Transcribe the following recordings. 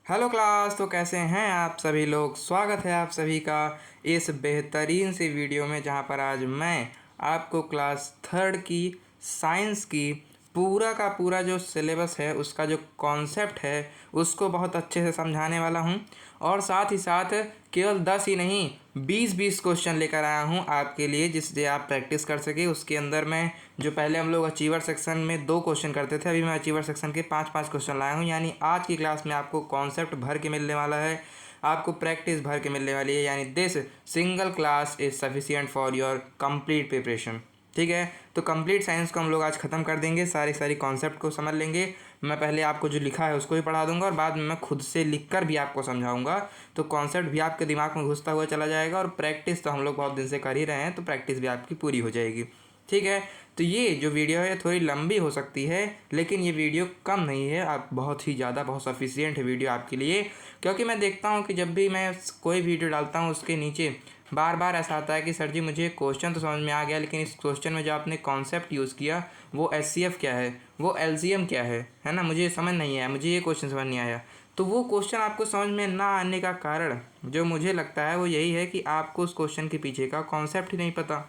Hello class. तो कैसे हैं आप सभी लोग। स्वागत है आप सभी का इस बेहतरीन सी वीडियो में, जहां पर आज मैं आपको क्लास थर्ड की साइंस की पूरा का पूरा जो सिलेबस है, उसका जो कॉन्सेप्ट है, उसको बहुत अच्छे से समझाने वाला हूं। और साथ ही साथ केवल 10 ही नहीं, 20 क्वेश्चन लेकर आया हूं आपके लिए, जिससे आप प्रैक्टिस कर सके। उसके अंदर मैं जो पहले हम लोग अचीवर सेक्शन में 2 क्वेश्चन करते थे, अभी मैं अचीवर सेक्शन के 5 क्वेश्चन लाया हूं। यानी आज की क्लास में आपको कॉन्सेप्ट भर के मिलने वाला है, आपको प्रैक्टिस भर के मिलने वाली है। यानी this single class is sufficient for your complete preparation. ठीक है, तो कंप्लीट साइंस को हम लोग आज ख़त्म कर देंगे, सारी कॉन्सेप्ट को समझ लेंगे। मैं पहले आपको जो लिखा है उसको भी पढ़ा दूंगा, और बाद में मैं खुद से लिखकर भी आपको समझाऊंगा। तो कॉन्सेप्ट भी आपके दिमाग में घुसता हुआ चला जाएगा, और प्रैक्टिस तो हम लोग बहुत दिन से कर ही रहे हैं, तो प्रैक्टिस भी आपकी पूरी हो जाएगी। ठीक है, तो ये जो वीडियो है थोड़ी लंबी हो सकती है, लेकिन ये वीडियो कम नहीं है, आप बहुत ही ज़्यादा बहुत सफिशिएंट है वीडियो आपके लिए। क्योंकि मैं देखता हूँ कि जब भी मैं कोई वीडियो डालता हूँ, उसके नीचे बार बार ऐसा आता है कि सर जी मुझे क्वेश्चन तो समझ में आ गया, लेकिन इस क्वेश्चन में जो आपने कॉन्सेप्ट यूज़ किया वो एचसीएफ क्या है, वो एलसीएम क्या है ना, मुझे समझ नहीं आया, मुझे ये क्वेश्चन समझ नहीं आया। तो वो क्वेश्चन आपको समझ में ना आने का कारण जो मुझे लगता है वो यही है कि आपको उस क्वेश्चन के पीछे का कॉन्सेप्ट ही नहीं पता।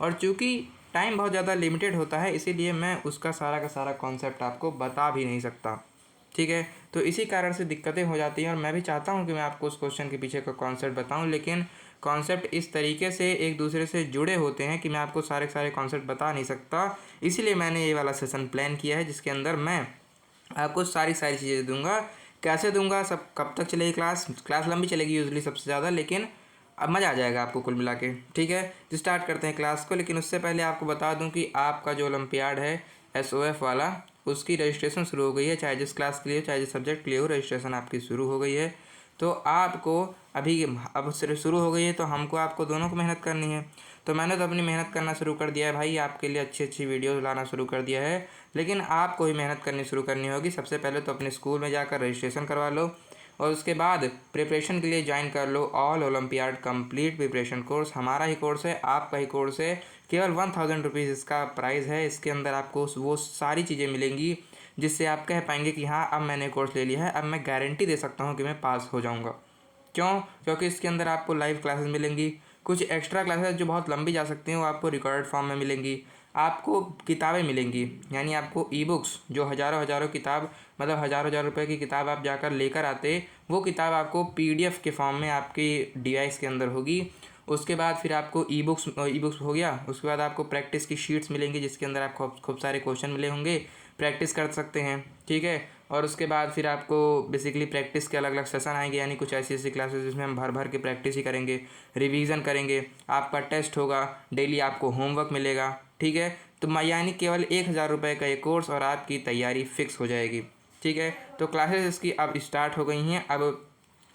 और चूँकि टाइम बहुत ज़्यादा लिमिटेड होता है, इसीलिए मैं उसका सारा का सारा कॉन्सेप्ट आपको बता भी नहीं सकता। ठीक है, तो इसी कारण से दिक्कतें हो जाती हैं, और मैं भी चाहता हूं कि मैं आपको उस क्वेश्चन के पीछे का कॉन्सेप्ट बताऊं, लेकिन कॉन्सेप्ट इस तरीके से एक दूसरे से जुड़े होते हैं कि मैं आपको सारे कॉन्सेप्ट बता नहीं सकता। इसीलिए मैंने ये वाला सेशन प्लान किया है, जिसके अंदर मैं आपको सारी चीज़ें दूंगा। कैसे दूंगा, सब कब तक चलेगी क्लास लंबी चलेगी यूजली सबसे ज़्यादा, लेकिन अब मज़ा आ जाएगा आपको कुल मिला के। ठीक है, तो स्टार्ट करते हैं क्लास को। लेकिन उससे पहले आपको बता दूं कि आपका जो ओलंपियाड है एसओएफ वाला, उसकी रजिस्ट्रेशन शुरू हो गई है। चाहे जिस क्लास के लिए, चाहे जिस सब्जेक्ट के लिए हो, रजिस्ट्रेशन आपकी शुरू हो गई है। तो आपको अभी अब से शुरू हो गई है, तो हमको आपको दोनों को मेहनत करनी है। तो मैंने तो अपनी मेहनत करना शुरू कर दिया है भाई, आपके लिए अच्छी वीडियोज़ लाना शुरू कर दिया है। लेकिन आपको ही मेहनत करनी शुरू करनी होगी। सबसे पहले तो अपने स्कूल में जाकर रजिस्ट्रेशन करवा लो, और उसके बाद प्रिपरेशन के लिए ज्वाइन कर लो all Olympiad complete preparation course. हमारा ही कोर्स है, आपका ही कोर्स है। केवल 1000 रुपीज़ इसका प्राइस है। इसके अंदर आपको वो सारी चीज़ें मिलेंगी जिससे आप कह पाएंगे कि हाँ, अब मैंने कोर्स ले लिया है, अब मैं गारंटी दे सकता हूँ कि मैं पास हो जाऊँगा। क्यों? क्योंकि इसके अंदर आपको लाइव क्लासेस मिलेंगी, कुछ एक्स्ट्रा क्लासेस जो बहुत लंबी जा सकती हैं वो आपको रिकॉर्डेड फॉर्म में मिलेंगी। आपको किताबें मिलेंगी, यानी आपको ई बुक्स, जो हज़ारों किताब, मतलब हज़ार रुपए की किताब आप जाकर लेकर आते, वो किताब आपको पीडीएफ के फॉर्म में आपकी डिवाइस के अंदर होगी। उसके बाद फिर आपको ई बुक्स हो गया। उसके बाद आपको प्रैक्टिस की शीट्स मिलेंगी, जिसके अंदर आपको खूब सारे क्वेश्चन मिले होंगे, प्रैक्टिस कर सकते हैं। ठीक है, और उसके बाद फिर आपको बेसिकली प्रैक्टिस के अलग अलग सेशन आएंगे, यानी कुछ ऐसी क्लासेस जिसमें हम भर के प्रैक्टिस ही करेंगे, रिवीजन करेंगे। आपका टेस्ट होगा, डेली आपको होमवर्क मिलेगा। ठीक है, तो यानी केवल 1000 रुपये का ये कोर्स, और आपकी तैयारी फिक्स हो जाएगी। ठीक है, तो क्लासेस इसकी अब स्टार्ट हो गई हैं। अब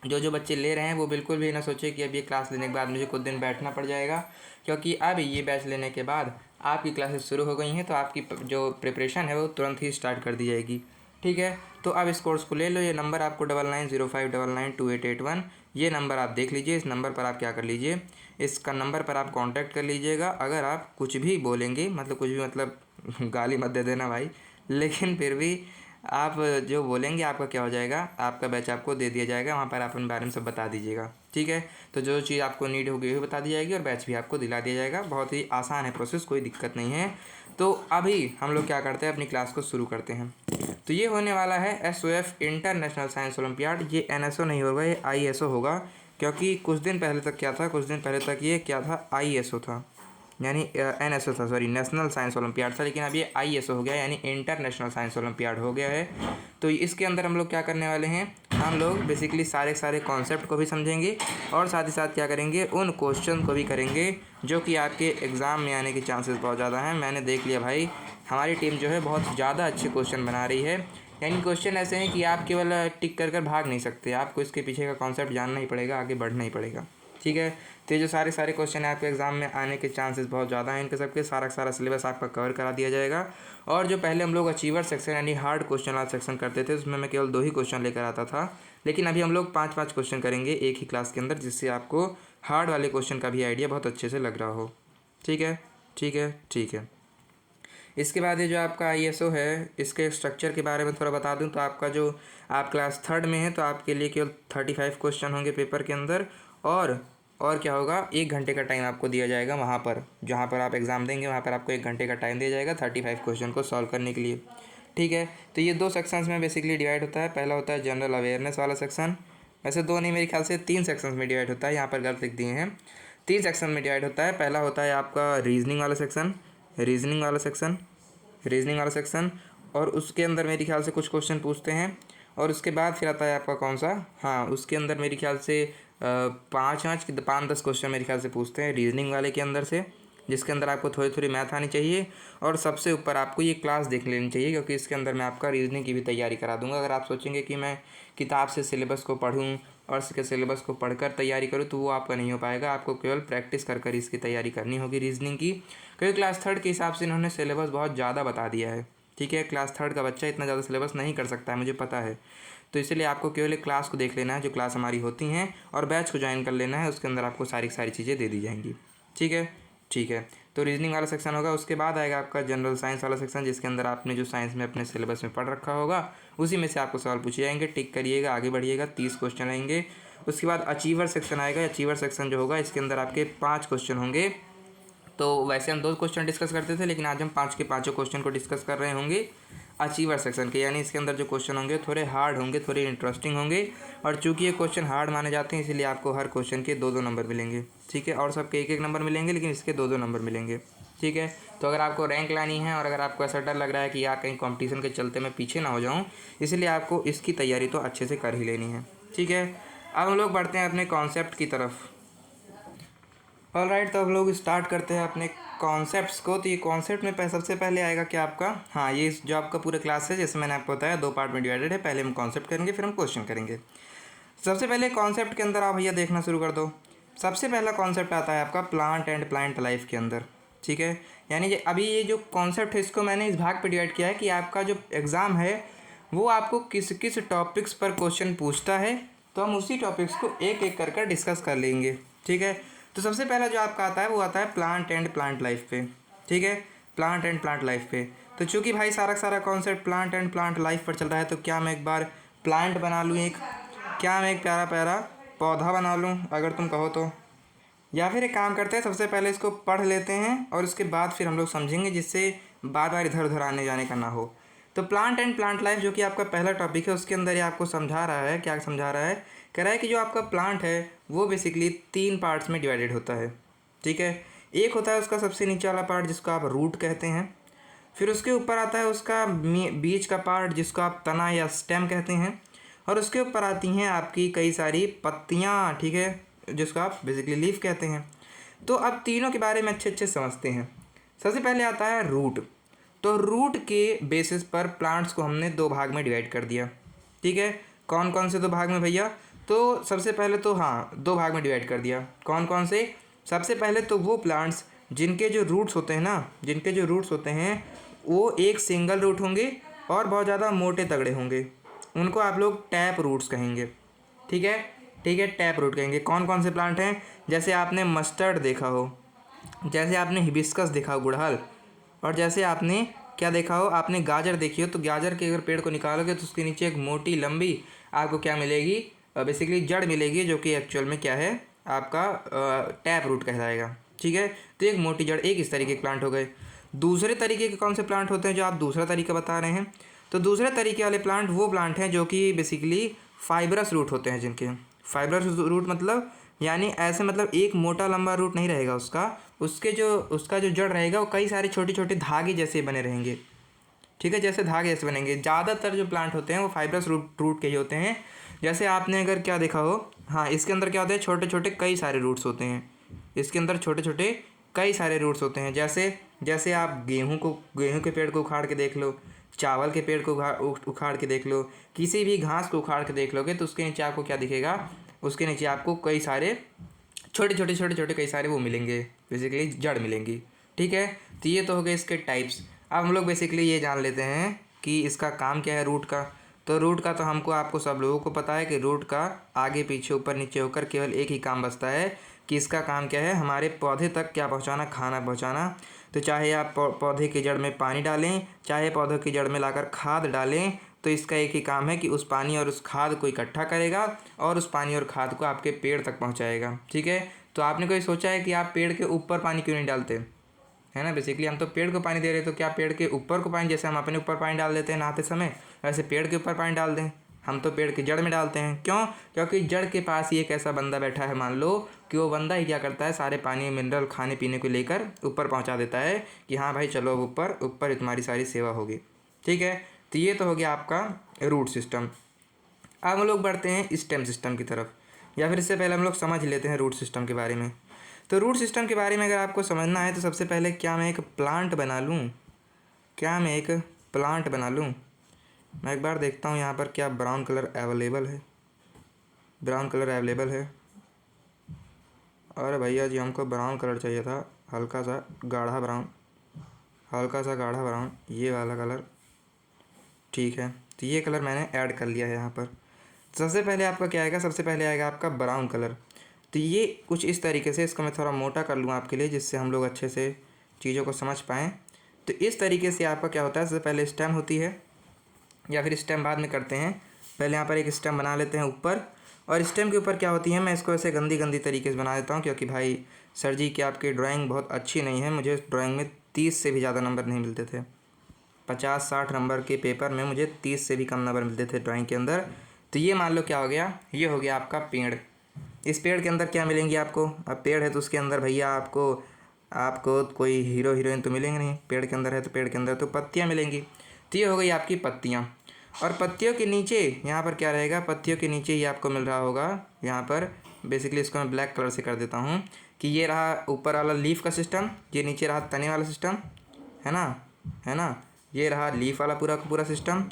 जो बच्चे ले रहे हैं वो बिल्कुल भी ना सोचे कि अब ये क्लास लेने के बाद मुझे कुछ दिन बैठना पड़ जाएगा, क्योंकि अब ये बैच लेने के बाद आपकी क्लासेस शुरू हो गई हैं, तो आपकी जो प्रिपरेशन है वो तुरंत ही स्टार्ट कर दी जाएगी। ठीक है, तो अब इस कोर्स को ले लो। ये नंबर आपको 9905992881, ये नंबर आप देख लीजिए। इस नंबर पर आप क्या कर लीजिए, इसका नंबर पर आप कांटेक्ट कर लीजिएगा। अगर आप कुछ भी बोलेंगे, मतलब कुछ भी मतलब गाली मत दे देना भाई, लेकिन फिर भी आप जो बोलेंगे आपका क्या हो जाएगा, आपका बैच आपको दे दिया जाएगा। वहाँ पर आप अपने बारे में सब बता दीजिएगा। ठीक है, तो जो चीज़ आपको नीड होगी वो बता दी जाएगी, और बैच भी आपको दिला दिया जाएगा। बहुत ही आसान है प्रोसेस, कोई दिक्कत नहीं है। तो अभी हम लोग क्या करते हैं, अपनी क्लास को शुरू करते हैं। तो ये होने वाला है एसओएफ इंटरनेशनल साइंस ओलंपियाड। ये एनएसओ नहीं होगा, ये आईएसओ होगा। क्योंकि कुछ दिन पहले तक क्या था, कुछ दिन पहले तक ये क्या था, आईएसओ था, यानी एनएसओ था, सॉरी, नेशनल साइंस ओलंपियाड था। लेकिन अब ये आईएसओ हो गया, यानी इंटरनेशनल साइंस ओलंपियाड हो गया है। तो इसके अंदर हम लोग क्या करने वाले हैं, हम लोग बेसिकली सारे कॉन्सेप्ट को भी समझेंगे, और साथ ही साथ क्या करेंगे, उन क्वेश्चन को भी करेंगे जो कि आपके एग्ज़ाम में आने के चांसेस बहुत ज़्यादा हैं। मैंने देख लिया भाई, हमारी टीम जो है बहुत ज़्यादा अच्छे क्वेश्चन बना रही है। यानी क्वेश्चन ऐसे हैं कि आप केवल टिक कर भाग नहीं सकते, आपको इसके पीछे का कॉन्सेप्ट जानना ही पड़ेगा, आगे बढ़ना ही पड़ेगा। ठीक है, तो ये जो सारे क्वेश्चन हैं आपके एग्जाम में आने के चांसेस बहुत ज़्यादा हैं। इनके सबके सारा सिलेबस आपका कवर करा दिया जाएगा। और जो पहले हम लोग अचीवर सेक्शन यानी हार्ड क्वेश्चन वाला सेक्शन करते थे, उसमें मैं केवल 2 ही क्वेश्चन लेकर आता था। लेकिन अभी हम लोग 5 क्वेश्चन करेंगे एक ही क्लास के अंदर, जिससे आपको हार्ड वाले क्वेश्चन का भी आइडिया बहुत अच्छे से लग रहा हो। ठीक है, ठीक है, ठीक है। इसके बाद ये जो आपका ISO है, इसके स्ट्रक्चर के बारे में थोड़ा बता दूं तो आपका जो आप क्लास थर्ड में है तो आपके लिए केवल 35 क्वेश्चन होंगे पेपर के अंदर। और क्या होगा, 1 घंटे का टाइम आपको दिया जाएगा वहाँ पर, जहाँ पर आप एग्ज़ाम देंगे वहाँ पर आपको 1 घंटे का टाइम दिया जाएगा 35 क्वेश्चन को सॉल्व करने के लिए। ठीक है, तो ये 2 सेक्शंस में बेसिकली डिवाइड होता है। पहला होता है जनरल अवेयरनेस वाला सेक्शन, वैसे 2 नहीं, मेरे ख्याल से 3 सेक्शंस में डिवाइड होता है, यहाँ पर गलत लिख दिए हैं। 3 सेक्शन में डिवाइड होता है। पहला होता है आपका रीजनिंग वाला सेक्शन, और उसके अंदर मेरे ख्याल से कुछ क्वेश्चन पूछते हैं। और उसके बाद फिर आता है आपका कौन सा, हाँ, उसके अंदर मेरे ख्याल से 5-10 क्वेश्चन मेरे ख्याल से पूछते हैं रीजनिंग वाले के अंदर से, जिसके अंदर आपको थोड़ी थोड़ी मैथ आनी चाहिए। और सबसे ऊपर आपको ये क्लास देख लेनी चाहिए, क्योंकि इसके अंदर मैं आपका रीजनिंग की भी तैयारी करा दूंगा। अगर आप सोचेंगे कि मैं किताब से सिलेबस को पढ़ूँ और इसके सिलेबस को पढ़कर तैयारी करूँ तो वो आपका नहीं हो पाएगा। आपको केवल प्रैक्टिस कर इसकी तैयारी करनी होगी रीजनिंग की, क्योंकि क्लास थर्ड के हिसाब से इन्होंने सिलेबस बहुत ज़्यादा बता दिया है। ठीक है, क्लास थर्ड का बच्चा इतना ज़्यादा सिलेबस नहीं कर सकता है, मुझे पता है। तो इसलिए आपको केवल एक क्लास को देख लेना है, जो क्लास हमारी होती हैं, और बैच को ज्वाइन कर लेना है। उसके अंदर आपको सारी चीज़ें दे दी जाएंगी। ठीक है, तो रीजनिंग वाला सेक्शन होगा। उसके बाद आएगा आपका जनरल साइंस वाला सेक्शन, जिसके अंदर आपने जो साइंस में अपने सिलेबस में पढ़ रखा होगा उसी में से आपको सवाल पूछे जाएंगे। टिक करिएगा, आगे बढ़िएगा, 30 क्वेश्चन आएंगे। उसके बाद अचीवर सेक्शन आएगा। अचीवर सेक्शन जो होगा, इसके अंदर आपके 5 क्वेश्चन होंगे। तो वैसे हम 2 क्वेश्चन डिस्कस करते थे, लेकिन आज हम 5 के 5 क्वेश्चन को डिस्कस कर रहे होंगे अचीवर सेक्शन के। यानी इसके अंदर जो क्वेश्चन होंगे थोड़े हार्ड होंगे, थोड़े इंटरेस्टिंग होंगे। और चूंकि ये क्वेश्चन हार्ड माने जाते हैं, इसलिए आपको हर क्वेश्चन के 2-2 नंबर मिलेंगे। ठीक है, और सबके 1-1 नंबर मिलेंगे, लेकिन इसके 2-2 नंबर मिलेंगे। ठीक है, तो अगर आपको रैंक लानी है और अगर आपको ऐसा डर लग रहा है कि यार कहीं कंपटीशन के चलते मैं पीछे ना हो जाऊँ, इसलिए आपको इसकी तैयारी तो अच्छे से कर ही लेनी है। ठीक है, अब हम लोग बढ़ते हैं अपने कॉन्सेप्ट की तरफ। ऑलराइट, तो हम लोग स्टार्ट करते हैं अपने कॉन्सेप्ट्स को। तो ये कॉन्सेप्ट में सबसे पहले आएगा क्या आपका, हाँ, ये जो आपका पूरा क्लास है, जैसे मैंने आपको बताया 2 पार्ट में डिवाइडेड है। पहले हम कॉन्सेप्ट करेंगे, फिर हम क्वेश्चन करेंगे। सबसे पहले कॉन्सेप्ट के अंदर आप भैया देखना शुरू कर दो। सबसे पहला कॉन्सेप्ट आता है आपका प्लांट एंड प्लांट लाइफ के अंदर। ठीक है, यानी अभी ये जो कॉन्सेप्ट है इसको मैंने इस भाग पे डिवाइड किया है कि आपका जो एग्ज़ाम है वो आपको किस किस टॉपिक्स पर क्वेश्चन पूछता है, तो हम उसी टॉपिक्स को एक एक कर डिस्कस कर लेंगे। ठीक है, तो सबसे पहला जो आपका आता है वो आता है प्लांट एंड प्लांट लाइफ पे। ठीक है, प्लांट एंड प्लांट लाइफ पे। तो चूँकि भाई सारा concept plant and plant life पर चल रहा है, तो क्या मैं एक बार प्लांट बना लूँ, क्या मैं एक प्यारा प्यारा पौधा बना लूँ, अगर तुम कहो तो। या फिर एक काम करते हैं, सबसे पहले इसको पढ़ लेते हैं और उसके बाद फिर हम लोग समझेंगे, जिससे बार बार इधर उधर आने जाने का ना हो। तो प्लांट एंड प्लांट लाइफ जो कि आपका पहला टॉपिक है, उसके अंदर ये आपको समझा रहा है, क्या समझा रहा है, कह रहा है कि जो आपका प्लांट है वो बेसिकली 3 पार्ट्स में डिवाइडेड होता है। ठीक है, एक होता है उसका सबसे नीचे वाला पार्ट, जिसको आप रूट कहते हैं। फिर उसके ऊपर आता है उसका बीच का पार्ट, जिसको आप तना या स्टेम कहते हैं। और उसके ऊपर आती हैं आपकी कई सारी पत्तियाँ, ठीक है, जिसको आप बेसिकली लीफ कहते हैं। तो अब तीनों के बारे में अच्छे समझते हैं। सबसे पहले आता है रूट। तो रूट के बेसिस पर प्लांट्स को हमने 2 भाग में डिवाइड कर दिया। ठीक है, कौन कौन से 2 भाग में भैया, तो सबसे पहले तो हाँ 2 भाग में डिवाइड कर दिया। कौन कौन से, सबसे पहले तो वो प्लांट्स जिनके जो रूट्स होते हैं वो एक सिंगल रूट होंगे और बहुत ज़्यादा मोटे तगड़े होंगे, उनको आप लोग टैप रूट्स कहेंगे। ठीक है, टैप रूट कहेंगे। कौन कौन से प्लांट हैं, जैसे आपने मस्टर्ड देखा हो, जैसे आपने हिबिस्कस देखा हो, गुड़हल, और जैसे आपने क्या देखा हो, आपने गाजर देखी हो। तो गाजर के अगर पेड़ को निकालोगे तो उसके नीचे एक मोटी लंबी आपको क्या मिलेगी, बेसिकली जड़ मिलेगी, जो कि एक्चुअल में क्या है आपका टैप रूट कहलाएगा। ठीक है, तो एक मोटी जड़, एक इस तरीके के प्लांट हो गए। दूसरे तरीके के कौन से प्लांट होते हैं, जो आप दूसरा तरीका बता रहे हैं, तो दूसरे तरीके वाले प्लांट वो प्लांट हैं जो कि बेसिकली फाइबरस रूट होते हैं, जिनके फाइबरस रूट मतलब यानी ऐसे, मतलब एक मोटा लंबा रूट नहीं रहेगा उसका जो जड़ रहेगा वो कई सारे छोटे छोटे धागे जैसे बने रहेंगे। ठीक है, जैसे धागे जैसे बनेंगे। ज़्यादातर जो प्लांट होते हैं वो फाइबरस रूट के ही होते हैं। जैसे आपने अगर क्या देखा हो, हाँ, इसके अंदर क्या होते हैं, छोटे छोटे कई सारे रूट्स होते हैं। इसके अंदर छोटे छोटे कई सारे रूट्स होते हैं। जैसे आप गेहूँ के पेड़ को उखाड़ के देख लो, चावल के पेड़ को उखाड़ के देख लो, किसी भी घास को उखाड़ के देख लोगे तो उसके नीचे आपको क्या दिखेगा, उसके नीचे आपको कई सारे छोटे कई सारे वो मिलेंगे, बेसिकली जड़ मिलेंगी। ठीक है, तो ये तो हो गए इसके टाइप्स। अब हम लोग बेसिकली ये जान लेते हैं कि इसका काम क्या है रूट का। तो रूट का तो हमको आपको सब लोगों को पता है कि रूट का आगे पीछे ऊपर नीचे होकर केवल एक ही काम बचता है कि इसका काम क्या है, हमारे पौधे तक क्या पहुंचाना, खाना पहुंचाना। तो चाहे आप पौधे की जड़ में पानी डालें, चाहे पौधों की जड़ में लाकर खाद डालें, तो इसका एक ही काम है कि उस पानी और उस खाद को इकट्ठा करेगा और उस पानी और खाद को आपके पेड़ तक पहुंचाएगा। ठीक है, तो आपने कोई सोचा है कि आप पेड़ के ऊपर पानी क्यों नहीं डालते, है ना। बेसिकली हम तो पेड़ को पानी दे रहे, तो क्या पेड़ के ऊपर को पानी, जैसे हम अपने ऊपर पानी डाल देते हैं नहाते समय, वैसे पेड़ के ऊपर पानी डाल दें। हम तो पेड़ की जड़ में डालते हैं। क्यों? क्योंकि जड़ के पास ही एक ऐसा बंदा बैठा है, मान लो कि वो बंदा ही क्या करता है, सारे पानी मिनरल खाने पीने को लेकर ऊपर पहुंचा देता है कि हाँ भाई चलो ऊपर ऊपर तुम्हारी सारी सेवा होगी। ठीक है, तो ये तो हो गया आपका रूट सिस्टम। अब हम लोग बढ़ते हैं स्टेम सिस्टम की तरफ, या फिर इससे पहले हम लोग समझ लेते हैं रूट सिस्टम के बारे में। तो रूट सिस्टम के बारे में अगर आपको समझना है तो सबसे पहले क्या मैं एक प्लांट बना लूँ, मैं एक बार देखता हूँ यहाँ पर क्या ब्राउन कलर अवेलेबल है। अरे भैया जी, हमको ब्राउन कलर चाहिए था, हल्का सा गाढ़ा ब्राउन, ये वाला कलर। ठीक है, तो ये कलर मैंने ऐड कर लिया है यहाँ पर। सबसे पहले आपका क्या आएगा, सबसे पहले आएगा आपका ब्राउन कलर। तो ये कुछ इस तरीके से, इसको मैं थोड़ा मोटा कर लूँ आपके लिए, जिससे हम लोग अच्छे से चीज़ों को समझ पाएँ। तो इस तरीके से आपका क्या होता है, सबसे पहले स्टेम होती है, या फिर स्टेम बाद में करते हैं। पहले यहाँ पर एक स्टेम बना लेते हैं ऊपर, और स्टेम के ऊपर क्या होती है, मैं इसको ऐसे गंदी तरीके से बना देता हूँ, क्योंकि भाई सर जी की आपकी ड्राइंग बहुत अच्छी नहीं है। मुझे ड्राइंग में 30 से भी ज़्यादा नंबर नहीं मिलते थे। 50-60 नंबर के पेपर में मुझे 30 से भी कम नंबर मिलते थे ड्राइंग के अंदर। तो ये मान लो क्या हो गया, ये हो गया आपका पेड़। इस पेड़ के अंदर क्या मिलेंगी आपको, अब पेड़ है तो उसके अंदर भैया आपको कोई हीरो हीरोइन तो मिलेंगे नहीं। पेड़ के अंदर है तो पेड़ के अंदर तो पत्तियाँ मिलेंगी। तो ये हो गई आपकी पत्तियाँ। और पत्तियों के नीचे यहाँ पर क्या रहेगा, पत्तियों के नीचे ही आपको मिल रहा होगा यहाँ पर, बेसिकली इसको मैं ब्लैक कलर से कर देता हूँ कि ये रहा ऊपर वाला लीफ का सिस्टम, ये नीचे रहा तने वाला सिस्टम, है ना। ये रहा लीफ वाला पूरा का पूरा सिस्टम,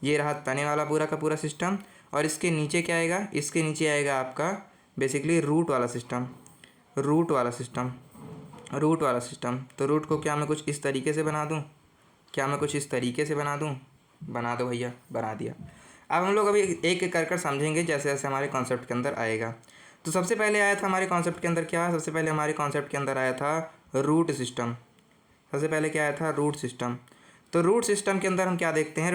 ये रहा तने वाला पूरा का पूरा सिस्टम, और इसके नीचे क्या आएगा, इसके नीचे आएगा आपका बेसिकली रूट वाला सिस्टम। तो रूट को क्या मैं कुछ इस तरीके से बना दूँ, बना दो भैया, बना दिया। अब हम लोग अभी एक एक कर समझेंगे जैसे जैसे हमारे कॉन्सेप्ट के अंदर आएगा। तो सबसे पहले आया था हमारे कॉन्सेप्ट के अंदर क्या, सबसे पहले हमारे कॉन्सेप्ट के अंदर आया था रूट सिस्टम। सबसे पहले क्या आया था, रूट सिस्टम। तो रूट सिस्टम के अंदर हम क्या देखते हैं,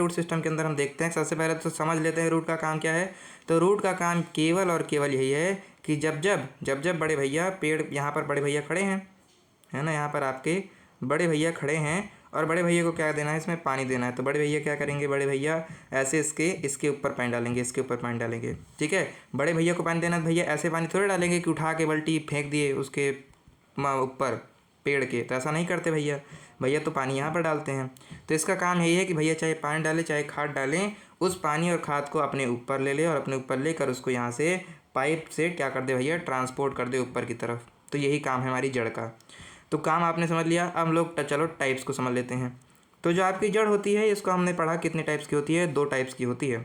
सबसे पहले तो समझ लेते हैं रूट का काम क्या है। तो रूट का काम केवल और केवल यही है कि जब बड़े भैया पेड़, यहाँ पर बड़े भैया खड़े हैं, है ना, यहाँ पर आपके बड़े भैया खड़े हैं, और बड़े भैया को क्या देना है, इसमें पानी देना है। तो बड़े भैया क्या करेंगे, बड़े भैया ऐसे इसके ऊपर पानी डालेंगे, ठीक है। बड़े भैया को पानी देना है तो भैया ऐसे पानी थोड़े डालेंगे कि उठा के बाल्टी फेंक दिए उसके ऊपर पेड़ के, तो ऐसा नहीं करते भैया तो पानी यहाँ पर डालते हैं। तो इसका काम यही है कि भैया चाहे पानी डालें चाहे खाद डालें, उस पानी और खाद को अपने ऊपर ले ले, और अपने ऊपर लेकर उसको यहाँ से पाइप से क्या कर दे भैया, ट्रांसपोर्ट कर दे ऊपर की तरफ। तो यही काम है हमारी जड़ का। तो काम आपने समझ लिया। अब हम लोग चलो टाइप्स को समझ लेते हैं। तो जो आपकी जड़ होती है, इसको हमने पढ़ा कितने टाइप्स की होती है, 2 टाइप्स की होती है।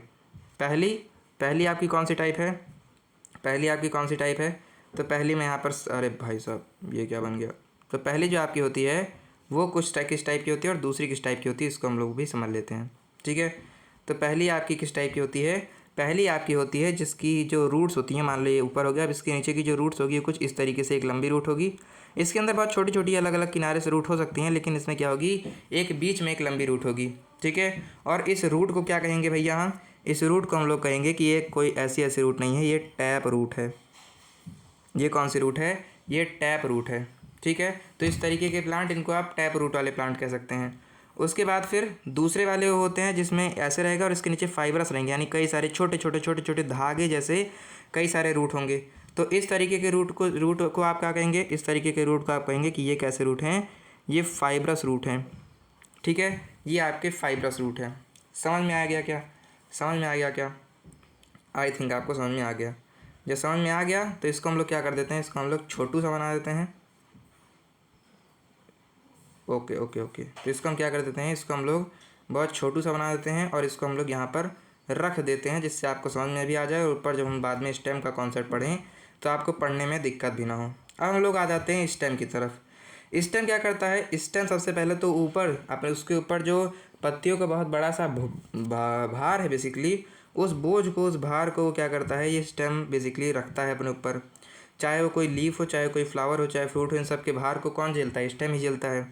पहली आपकी कौन सी टाइप है, तो पहली में यहाँ पर, अरे भाई साहब ये क्या बन गया। तो पहली जो आपकी होती है वो किस टाइप की होती है, और दूसरी किस टाइप की होती है, इसको हम लोग भी समझ लेते हैं। ठीक है, तो पहली आपकी किस टाइप की होती है, पहली आपकी होती है जिसकी जो रूट्स होती हैं, मान लो ये ऊपर हो गया, अब इसके नीचे की जो रूट्स होगी कुछ इस तरीके से एक लंबी रूट होगी। इसके अंदर बहुत छोटी छोटी अलग अलग किनारे से रूट हो सकती हैं, लेकिन इसमें क्या होगी, एक बीच में एक लंबी रूट होगी। ठीक है, और इस रूट को क्या कहेंगे भैया, हम इस रूट को हम लोग कहेंगे कि ये कोई ऐसी रूट नहीं है, ये टैप रूट है। ये कौन सी रूट है, ये टैप रूट है। ठीक है, तो इस तरीके के प्लांट, इनको आप टैप रूट वाले प्लांट कह सकते हैं। उसके बाद फिर दूसरे वाले होते हैं जिसमें ऐसे रहेगा और इसके नीचे फाइबरस रहेंगे, यानी कई सारे छोटे छोटे धागे जैसे कई सारे रूट होंगे। तो इस तरीके के रूट को आप क्या कहेंगे, इस तरीके के रूट को आप कहेंगे कि ये कैसे रूट हैं, ये फाइबरस रूट हैं। ठीक है, ये आपके फाइबरस रूट हैं। समझ में आ गया क्या, आई थिंक आपको समझ में आ गया। जब समझ में आ गया तो इसको हम लोग क्या कर देते हैं, इसको हम लोग छोटू सा बना देते हैं। ओके, तो इसको हम क्या कर देते हैं, इसको हम लोग बहुत छोटू सा बना देते हैं, और इसको हम लोग यहाँ पर रख देते हैं, जिससे आपको समझ में भी आ जाए, और ऊपर जब हम बाद में स्टेम का कॉन्सेप्ट पढ़ें तो आपको पढ़ने में दिक्कत भी ना हो। अब हम लोग आ जाते हैं स्टेम की तरफ। स्टेम क्या करता है, स्टेम सबसे पहले तो ऊपर अपने उसके ऊपर जो पत्तियों का बहुत बड़ा सा भार है बेसिकली, उस बोझ को, उस भार को क्या करता है, ये स्टेम बेसिकली रखता है अपने ऊपर। चाहे वो कोई लीफ हो, चाहे कोई फ्लावर हो, चाहे फ्रूट हो, इन सब के भार को कौन झेलता है, स्टेम ही झेलता है।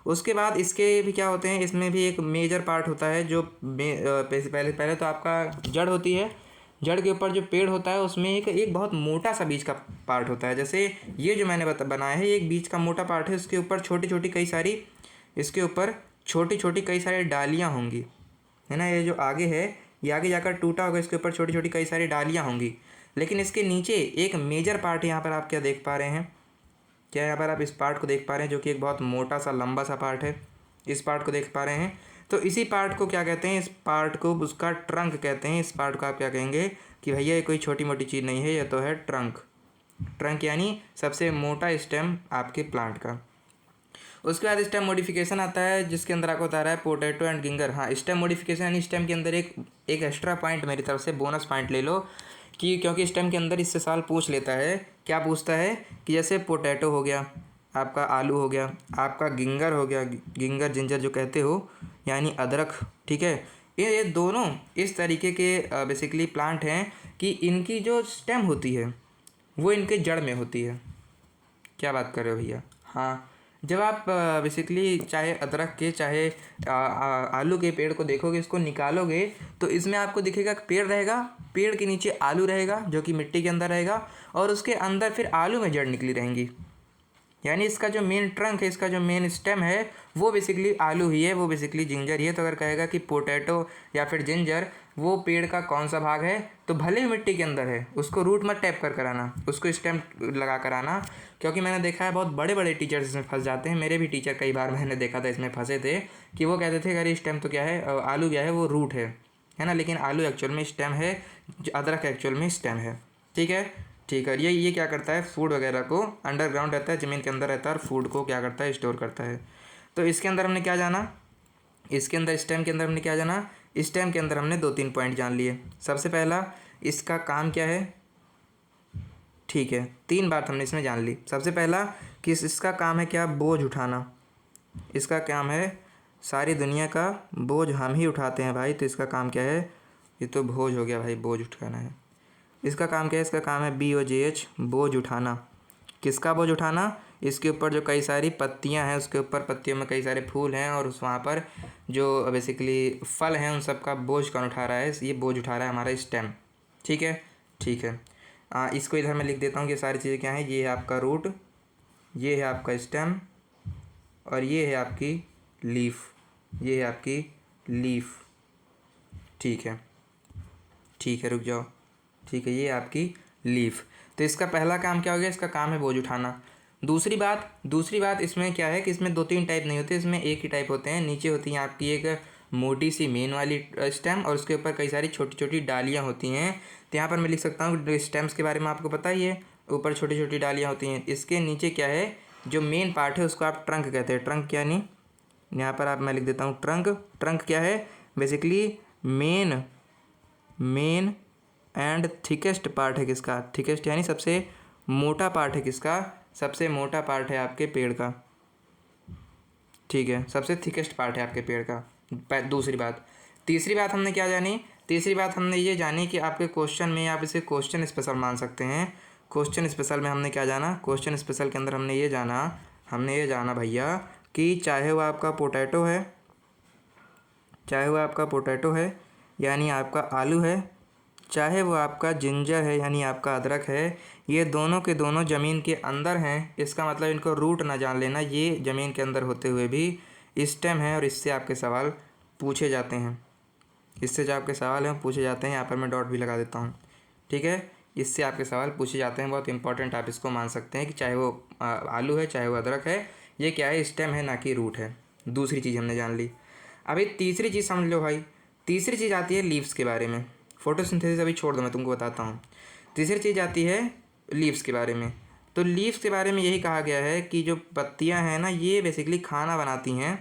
उसके बाद इसके भी क्या होते हैं, इसमें भी एक मेजर पार्ट होता है जो पहले पहले तो आपका जड़ होती है। जड़ के ऊपर जो पेड़ होता है उसमें एक बहुत मोटा सा बीज का पार्ट होता है। जैसे ये जो मैंने बनाया है, ये एक बीज का मोटा पार्ट है। इसके ऊपर छोटी छोटी कई सारी, इसके ऊपर छोटी छोटी कई सारी डालियाँ होंगी, है ना। ये जो आगे है, ये आगे जाकर टूटा होगा, इसके ऊपर छोटी छोटी कई सारी डालियाँ होंगी। लेकिन इसके नीचे एक मेजर पार्ट यहाँ पर आप क्या देख पा रहे हैं, क्या यहाँ पर आप इस पार्ट को देख पा रहे हैं, जो कि एक बहुत मोटा सा लंबा सा पार्ट है। इस पार्ट को देख पा रहे हैं। तो इसी पार्ट को क्या कहते हैं, इस पार्ट को उसका ट्रंक कहते हैं। इस पार्ट को आप क्या कहेंगे कि भैया ये कोई छोटी मोटी चीज़ नहीं है, ये तो है ट्रंक। ट्रंक यानी सबसे मोटा स्टेम आपके प्लांट का। उसके बाद स्टेम मॉडिफिकेशन आता है, जिसके अंदर आपको बता रहा है पोटैटो एंड गिंगर। हाँ, स्टेम मॉडिफिकेशन यानी स्टेम के अंदर एक एक्स्ट्रा पॉइंट मेरी तरफ से बोनस पॉइंट ले लो कि क्योंकि स्टेम के अंदर इससे सवाल पूछ लेता है। क्या पूछता है कि जैसे पोटैटो हो गया, आपका आलू हो गया, आपका गिंगर हो गया, गिंगर जिंजर जो कहते हो यानी अदरक, ठीक है। ये दोनों इस तरीके के बेसिकली प्लांट हैं कि इनकी जो स्टेम होती है वो इनके जड़ में होती है। क्या बात कर रहे हो भैया। हाँ, जब आप बेसिकली चाहे अदरक के चाहे आलू के पेड़ को देखोगे, इसको निकालोगे तो इसमें आपको दिखेगा कि पेड़ रहेगा, पेड़ के नीचे आलू रहेगा जो कि मिट्टी के अंदर रहेगा, और उसके अंदर फिर आलू में जड़ निकली रहेंगी। यानी इसका जो मेन ट्रंक है, इसका जो मेन स्टेम है वो बेसिकली आलू ही है, वो बेसिकली जिंजर ही है। तो अगर कहेगा कि पोटैटो या फिर जिंजर वो पेड़ का कौन सा भाग है, तो भले ही मिट्टी के अंदर है, उसको रूट मत टैप कर आना, उसको स्टेम लगा कर आना। क्योंकि मैंने देखा है बहुत बड़े बड़े टीचर्स इसमें फंस जाते हैं। मेरे भी टीचर कई बार मैंने देखा था इसमें फंसे थे कि वो कहते थे अरे स्टेम तो क्या है, आलू क्या है, वो रूट है ना। लेकिन आलू एक्चुअल में स्टेम है, अदरक एक्चुअल में स्टेम है। ठीक है, ठीक है। ये क्या करता है, फूड वगैरह को अंडरग्राउंड रहता है, ज़मीन के अंदर रहता है, और फूड को क्या करता है, स्टोर करता है। तो इसके अंदर हमने क्या जाना, इसके अंदर स्टेम के अंदर हमने क्या जाना, स्टेम के अंदर हमने 2-3 पॉइंट जान लिए। सबसे पहला, इसका काम क्या है, ठीक है, 3 बात हमने इसमें जान ली। सबसे पहला कि इसका काम है क्या, बोझ उठाना। इसका काम है, सारी दुनिया का बोझ हम ही उठाते हैं भाई, तो इसका काम क्या है, ये तो बोझ हो गया भाई, बोझ उठाना है। इसका काम क्या है, इसका काम है BOJH, बोझ उठाना। किसका बोझ उठाना, इसके ऊपर जो कई सारी पत्तियां हैं, उसके ऊपर पत्तियों में कई सारे फूल हैं, और उस वहाँ पर जो बेसिकली फल हैं उन सब का बोझ कौन उठा रहा है, ये बोझ उठा रहा है हमारा स्टेम। ठीक है, ठीक है। इसको इधर मैं लिख देता हूँ कि सारी चीज़ें क्या हैं। ये है आपका रूट, ये है आपका स्टेम, और ये है आपकी लीफ, ये है आपकी लीफ। ठीक है, ठीक है, रुक जाओ, ठीक है, ये आपकी लीफ। तो इसका पहला काम क्या हो गया, इसका काम है बोझ उठाना। दूसरी बात इसमें क्या है कि इसमें 2-3 टाइप नहीं होते, इसमें एक ही टाइप होते हैं। नीचे होती है आपकी एक मोटी सी मेन वाली स्टेम, और उसके ऊपर कई सारी छोटी छोटी डालियाँ होती हैं। तो यहाँ पर मैं लिख सकता हूँ स्टेम्स के बारे में आपको पता ही है, ऊपर छोटी छोटी डालियाँ होती हैं। इसके नीचे क्या है, जो मेन पार्ट है उसको आप ट्रंक कहते हैं। ट्रंक यानी यहाँ पर आप मैं लिख देता हूँ ट्रंक। ट्रंक क्या है, basically main and thickest part है किसका, थिकेस्ट यानी सबसे मोटा पार्ट है किसका, सबसे मोटा पार्ट है आपके पेड़ का। ठीक है, सबसे थिकेस्ट पार्ट है आपके पेड़ का। दूसरी बात। तीसरी बात हमने क्या जानी, तीसरी बात हमने ये जानी कि आपके क्वेश्चन में आप इसे क्वेश्चन स्पेशल मान सकते हैं। क्वेश्चन स्पेशल में हमने क्या जाना, क्वेश्चन स्पेशल के अंदर हमने ये जाना भैया कि चाहे वो आपका पोटैटो है, चाहे वो आपका पोटैटो है यानी आपका आलू है, चाहे वो आपका जिंजर है यानी आपका अदरक है, ये दोनों के दोनों ज़मीन के अंदर हैं। इसका मतलब इनको रूट ना जान लेना, ये ज़मीन के अंदर होते हुए भी स्टेम है, और इससे आपके सवाल पूछे जाते हैं। इससे जो आपके सवाल हैं पूछे जाते हैं। यहाँ पर मैं डॉट भी लगा देता हूँ। ठीक है, इससे आपके सवाल पूछे जाते हैं, बहुत इंपॉर्टेंट। आप इसको मान सकते हैं कि चाहे वो आलू है चाहे वो अदरक है, ये क्या है, स्टेम है ना कि रूट है। दूसरी चीज़ हमने जान ली। अभी तीसरी चीज़ समझ लो भाई। तीसरी चीज़ आती है लीव्स के बारे में। फोटोसिंथेसिस अभी छोड़ दो, मैं तुमको बताता हूँ। तीसरी चीज़ आती है लीव्स के बारे में। तो लीव्स के बारे में यही कहा गया है कि जो पत्तियाँ हैं ना, ये बेसिकली खाना बनाती हैं।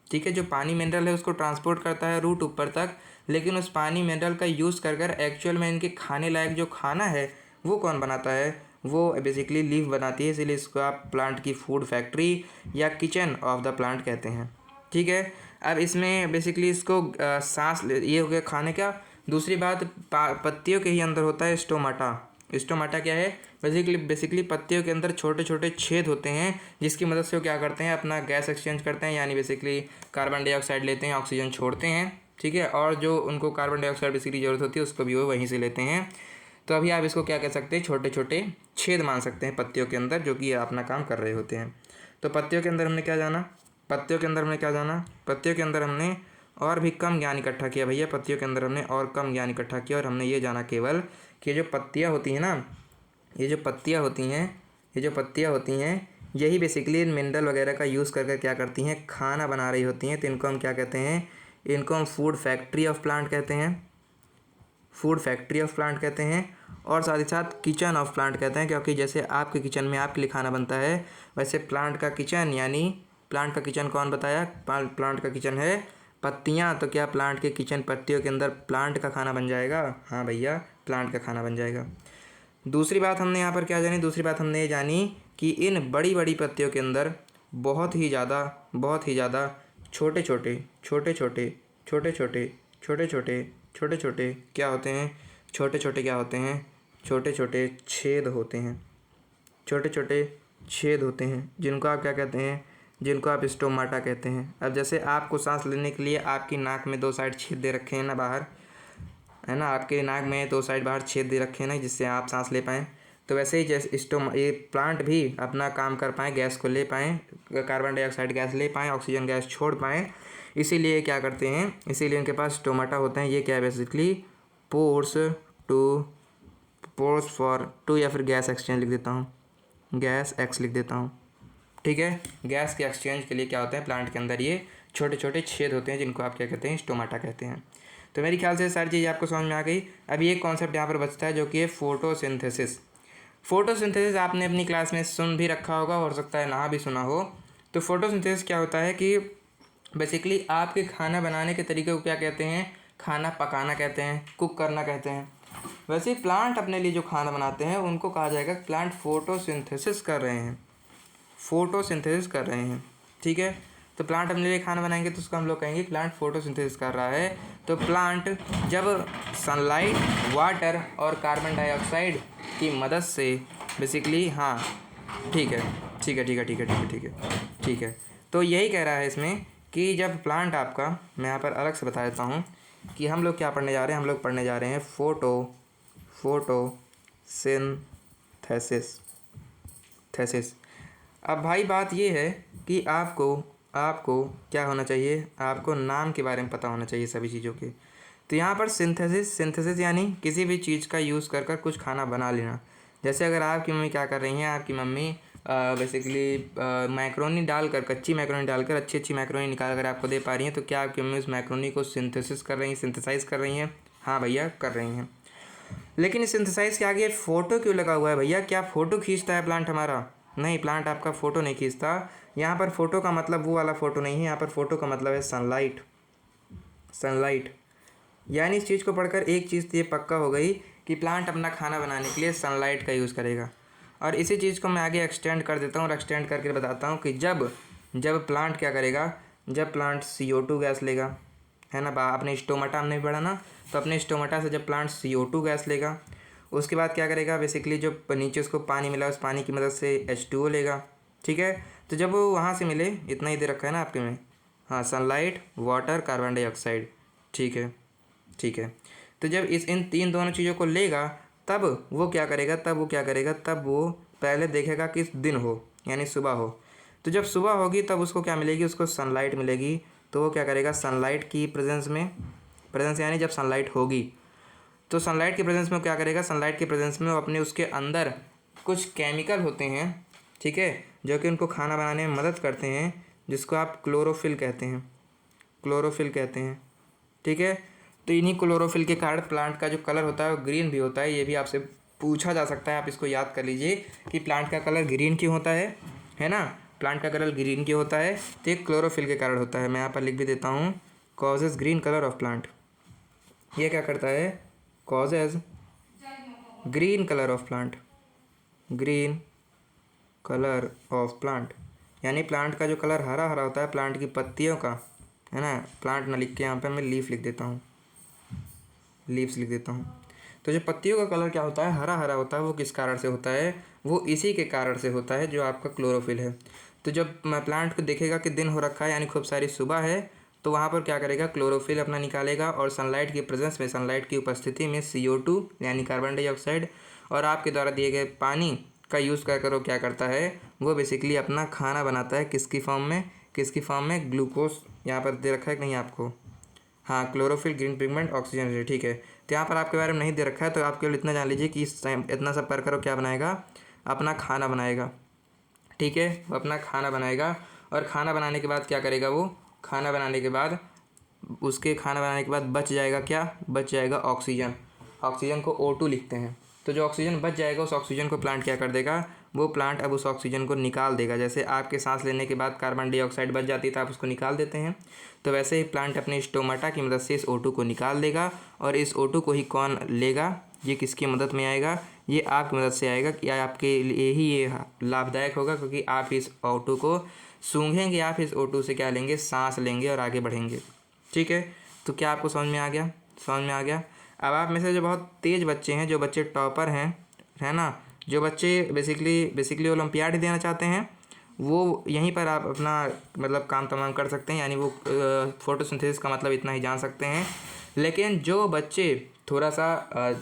ठीक है, जो पानी मिनरल है उसको ट्रांसपोर्ट करता है रूट ऊपर तक, लेकिन उस पानी मिनरल का यूज़ कर एक्चुअल में इनके खाने लायक जो खाना है वो कौन बनाता है, वो बेसिकली लीफ बनाती है, इसीलिए इसको आप प्लांट की फूड फैक्ट्री या किचन ऑफ द प्लांट कहते हैं। ठीक है, अब इसमें बेसिकली इसको ये हो गया खाने का। दूसरी बात, पत्तियों के ही अंदर होता है स्टोमाटा। स्टोमाटा क्या है? बेसिकली पत्तियों के अंदर छोटे छोटे छेद होते हैं, जिसकी मदद से वो क्या करते हैं, अपना गैस एक्सचेंज करते हैं, यानी बेसिकली कार्बन डाइऑक्साइड लेते हैं, ऑक्सीजन छोड़ते हैं। ठीक है, और जो उनको कार्बन डाइऑक्साइड बेसिकली ज़रूरत होती है उसको भी वो वहीं से लेते हैं। तो अभी आप इसको क्या कह सकते हैं, छोटे छोटे छेद मान सकते हैं पत्तियों के अंदर, जो कि अपना काम कर रहे होते हैं। तो पत्तियों के अंदर हमने क्या जाना, पत्तियों के अंदर हमने और भी कम ज्ञान इकट्ठा किया भैया। पत्तियों के अंदर हमने और कम ज्ञान इकट्ठा किया और हमने ये जाना केवल कि जो पत्तियाँ होती हैं ना, ये जो पत्तियाँ होती हैं यही बेसिकली मिनरल वगैरह का यूज़ करके क्या करती हैं, खाना बना रही होती हैं। तो इनको हम क्या कहते हैं, इनको हम फूड फैक्ट्री ऑफ प्लांट कहते हैं, और साथ ही साथ किचन ऑफ प्लांट कहते हैं, क्योंकि जैसे आपके किचन में आपके लिए खाना बनता है, वैसे प्लांट का किचन, यानी प्लांट का किचन कौन बताया, प्लांट का किचन है पत्तियाँ। तो क्या प्लांट के किचन पत्तियों के अंदर प्लांट का खाना बन जाएगा? हाँ भैया, प्लांट का खाना बन जाएगा। दूसरी बात हमने यहाँ पर क्या जानी, दूसरी बात हमने ये जानी कि इन बड़ी बड़ी पत्तियों के अंदर बहुत ही ज़्यादा छोटे छोटे क्या होते हैं, छोटे छोटे छेद होते हैं, जिनको आप क्या कहते हैं, जिनको आप स्टोमाटा कहते हैं। अब जैसे आपको सांस लेने के लिए आपकी नाक में 2 साइड छेद दे रखे हैं ना बाहर, है ना, आपके नाक में 2 साइड बाहर छेद दे रखे हैं ना, जिससे आप सांस ले पाएँ। तो वैसे ही जैसे ये प्लांट भी अपना काम कर पाएँ, गैस को ले पाएँ, कार्बन डाइऑक्साइड गैस ले पाएँ, ऑक्सीजन गैस छोड़ पाएँ, इसीलिए क्या करते हैं, इसीलिए उनके पास स्टोमाटा होते हैं। ये क्या है बेसिकली, पोर्स फॉर टू, या फिर गैस एक्सचेंज लिख देता हूँ, गैस एक्स लिख देता हूँ। ठीक है, गैस के एक्सचेंज के लिए क्या होता है, प्लांट के अंदर ये छोटे छोटे छेद होते हैं, जिनको आप क्या कहते हैं, स्टोमाटा कहते हैं। तो मेरे ख्याल से सारी चीज़ आपको समझ में आ गई। अभी एक कॉन्सेप्ट यहाँ पर बचता है, जो कि है फोटोसिंथेसिस। आपने अपनी क्लास में सुन भी रखा होगा, हो सकता है ना भी सुना हो। तो फोटोसिंथेसिस क्या होता है कि बेसिकली आपके खाना बनाने के तरीके को क्या कहते हैं, खाना पकाना कहते हैं, कुक करना कहते हैं। वैसे ही प्लांट अपने लिए जो खाना बनाते हैं उनको कहा जाएगा प्लांट फोटोसिंथेसिस कर रहे हैं। ठीक है, तो प्लांट अपने लिए खाना बनाएंगे तो उसको हम लोग कहेंगे प्लांट फोटोसिंथेसिस कर रहा है। तो प्लांट जब सनलाइट, वाटर और कार्बन डाइऑक्साइड की मदद से बेसिकली, हाँ ठीक है, तो यही कह रहा है इसमें कि जब प्लांट आपका, मैं यहाँ पर अलग से बता देता हूँ कि हम लोग क्या पढ़ने जा रहे हैं, हम लोग पढ़ने जा रहे हैं फोटोसिंथेसिस। अब भाई बात ये है कि आपको क्या होना चाहिए, आपको नाम के बारे में पता होना चाहिए सभी चीज़ों के। तो यहाँ पर सिंथेसिस यानी किसी भी चीज़ का यूज़ कर कुछ खाना बना लेना। जैसे अगर आपकी मम्मी क्या कर रही हैं, आपकी मम्मी बेसिकली मैक्रोनी डालकर, कच्ची मैक्रोनी डालकर अच्छी मैक्रोनी निकाल कर आपको दे पा रही हैं, तो क्या आपकी मम्मी उस मैक्रोनी को सिंथेसाइज़ कर रही हैं? हाँ भैया, कर रही हैं। लेकिन इस सिंथेसाइज के आगे फ़ोटो क्यों लगा हुआ है भैया? क्या फ़ोटो खींचता है प्लांट हमारा? नहीं, प्लांट आपका फ़ोटो नहीं खींचता। यहाँ पर फ़ोटो का मतलब वो वाला फ़ोटो नहीं है, यहाँ पर फ़ोटो का मतलब है सनलाइट। यानी इस चीज़ को पढ़कर एक चीज़ तो ये पक्का हो गई कि प्लांट अपना खाना बनाने के लिए सनलाइट का यूज़ करेगा। और इसी चीज़ को मैं आगे एक्सटेंड कर देता हूँ और एक्सटेंड करके बताता हूँ कि जब प्लांट क्या करेगा, जब प्लांट CO2 गैस लेगा, है ना, अपने स्टोमाटा हमने भी पढ़ा ना, तो अपने स्टोमाटा से जब प्लांट CO2 गैस लेगा, उसके बाद क्या करेगा, बेसिकली जो नीचे उसको पानी मिला, उस पानी की मदद से H2O लेगा। ठीक है, तो जब वो वहाँ से मिले, इतना ही दे रखा है ना आपके में, हाँ, सनलाइट, वाटर, कार्बन डाइऑक्साइड। ठीक है, तो जब इन दोनों चीज़ों को लेगा, तब वो क्या करेगा, तब वो पहले देखेगा कि दिन हो, यानी सुबह हो। तो जब सुबह होगी तब उसको क्या मिलेगी, उसको सनलाइट मिलेगी। तो वो क्या करेगा, सनलाइट की प्रेजेंस यानी जब सनलाइट होगी तो सनलाइट की प्रेजेंस में क्या करेगा, सनलाइट की प्रेजेंस में वो अपने उसके अंदर कुछ केमिकल होते हैं, ठीक है, जो कि उनको खाना बनाने में मदद करते हैं, जिसको आप क्लोरोफिल कहते हैं। ठीक है, तो इन्हीं क्लोरोफिल के कारण प्लांट का जो कलर होता है वो ग्रीन भी होता है। ये भी आपसे पूछा जा सकता है, आप इसको याद कर लीजिए कि प्लांट का कलर ग्रीन क्यों होता है ना, प्लांट का कलर ग्रीन क्यों होता है, तो ये क्लोरोफिल के कारण होता है। मैं यहाँ पर लिख भी देता हूँ, causes green colour of plant. ये क्या करता है, causes green colour of plant. Green colour of plant, यानी प्लांट का जो कलर हरा हरा होता है प्लांट की पत्तियों का, है ना। प्लांट ना लिख के यहाँ पे मैं लीफ लिख देता हूँ, लीव्स लिख देता हूँ। तो जो पत्तियों का कलर क्या होता है, हरा हरा होता है, वो किस कारण से होता है, वो इसी के कारण से होता है जो आपका क्लोरोफिल है। तो जब प्लांट को देखेगा कि दिन हो रखा है यानी खूब सारी सुबह है, तो वहाँ पर क्या करेगा, क्लोरोफिल अपना निकालेगा और सनलाइट की प्रेजेंस में, सनलाइट की उपस्थिति में CO2 यानी कार्बन डाइऑक्साइड और आपके द्वारा दिए गए पानी का यूज़ कर कर वो क्या करता है, वो बेसिकली अपना खाना बनाता है। किसकी फॉर्म में, किसकी फॉर्म में, ग्लूकोज। यहाँ पर दे रखा है कि नहीं आपको, हाँ, क्लोरोफिल, ग्रीन पिगमेंट, ऑक्सीजन, ठीक है। तो यहाँ पर आपके बारे में नहीं दे रखा है, तो आप केवल इतना जान लीजिए कि इस टाइम इतना सब कर करो क्या बनाएगा, अपना खाना बनाएगा, ठीक है। वो अपना खाना बनाएगा और खाना बनाने के बाद क्या करेगा, वो खाना बनाने के बाद उसके खाना बनाने के बाद बच जाएगा क्या, बच जाएगा ऑक्सीजन। ऑक्सीजन को O2 लिखते हैं। तो जो ऑक्सीजन बच जाएगा उस ऑक्सीजन को प्लांट क्या कर देगा, वो प्लांट अब उस ऑक्सीजन को निकाल देगा। जैसे आपके सांस लेने के बाद कार्बन डाइऑक्साइड बच जाती है तो आप उसको निकाल देते हैं, तो वैसे ही प्लांट अपने स्टोमाटा की मदद से इस O2 को निकाल देगा। और इस O2 को ही कौन लेगा, ये किसकी मदद में आएगा, ये आपकी मदद से आएगा कि आपके लिए ही ये लाभदायक होगा, क्योंकि आप इस O2 को सूंघेंगे, आप इस O2 से क्या लेंगे, सांस लेंगे और आगे बढ़ेंगे, ठीक है। तो क्या आपको समझ में आ गया, समझ में आ गया। अब आप में से जो बहुत तेज़ बच्चे हैं, जो बच्चे टॉपर हैं, है ना, जो बच्चे बेसिकली ओलंपियाड देना चाहते हैं, वो यहीं पर आप अपना मतलब काम तमाम कर सकते हैं, यानी वो फोटोसिंथेसिस का मतलब इतना ही जान सकते हैं। लेकिन जो बच्चे थोड़ा सा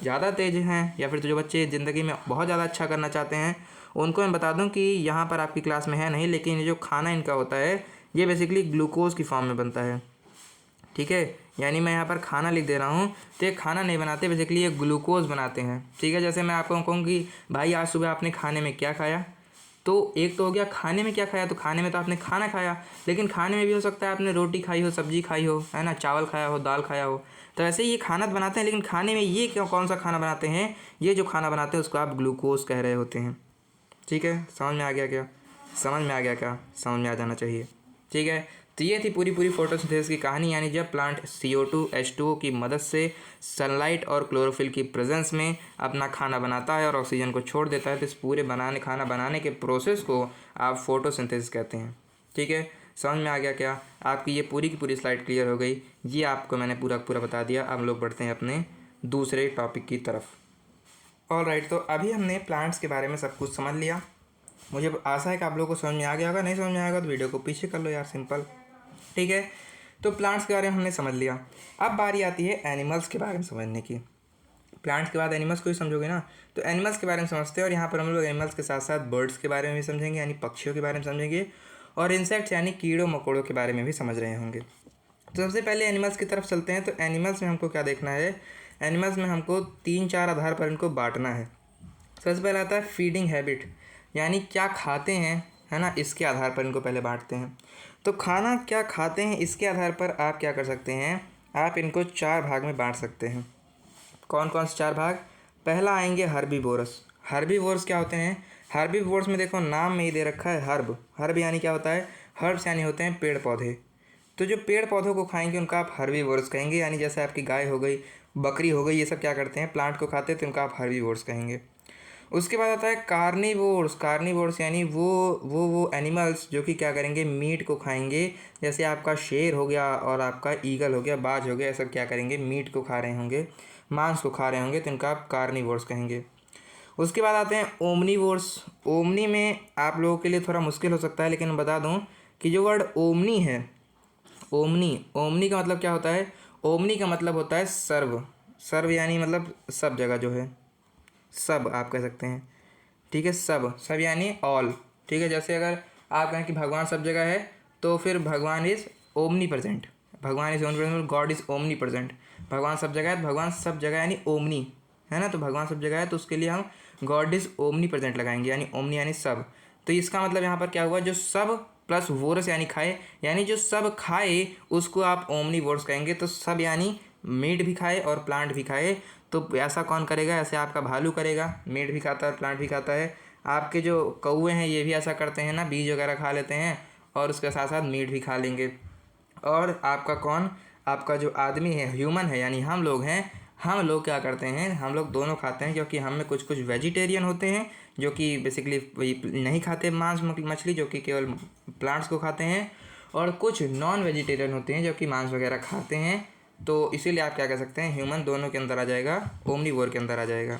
ज़्यादा तेज़ हैं, या फिर जो बच्चे ज़िंदगी में बहुत ज़्यादा अच्छा करना चाहते हैं, उनको मैं बता दूं कि यहाँ पर आपकी क्लास में है नहीं, लेकिन ये जो खाना इनका होता है ये बेसिकली ग्लूकोज की फॉर्म में बनता है, ठीक है। यानी मैं यहाँ पर खाना लिख दे रहा हूँ, तो ये खाना नहीं बनाते, बेसिकली ये ग्लूकोज बनाते हैं, ठीक है। जैसे मैं आपको कहूँ कि भाई आज सुबह आपने खाने में क्या खाया, तो एक तो हो गया खाने में क्या खाया, तो खाने में तो आपने खाना खाया, लेकिन खाने में भी हो सकता है आपने रोटी खाई हो, सब्जी खाई हो, है ना, चावल खाया हो, दाल खाया हो। तो वैसे ही ये खाना बनाते हैं, लेकिन खाने में ये कौन सा खाना बनाते हैं, ये जो खाना बनाते हैं उसको आप ग्लूकोज कह रहे होते हैं, ठीक है। समझ में आ गया क्या, समझ में आ गया क्या, समझ में आ जाना चाहिए, ठीक है। तो ये थी पूरी फोटोसिंथेसिस की कहानी, यानी जब प्लांट CO2 H2O की मदद से सनलाइट और क्लोरोफिल की प्रेजेंस में अपना खाना बनाता है और ऑक्सीजन को छोड़ देता है, तो इस पूरे खाना बनाने के प्रोसेस को आप फोटोसिंथेसिस कहते हैं, ठीक है। समझ में आ गया क्या, आपकी ये पूरी की पूरी स्लाइड क्लियर हो गई, ये आपको मैंने पूरा बता दिया। अब हम लोग बढ़ते हैं अपने दूसरे टॉपिक की तरफ। ऑलराइट, तो अभी हमने प्लांट्स के बारे में सब कुछ समझ लिया। मुझे आशा है कि आप लोगों को समझ में आ गया होगा, नहीं समझ में आएगा तो वीडियो को पीछे कर लो यार, सिंपल, ठीक है। तो प्लांट्स के बारे में हमने समझ लिया। अब बारी आती है एनिमल्स के बारे में समझने की। प्लांट्स के बाद एनिमल्स को ही समझोगे ना, तो एनिमल्स के बारे में समझते हैं। और यहाँ पर हम लोग एनिमल्स के साथ साथ बर्ड्स के बारे में भी समझेंगे, यानी पक्षियों के बारे में समझेंगे, और इंसेक्ट्स यानी कीड़ों मकोड़ों के बारे में भी समझ रहे होंगे। तो सबसे पहले एनिमल्स की तरफ चलते हैं। तो एनिमल्स में हमको क्या देखना है, एनिमल्स में हमको 3-4 आधार पर इनको बांटना है। सबसे पहले आता है फीडिंग हैबिट, यानी क्या खाते हैं, है ना, इसके आधार पर इनको पहले बांटते हैं। तो खाना क्या खाते हैं इसके आधार पर आप क्या कर सकते हैं, आप इनको 4 भाग में बांट सकते हैं। कौन कौन से 4 भाग, पहला आएंगे हर्बीवोरस। हर्बीवोरस क्या होते हैं, हर्बीवोरस में देखो नाम में ही दे रखा है हर्ब। हर्ब यानी क्या होता है, हर्ब्स यानी होते हैं पेड़ पौधे। तो जो पेड़ पौधों को खाएंगे उनका आप हर्बीवोरस कहेंगे, यानी जैसे आपकी गाय हो गई, बकरी हो गई, ये सब क्या करते हैं, प्लांट को खाते हैं, तो उनका आप हर्बीवोरस कहेंगे। उसके बाद आता है कार्निवोर्स। कार्निवोर्स यानी वो एनिमल्स जो कि क्या करेंगे, मीट को खाएंगे। जैसे आपका शेर हो गया और आपका ईगल हो गया, बाज हो गया, ये सब क्या करेंगे, मीट को खा रहे होंगे, मांस को खा रहे होंगे, तो इनका आप कार्निवोर्स कहेंगे। उसके बाद आते हैं ओमनीवोर्स। ओमनी में आप लोगों के लिए थोड़ा मुश्किल हो सकता है, लेकिन मैं बता दूं कि जो वर्ड ओमनी है, ओमनी, ओमनी का मतलब क्या होता है, ओमनी का मतलब होता है सर्व। सर्व यानी मतलब सब जगह जो है, सब आप कह सकते हैं, ठीक है। सब सब यानी ऑल, ठीक है। जैसे अगर आप कहें कि भगवान सब जगह है, तो फिर भगवान इज़ ओमनी प्रेजेंट, भगवान is omni present, God is omni present. भगवान सब जगह है, भगवान सब जगह यानी ओमनी, है ना। तो भगवान सब जगह है, तो उसके लिए हम गॉड इज़ ओमनी प्रेजेंट लगाएंगे, यानी ओमनी यानी सब। तो इसका मतलब यहाँ पर क्या हुआ, जो सब प्लस वोरस यानी खाए, यानी जो सब खाए उसको आप ओमनी वोरस कहेंगे। तो सब यानी मीट भी खाए और प्लांट भी खाए। तो ऐसा कौन करेगा, ऐसे आपका भालू करेगा, मीट भी खाता है और प्लांट भी खाता है। आपके जो कौवे हैं ये भी ऐसा करते हैं ना, बीज वगैरह खा लेते हैं और उसके साथ साथ मीट भी खा लेंगे। और आपका कौन, आपका जो आदमी है, ह्यूमन है, यानी हम लोग हैं, हम लोग क्या करते हैं, हम लोग दोनों खाते हैं, क्योंकि हम में कुछ कुछ वेजिटेरियन होते हैं जो कि बेसिकली नहीं खाते मांस मछली, जो कि केवल प्लांट्स को खाते हैं, और कुछ नॉन वेजिटेरियन होते हैं जो कि मांस वगैरह खाते हैं। तो इसीलिए आप क्या कह सकते हैं, ह्यूमन दोनों के अंदर आ जाएगा, ओमनीवोर के अंदर आ जाएगा।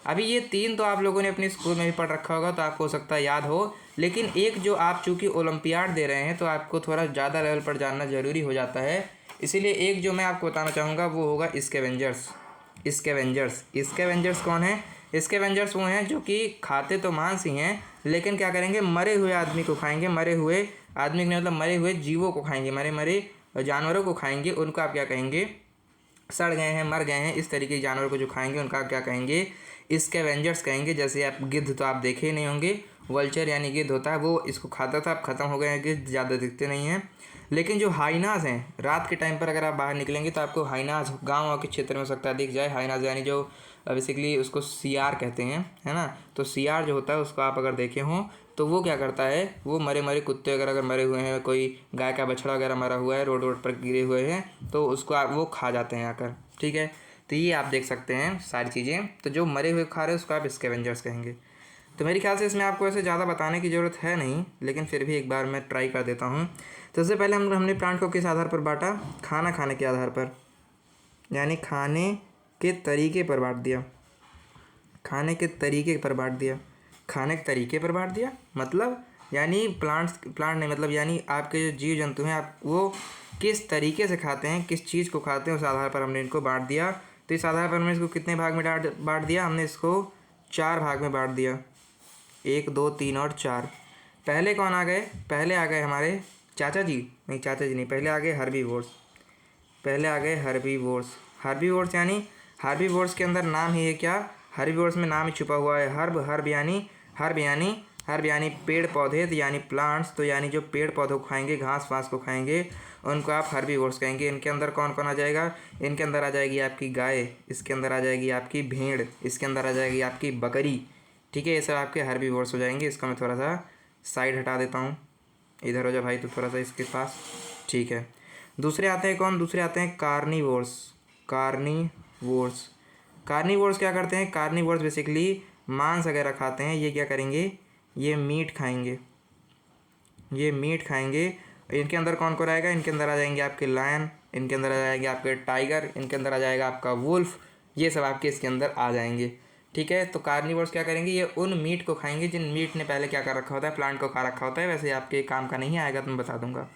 अभी ये 3 तो आप लोगों ने अपने स्कूल में भी पढ़ रखा होगा, तो आपको हो सकता है याद हो, लेकिन एक जो आप चूँकि ओलंपियाड दे रहे हैं तो आपको थोड़ा ज़्यादा लेवल पर जानना ज़रूरी हो जाता है। इसीलिए एक जो मैं आपको बताना चाहूँगा वो होगा स्कैवेंजर्स। स्कैवेंजर्स कौन है? स्कैवेंजर्स वो हैं जो कि खाते तो मांस ही हैं, लेकिन क्या करेंगे, मरे हुए आदमी को खाएंगे, मरे हुए आदमी ने मतलब मरे हुए जीवों को खाएंगे, मरे जानवरों को खाएंगे। उनको आप क्या कहेंगे, सड़ गए हैं, मर गए हैं, इस तरीके के जानवरों को जो खाएंगे उनका आप क्या कहेंगे, स्कैवेंजर्स कहेंगे। जैसे आप गिद्ध तो आप देखे ही नहीं होंगे, वल्चर यानी गिद्ध होता है, वो इसको खाता था, अब ख़त्म हो गए हैं गिद्ध, ज़्यादा दिखते नहीं हैं। लेकिन जो हाइनाज हैं, रात के टाइम पर अगर आप बाहर निकलेंगे तो आपको हाइनाज गाँव के क्षेत्र में हो सकता है दिख जाए। हाइनाज यानी जो बेसिकली उसको सियार कहते हैं, है ना। तो सियार जो होता है उसको आप अगर देखे हों तो वो क्या करता है, वो मरे कुत्ते अगर मरे हुए हैं, कोई गाय का बछड़ा वगैरह मरा हुआ है, रोड पर गिरे हुए हैं, तो उसको वो खा जाते हैं आकर, ठीक है। तो ये आप देख सकते हैं सारी चीज़ें। तो जो मरे हुए खा रहे हैं उसको आप स्कैवेंजर्स कहेंगे। तो मेरे ख्याल से इसमें आपको ऐसे ज़्यादा बताने की ज़रूरत है नहीं, लेकिन फिर भी एक बार मैं ट्राई कर देता हूँ। तो सबसे पहले हमने प्लांट को किस आधार पर बांटा, खाना खाने के आधार पर, यानी खाने के तरीके पर बांट दिया। खाने के तरीके पर बांट दिया, खाने के तरीके पर बांट दिया मतलब यानी प्लांट नहीं, मतलब यानी आपके जो जीव जंतु हैं आप वो किस तरीके से खाते हैं, किस चीज़ को खाते हैं, उस आधार पर हमने इनको बांट दिया। तो इस आधार पर हमने इसको कितने भाग में बांट दिया, हमने इसको 4 भाग में बांट दिया, 1 2 3 और 4। पहले कौन आ गए, पहले आ गए हमारे चाचा जी नहीं, पहले आ गए हर्बीवोर्स। हर्बीवोर्स यानी के अंदर नाम ही है क्या, हर्बीवोर्स में नाम ही छुपा हुआ है, हर्ब यानी पेड़ पौधे, यानी प्लांट्स, तो यानी जो पेड़ पौधों को खाएंगे, घास फास को खाएंगे, उनको आप हर्बीवोर्स कहेंगे। इनके अंदर कौन कौन आ जाएगा, इनके अंदर आ जाएगी आपकी गाय, इसके अंदर आ जाएगी आपकी भेड़, इसके अंदर आ जाएगी आपकी बकरी, ठीक है। ये सब आपके हर्बीवोर्स हो जाएंगे। इसका मैं थोड़ा सा साइड हटा देता हूँ, इधर हो जा भाई, तो थोड़ा सा इसके पास, ठीक है। दूसरे आते हैं कौन, दूसरे आते हैं कार्निवोर्स क्या करते हैं, कार्निवोर्स बेसिकली मांस वगैरह खाते हैं। ये क्या करेंगे, ये मीट खाएंगे। इनके अंदर कौन कौन आएगा, इनके अंदर आ जाएंगे आपके लायन, इनके अंदर आ जाएंगे आपके टाइगर, इनके अंदर आ जाएगा आपका वुल्फ, ये सब आपके इसके अंदर आ जाएंगे, ठीक है। तो कार्निवोर्स क्या करेंगे, ये उन मीट को खाएंगे जिन मीट ने पहले क्या कर रखा होता है, प्लांट को खा रखा होता है। वैसे आपके काम का नहीं आएगा तो मैं बता दूंगा।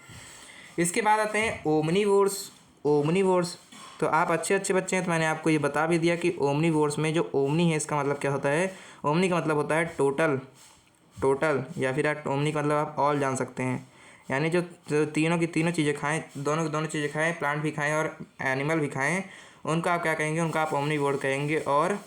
इसके बाद आते हैं ओमनीवोर्स। तो आप अच्छे बच्चे हैं तो मैंने आपको ये बता भी दिया कि ओमनीवोर्स में जो ओमनी है इसका मतलब क्या होता है, ओमनी का मतलब होता है टोटल, या फिर आप ओमनी का मतलब आप ऑल जान सकते हैं, यानी जो तीनों की तीनों चीज़ें खाएं, दोनों चीज़ें खाएं, प्लांट भी खाएं और एनिमल भी खाएं, उनका आप क्या कहेंगे, उनका आप ओमनीवोर कहेंगे। और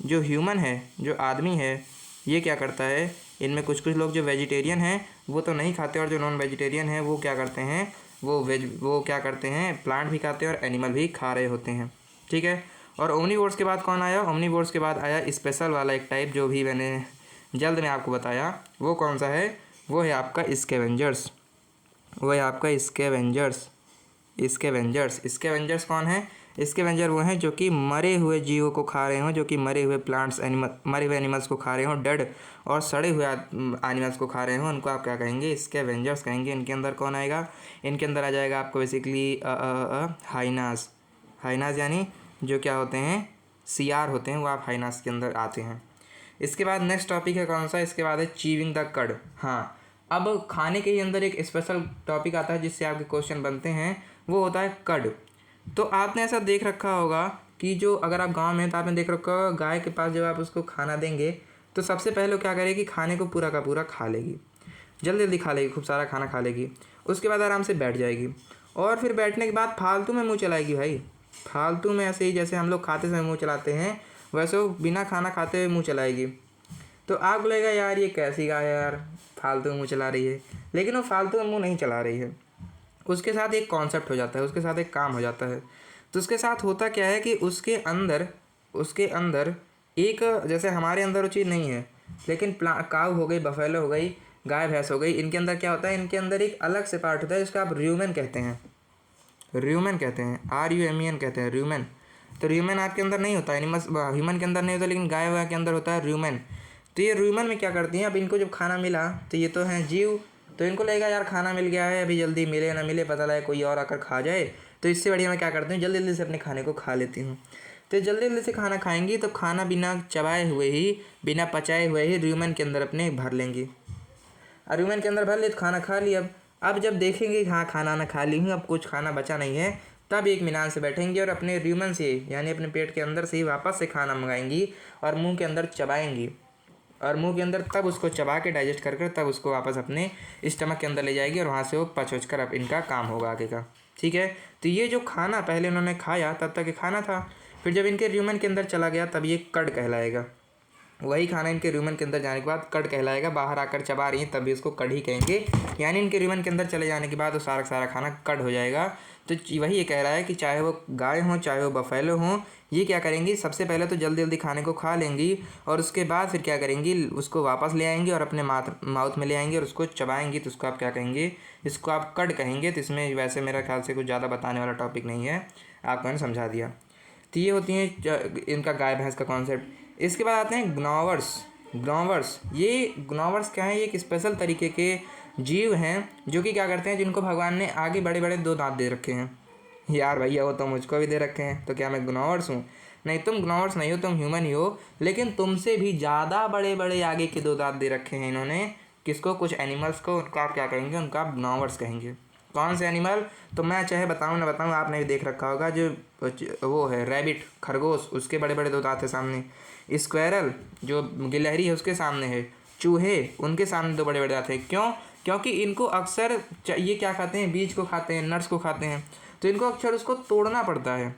जो ह्यूमन है, जो आदमी है, ये क्या करता है, इनमें कुछ लोग जो वेजिटेरियन हैं वो तो नहीं खाते, और जो नॉन वेजिटेरियन है वो क्या करते हैं, वो क्या करते हैं, प्लांट भी खाते हैं और एनिमल भी खा रहे होते हैं, ठीक है। और ओमनीवोर्स के बाद कौन आया, ओमनीवोर्स के बाद आया स्पेशल वाला एक टाइप, जो भी मैंने जल्द में आपको बताया। वो कौन सा है, वो है आपका स्कैवेंजर्स। स्कैवेंजर्स कौन है, स्कैवेंजर वो हैं जो कि मरे हुए जीवों को खा रहे हों, जो कि मरे हुए मरे हुए एनिमल्स को खा रहे हों, डेड और सड़े हुए एनिमल्स को खा रहे हों, उनको आप क्या कहेंगे, स्कैवेंजर्स कहेंगे। इनके अंदर कौन आएगा, इनके अंदर आ जाएगा आपको बेसिकली हाइनाज यानी जो क्या होते हैं, सियार होते हैं, वो आप हाइनाज के अंदर आते हैं। इसके बाद नेक्स्ट टॉपिक है कौन सा, इसके बाद है चीविंग द कड। हाँ, अब खाने के ही अंदर एक स्पेशल टॉपिक आता है जिससे आपके क्वेश्चन बनते हैं, वो होता है कड। तो आपने ऐसा देख रखा होगा कि जो अगर आप गांव में हैं तो आपने देख रखा होगा, गाय के पास जब आप उसको खाना देंगे तो सबसे पहले वो क्या करेगी, खाने को पूरा का पूरा खा लेगी, जल्दी खा लेगी, खूब सारा खाना खा लेगी। उसके बाद आराम से बैठ जाएगी, और फिर बैठने के बाद फालतू में मुँह चलाएगी भाई, फालतू में, ऐसे ही जैसे हम लोग खाते समय मुँह चलाते हैं वैसे वो बिना खाना खाते हुए मुँह चलाएगी। तो आपको लगेगा यार ये कैसी गाय है यार, फालतू में मुँह चला रही है, लेकिन वो फालतू में मुँह नहीं चला रही है, उसके साथ एक कॉन्सेप्ट हो जाता है, उसके साथ एक काम हो जाता है। तो उसके साथ होता क्या है कि उसके अंदर एक, जैसे हमारे अंदर वो चीज़ नहीं है, लेकिन काऊ हो गई, बफेलो हो गई, गाय भैंस हो गई, इनके अंदर क्या होता है, इनके अंदर एक अलग से पार्ट होता है जिसको आप र्यूमेन कहते हैं, RUMEN कहते हैं, RUMEN कहते हैं, तो र्यूमेन आपके अंदर नहीं होता, एनिमल्स ह्यूमन के अंदर नहीं होता, लेकिन गाय वाय के अंदर होता है र्यूमेन। तो ये र्यूमेन में क्या करती हैं, अब इनको जब खाना मिला तो ये तो हैं जीव, तो इनको लगेगा यार खाना मिल गया है, अभी जल्दी मिले ना मिले पता लगे कोई और आकर खा जाए, तो इससे बढ़िया मैं क्या करती हूँ जल्दी जल्दी से अपने खाने को खा लेती हूँ। तो जल्दी जल्दी से खाना खाएंगी तो खाना बिना चबाए हुए ही, बिना पचाए हुए ही र्यूमेन के अंदर अपने भर लेंगी। और ह्यूमन के अंदर भर ले तो खाना खा लिया। अब जब देखेंगे हाँ खाना ना खा ली हूँ, अब कुछ खाना बचा नहीं है, तब एक मिनान से बैठेंगी और अपने ह्यूमन से यानी अपने पेट के अंदर से ही वापस से खाना मंगाएंगी और मुंह के अंदर चबाएंगी, और मुंह के अंदर तब उसको चबा के डाइजेस्ट कर तब उसको वापस अपने स्टमक के अंदर ले जाएगी और वहाँ से वो पच कर अब इनका काम होगा आगे का। ठीक है, तो ये जो खाना पहले उन्होंने खाया तब तक ये खाना था, फिर जब इनके ह्यूमन के अंदर चला गया तब ये कड कहलाएगा। वही खाना इनके र्यूमन के अंदर जाने के बाद कड कहलाएगा। बाहर आकर चबा रही हैं तब भी उसको कड ही कहेंगे, यानी इनके र्यूमन के अंदर चले जाने के बाद वो सारा सारा खाना कड हो जाएगा। तो वही ये कह रहा है कि चाहे वो गाय हों चाहे वो बफेलो हों, ये क्या करेंगी सबसे पहले तो जल्दी जल्दी खाने को खा लेंगी और उसके बाद फिर क्या करेंगी उसको वापस ले आएंगी और अपने माउथ में ले आएंगी और उसको चबाएंगी। तो उसको आप क्या कहेंगे, इसको आप कड कहेंगे। तो इसमें वैसे मेरा ख्याल से कुछ ज़्यादा बताने वाला टॉपिक नहीं है, आपको मैंने समझा दिया। तो ये होती हैं इनका गाय भैंस का कॉन्सेप्ट। इसके बाद आते हैं ग्नॉवर्स। ये ग्नॉवर्स क्या है, ये एक स्पेशल तरीके के जीव हैं जो कि क्या करते हैं, जिनको भगवान ने आगे बड़े बड़े 2 दांत दे रखे हैं। यार भैया वो तो मुझको भी दे रखे हैं, तो क्या मैं ग्नॉवर्स हूँ? नहीं, तुम ग्नॉवर्स नहीं हो, तुम ह्यूमन ही हो, लेकिन तुमसे भी ज़्यादा बड़े बड़े आगे के 2 दांत दे रखे हैं इन्होंने। किसको? कुछ एनिमल्स को। उनका आप क्या कहेंगे? उनका आप ग्नॉवर्स कहेंगे। कौन से एनिमल? तो मैं चाहे बताऊँ ना बताऊँ, आपने भी देख रखा होगा, जो वो है रैबिट, खरगोश, उसके बड़े बड़े 2 दांत है सामने। स्क्वेरल जो गिलहरी है उसके सामने है। चूहे, उनके सामने 2 बड़े बड़े दांत हैं। क्यों? क्योंकि इनको अक्सर ये क्या खाते हैं, बीज को खाते हैं, नट्स को खाते हैं, तो इनको अक्सर उसको तोड़ना पड़ता है।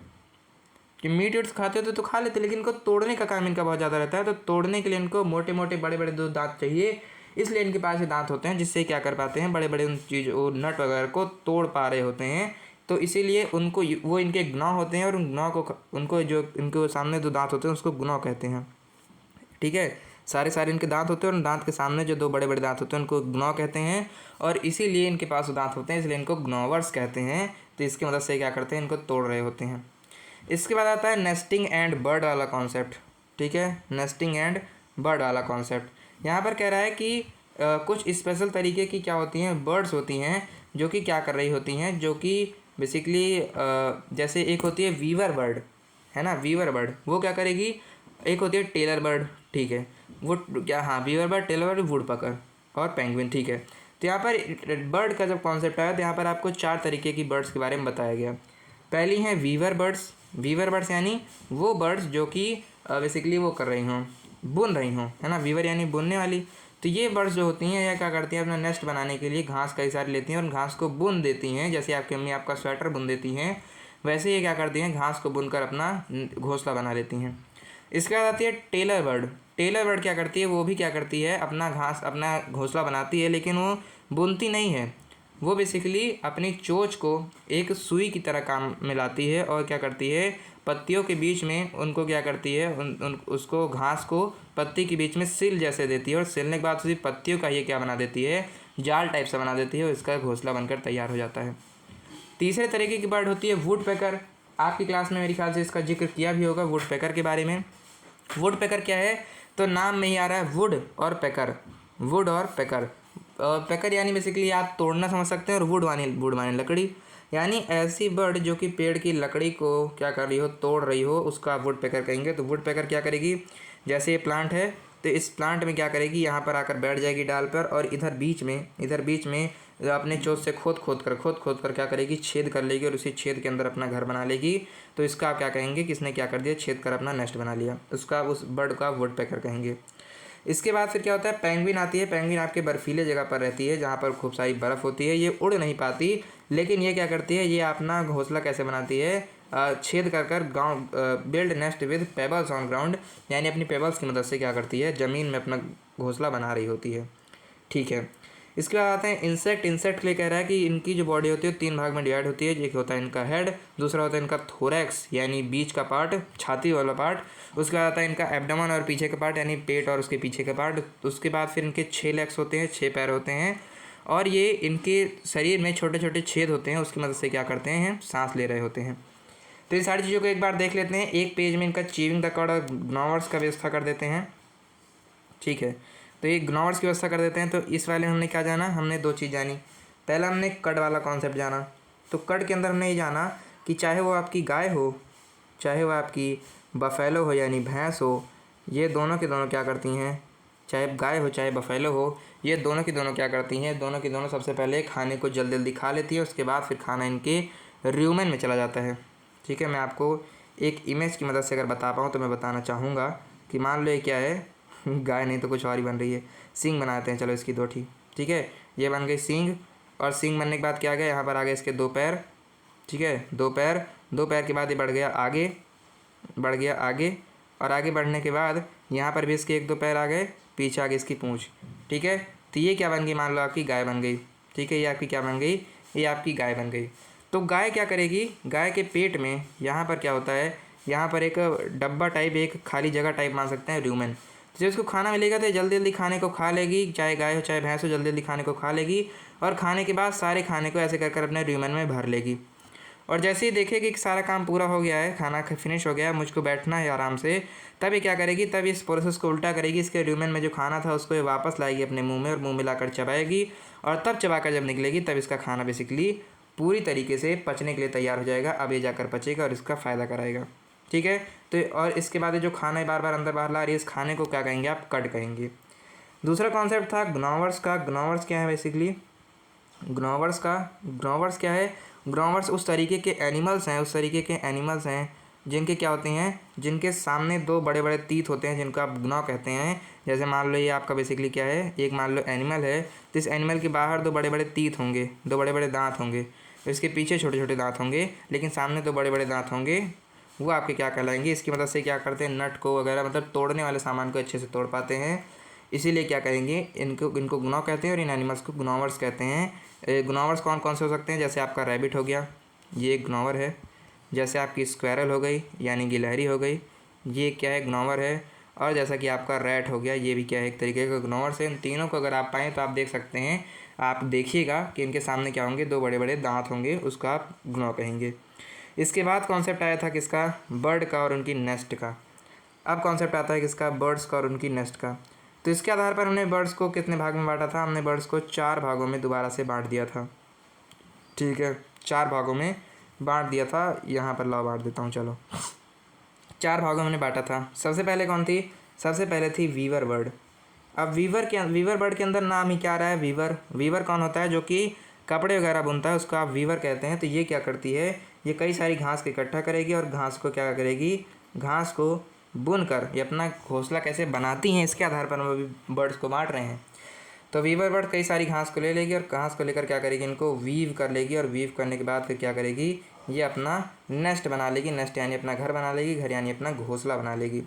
कि मीट वीट्स खाते होते तो खा लेते, लेकिन इनको तोड़ने का काम इनका बहुत ज़्यादा रहता है। तो तोड़ने के लिए इनको मोटे मोटे बड़े बड़े 2 दांत चाहिए, इसलिए इनके पास ये दांत होते हैं जिससे क्या कर पाते हैं, बड़े बड़े उन चीज़ वो नट वगैरह को तोड़ पा रहे होते हैं। तो इसीलिए उनको वो इनके ग्नॉ होते हैं, और उन ग्नॉ को उनको जो इनके सामने 2 दांत होते हैं उसको ग्नॉ कहते हैं। ठीक है, सारे इनके दांत होते हैं, और उन दांत के सामने जो 2 बड़े बड़े दांत होते हैं उनको ग्नॉ कहते हैं, और इसीलिए इनके पास दांत होते हैं, इसलिए इनको ग्नॉवर्स कहते हैं। तो इसकी मदद से क्या करते हैं, इनको तोड़ रहे होते हैं। इसके बाद आता है नेस्टिंग एंड बर्ड वाला कॉन्सेप्ट। ठीक है, नेस्टिंग एंड बर्ड वाला कॉन्सेप्ट यहाँ पर कह रहा है कि कुछ स्पेशल तरीके की क्या होती हैं, बर्ड्स होती हैं जो कि क्या कर रही होती हैं, जो कि बेसिकली जैसे एक होती है वीवर बर्ड, है ना, वीवर बर्ड, वो क्या करेगी। एक होती है टेलर बर्ड, ठीक है, वो क्या, हाँ, वीवर बर्ड, टेलर बर्ड, वुडपकर और पेंगुइन। ठीक है, तो यहाँ पर बर्ड का जब कॉन्सेप्ट आया तो यहाँ पर आपको 4 तरीके की बर्ड्स के बारे में बताया गया। पहली है वीवर बर्ड्स। वीवर बर्ड्स यानी वो बर्ड्स जो कि बेसिकली वो कर रही हों, बुन रही हों, है ना, वीवर यानी बुनने वाली। तो ये बर्ड्स जो होती हैं, या क्या करती हैं, अपना नेस्ट बनाने के लिए घास कई सारी लेती हैं और घास को बुन देती हैं। जैसे आपकी अम्मी आपका स्वेटर बुन देती हैं, वैसे ये क्या करती हैं, घास को बुनकर अपना घोंसला बना लेती हैं। इसके बाद आती है टेलर बर्ड। टेलर बर्ड क्या करती है, वो भी क्या करती है, अपना घोंसला बनाती है, लेकिन वो बुनती नहीं है। वो बेसिकली अपनी चोंच को एक सुई की तरह काम मिलाती है और क्या करती है, पत्तियों के बीच में उनको क्या करती है, उसको घास को पत्ती के बीच में सिल जैसे देती है, और सिलने के बाद उसी पत्तियों का ये क्या बना देती है, जाल टाइप से बना देती है, और इसका घोंसला बनकर तैयार हो जाता है। तीसरे तरीके की बर्ड होती है वुड पैकर। आपकी क्लास में मेरे ख्याल से इसका जिक्र किया भी होगा वुड पैकर के बारे में। वुड पैकर क्या है, तो नाम में ही आ रहा है वुड और पैकर, वुड और पैकर। पैकर यानी बेसिकली आप तोड़ना समझ सकते हैं, और वुड माने लकड़ी, यानी ऐसी बर्ड जो कि पेड़ की लकड़ी को क्या कर रही हो, तोड़ रही हो, उसका आप वुड पैकर कहेंगे। तो वुड पैकर क्या करेगी, जैसे ये प्लांट है तो इस प्लांट में क्या करेगी, यहाँ पर आकर बैठ जाएगी डाल पर, और इधर बीच में अपने चोंच से खोद खोद कर क्या करेगी, छेद कर लेगी, और उसी छेद के अंदर अपना घर बना लेगी। तो इसका आप क्या कहेंगे, किसने क्या कर दिया, छेद कर अपना नेस्ट बना लिया, उसका उस बर्ड का वुड पैकर कहेंगे। इसके बाद फिर क्या होता है, पेंगुइन आती है। पेंगुइन आपके बर्फीले जगह पर रहती है जहाँ पर खूब सारी बर्फ़ होती है। ये उड़ नहीं पाती, लेकिन ये क्या करती है, ये अपना घोंसला कैसे बनाती है, छेद कर build nest with pebbles on ground, यानी अपनी पेबल्स की मदद से क्या करती है, ज़मीन में अपना घोंसला बना रही होती है। ठीक है, इसके बाद आते हैं इंसेक्ट। इंसेक्ट के लिए कह रहा है कि इनकी जो बॉडी होती है 3 भाग में डिवाइड होती है। एक होता है इनका हेड, दूसरा होता है इनका थोरैक्स यानी बीच का पार्ट, छाती वाला पार्ट, उसके बाद आता है इनका एब्डोमेन और पीछे का पार्ट यानी पेट और उसके पीछे का पार्ट, उसके बाद फिर इनके 6 लेग्स होते हैं, 6 पैर होते हैं, और ये इनके शरीर में छोटे छोटे छेद होते हैं, उसकी मदद से क्या करते हैं, सांस ले रहे होते हैं। तो इन सारी चीज़ों को एक बार देख लेते हैं। एक पेज में इनका चीविंग द कॉर्ड और ग्नॉवर्स का व्यवस्था कर देते हैं। ठीक है, तो ये ग्नॉवर्स की व्यवस्था कर देते हैं। तो इस वाले हमने क्या जाना, हमने 2 चीज़ जानी। पहला हमने कट वाला कॉन्सेप्ट जाना। तो कट के अंदर हमने ये जाना कि चाहे वो आपकी गाय हो, चाहे वो आपकी बफेलो हो यानी भैंस हो, ये दोनों के दोनों क्या करती हैं, चाहे गाय हो चाहे बफेलो हो, ये दोनों की दोनों क्या करती हैं, दोनों की दोनों सबसे पहले खाने को जल्दी जल्दी खा लेती है। उसके बाद फिर खाना इनके र्यूमेन में चला जाता है। ठीक है, मैं आपको एक इमेज की मदद से अगर बता पाऊँ तो मैं बताना चाहूँगा कि मान लो ये क्या है गाय नहीं तो कुछ और ही बन रही है। सींग बनाते हैं, चलो इसकी 2 ठीक है, ये बन गई सींग। और सींग बनने के बाद क्या आ गया, यहाँ पर आ गए इसके 2 पैर। ठीक है, 2 पैर, 2 पैर के बाद ये बढ़ गया आगे, बढ़ गया आगे, और आगे बढ़ने के बाद यहाँ पर भी इसके 1-2 पैर आ गए, पीछे आ गई इसकी पूँछ। ठीक है, तो ये क्या बन गई, मान लो आपकी गाय बन गई। ठीक है, ये आपकी क्या बन गई, ये आपकी गाय बन गई। तो गाय क्या करेगी, गाय के पेट में यहाँ पर क्या होता है, यहाँ पर एक डब्बा टाइप, एक खाली जगह टाइप मान सकते हैं, र्यूमेन। तो जब इसको खाना मिलेगा तो जल्दी जल्दी खाने को खा लेगी, चाहे गाय हो चाहे भैंस हो, जल्दी जल्दी खाने को खा लेगी। और खाने के बाद सारे खाने को ऐसे कर कर अपने र्यूमेन में भर लेगी। और जैसे ही देखेगी कि सारा काम पूरा हो गया है, खाना फिनिश हो गया है, मुझको बैठना है आराम से, तब ये क्या करेगी, तब इस प्रोसेस को उल्टा करेगी। इसके र्यूमेन में जो खाना था उसको ये वापस लाएगी अपने मुंह में, और मुंह में लाकर चबाएगी। और तब चबाकर जब निकलेगी तब इसका खाना बेसिकली पूरी तरीके से पचने के लिए तैयार हो जाएगा। अब ये जाकर पचेगा और इसका फ़ायदा कराएगा। ठीक है, तो और इसके बाद जो खाना बार बार अंदर बाहर ला रही है, इस खाने को क्या कहेंगे आप, कट कहेंगे। दूसरा कॉन्सेप्ट था ग्नॉवर्स का। ग्नॉवर्स क्या है बेसिकली, ग्नॉवर्स क्या है, ग्नॉवर्स उस तरीके के एनिमल्स हैं, जिनके क्या होते हैं, जिनके सामने 2 बड़े बड़े तीत होते हैं, जिनको आप ग्नॉ कहते हैं। जैसे मान लो ये आपका बेसिकली क्या है, एक मान लो एनिमल है, तो इस एनिमल के बाहर 2 बड़े बड़े तीत होंगे, 2 बड़े बड़े दांत होंगे। तो इसके पीछे छोटे छोटे दांत होंगे, लेकिन सामने 2 बड़े बड़े दांत होंगे। वो आपके क्या कहलाएंगे, इसकी मदद से क्या करते हैं, नट को वगैरह, मतलब तोड़ने वाले सामान को अच्छे से तोड़ पाते हैं। इसीलिए क्या कहेंगे, इनको ग्नॉ कहते हैं और इन एनिमल्स को ग्नॉवर्स कहते हैं। ग्नॉवर्स कौन कौन से हो सकते हैं, जैसे आपका रैबिट हो गया, ये एक ग्नॉवर है। जैसे आपकी स्क्वैरल हो गई यानी गिलहरी हो गई, ये क्या है, ग्नॉवर है। और जैसा कि आपका रैट हो गया, ये भी क्या है, एक तरीके का ग्नॉवर से। इन तीनों को अगर आप पाएँ तो आप देख सकते हैं, आप देखिएगा कि इनके सामने क्या होंगे, 2 बड़े बड़े दांत होंगे, उसको आप ग्नॉ कहेंगे। इसके बाद कॉन्सेप्ट आया था किसका, बर्ड का और उनकी नेस्ट का। अब कॉन्सेप्ट आता है किसका, बर्ड्स का और उनकी नेस्ट का। तो इसके आधार पर हमने बर्ड्स को कितने भाग में बांटा था, हमने बर्ड्स को 4 भागों में दोबारा से बांट दिया था। ठीक है, 4 भागों में बांट दिया था। यहाँ पर लाओ बांट देता हूँ, चलो 4 भागों में हमने बांटा था। सबसे पहले कौन थी, सबसे पहले थी वीवर बर्ड। अब वीवर बर्ड के अंदर नाम ही क्या रहा है, वीवर कौन होता है, जो कि कपड़े वगैरह बुनता है, उसको आप वीवर कहते हैं। तो ये क्या करती है, ये कई सारी घास को इकट्ठा करेगी और घास को क्या करेगी, घास को बुनकर ये अपना घोंसला कैसे बनाती हैं, इसके आधार पर हम अभी बर्ड्स को बांट रहे हैं। तो वीवर बर्ड कई सारी घास को ले लेगी और घास को लेकर क्या करेगी, इनको वीव कर लेगी। और वीव करने के बाद फिर क्या करेगी, ये अपना नेस्ट बना लेगी। नेस्ट यानी अपना घर बना लेगी, घर यानी अपना घोंसला बना लेगी।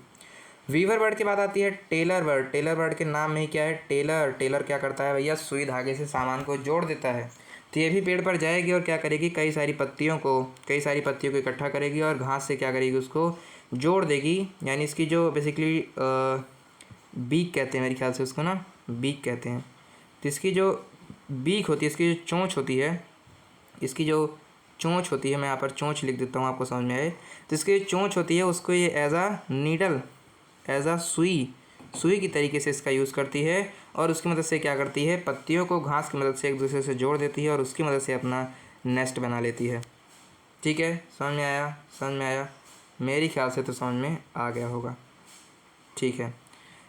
वीवर बर्ड के बाद आती है टेलर बर्ड। टेलर बर्ड के नाम में ही क्या है, टेलर क्या करता है भैया, सुई धागे से सामान को जोड़ देता है। तो ये भी पेड़ पर जाएगी और क्या करेगी, कई सारी पत्तियों को इकट्ठा करेगी और घास से क्या करेगी, उसको जोड़ देगी। यानी इसकी जो बेसिकली बीक कहते हैं, मेरे ख्याल से उसको ना बीक कहते हैं। तो इसकी जो बीक होती है, इसकी जो चोंच होती है, मैं यहाँ पर चोंच लिख देता हूँ आपको समझ में आए। तो इसकी जो चोंच होती है उसको ये एज आ सुई की तरीके से इसका यूज़ करती है। और उसकी मदद से क्या करती है, पत्तियों को घास की मदद से एक दूसरे से जोड़ देती है और उसकी मदद से अपना नेस्ट बना लेती है। ठीक है, समझ में आया, मेरी ख्याल से तो समझ में आ गया होगा। ठीक है,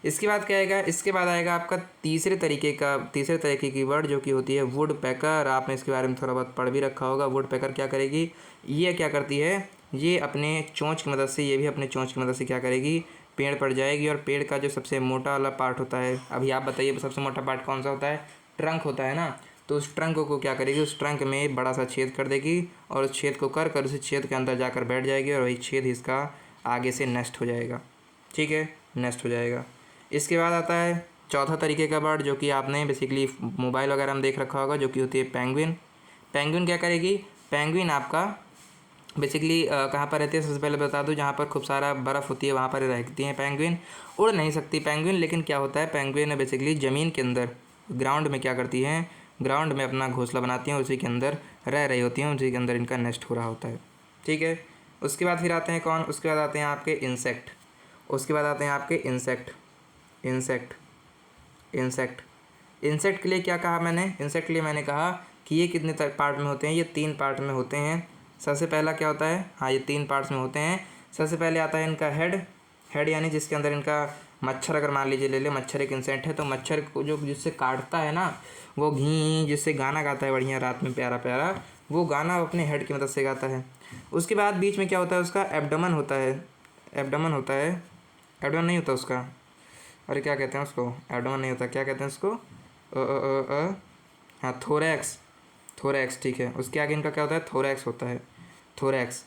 इसके बाद क्या आएगा, इसके बाद आएगा आपका तीसरे तरीके की वर्ड, जो कि होती है वुड पैकर। आपने इसके बारे में थोड़ा बहुत पढ़ भी रखा होगा। वुड पैकर क्या करेगी, ये क्या करती है, ये अपने चोंच की मदद से क्या करेगी, पेड़ पर जाएगी और पेड़ का जो सबसे मोटा वाला पार्ट होता है, अभी आप बताइए सबसे मोटा पार्ट कौन सा होता है, ट्रंक होता है ना। तो उस ट्रंक को क्या करेगी, उस ट्रंक में बड़ा सा छेद कर देगी और उस छेद को कर उस छेद के अंदर जाकर बैठ जाएगी और वही छेद इसका आगे से नेस्ट हो जाएगा। ठीक है, नेस्ट हो जाएगा। इसके बाद आता है चौथा तरीके का बर्ड, जो कि आपने बेसिकली मोबाइल वगैरह में देख रखा होगा, जो कि होती है पेंगुइन। पेंगुइन क्या करेगी, पेंगुइन आपका बेसिकली कहाँ पर रहती है, सबसे पहले बता दूँ, जहाँ पर खूब सारा बर्फ़ होती है वहाँ पर रहती हैं पेंगुइन। उड़ नहीं सकती पेंगुइन, लेकिन क्या होता है, पेंगुइन बेसिकली ज़मीन के अंदर ग्राउंड में क्या करती हैं, ग्राउंड में अपना घोंसला बनाती हैं, उसी के अंदर रह रही होती हैं, उसी के अंदर इनका नेस्ट हो रहा होता है। ठीक है, उसके बाद फिर आते हैं कौन, उसके बाद आते हैं आपके इंसेक्ट, उसके बाद आते हैं आपके इंसेक्ट इंसेक्ट इंसेक्ट इंसेक्ट के लिए क्या कहा मैंने, इंसेक्ट के लिए मैंने कहा कि ये कितने पार्ट में होते हैं, ये 3 पार्ट में होते हैं। सबसे पहला क्या होता है, हाँ ये 3 पार्ट्स में होते हैं। सबसे पहले आता है इनका हेड यानी जिसके अंदर इनका मच्छर, अगर मान लीजिए ले ले मच्छर एक इंसेक्ट है, तो मच्छर को जो जिससे काटता है ना, वो घी जिससे गाना गाता है बढ़िया रात में प्यारा प्यारा, वो गाना अपने हेड की मदद से गाता है। उसके बाद बीच में क्या होता है, उसका एब्डोमेन होता है, एब्डोमेन होता है, एब्डोमेन नहीं होता उसका, अरे क्या कहते हैं उसको, एब्डोमेन नहीं होता, क्या कहते हैं उसको, हाँ थोरैक्स, थोरैक्स ठीक है। उसके आगे इनका क्या होता है, थोरैक्स होता है, थोरैक्स।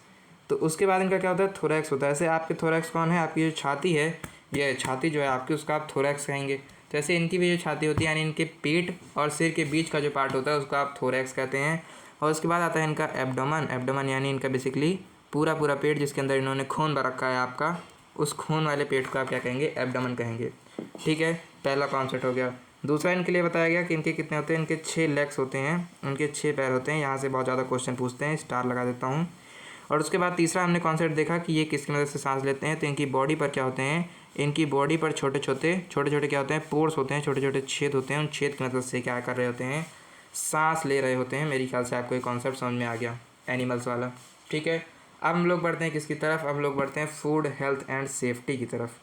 तो उसके बाद इनका क्या होता है, थोरैक्स होता है। ऐसे आपके थोरैक्स कौन है, आपकी जो छाती है, ये छाती जो है आपकी, उसका आप थोरैक्स कहेंगे। तो ऐसे इनकी भी जो छाती होती है यानी इनके पेट और सिर के बीच का जो पार्ट होता है उसको आप थोरैक्स कहते हैं। और उसके बाद आता है इनका एब्डोमेन, एब्डोमेन यानी इनका बेसिकली पूरा पूरा पेट जिसके अंदर इन्होंने खून भर रखा है आपका, उस खून वाले पेट को आप क्या कहेंगे, एब्डोमेन कहेंगे। ठीक है, पहला कॉन्सेप्ट हो गया। दूसरा इनके लिए बताया गया कि इनके कितने होते हैं, इनके 6 लेग्स होते हैं, इनके 6 पैर होते हैं। यहाँ से बहुत ज़्यादा क्वेश्चन पूछते हैं, स्टार लगा देता हूँ। और उसके बाद तीसरा हमने कॉन्सेप्ट देखा कि ये किसकी मदद से सांस लेते हैं, तो इनकी बॉडी पर क्या होते हैं, इनकी बॉडी पर छोटे छोटे क्या होते हैं, पोर्स होते हैं, छोटे छोटे छेद होते हैं। उन छेद की मदद से क्या कर रहे होते हैं, सांस ले रहे होते हैं। मेरे ख्याल से आपको ये कॉन्सेप्ट समझ में आ गया एनिमल्स वाला। ठीक है, अब हम लोग बढ़ते हैं किसकी तरफ, अब लोग बढ़ते हैं फूड हेल्थ एंड सेफ्टी की तरफ।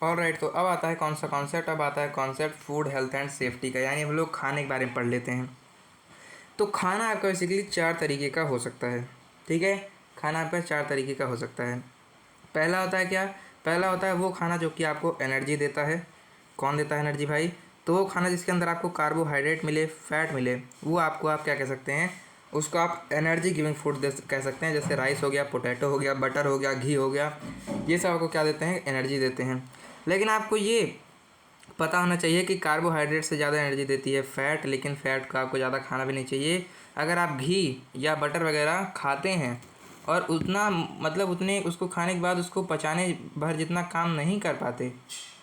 ऑल राइट, तो अब आता है कौन सा कॉन्सेप्ट, अब आता है concept food health and safety का, यानी हम लोग खाने के बारे में पढ़ लेते हैं। तो खाना आपका बेसिकली 4 तरीके का हो सकता है। ठीक है, खाना आपका 4 तरीके का हो सकता है। पहला होता है क्या, पहला होता है वो खाना जो कि आपको एनर्जी देता है। कौन देता है एनर्जी भाई, तो वो खाना जिसके अंदर आपको कार्बोहाइड्रेट मिले, फैट मिले, वो आपको आप क्या कह सकते हैं, उसको आप एनर्जी गिविंग फूड कह सकते हैं। जैसे राइस हो गया, पोटैटो हो गया, बटर हो गया, घी हो गया, ये सब आपको क्या देते हैं, एनर्जी देते हैं। लेकिन आपको ये पता होना चाहिए कि कार्बोहाइड्रेट से ज़्यादा एनर्जी देती है फैट, लेकिन फैट का आपको ज़्यादा खाना भी नहीं चाहिए। अगर आप घी या बटर वगैरह खाते हैं और उतना मतलब उतने उसको खाने के बाद उसको पचाने भर जितना काम नहीं कर पाते,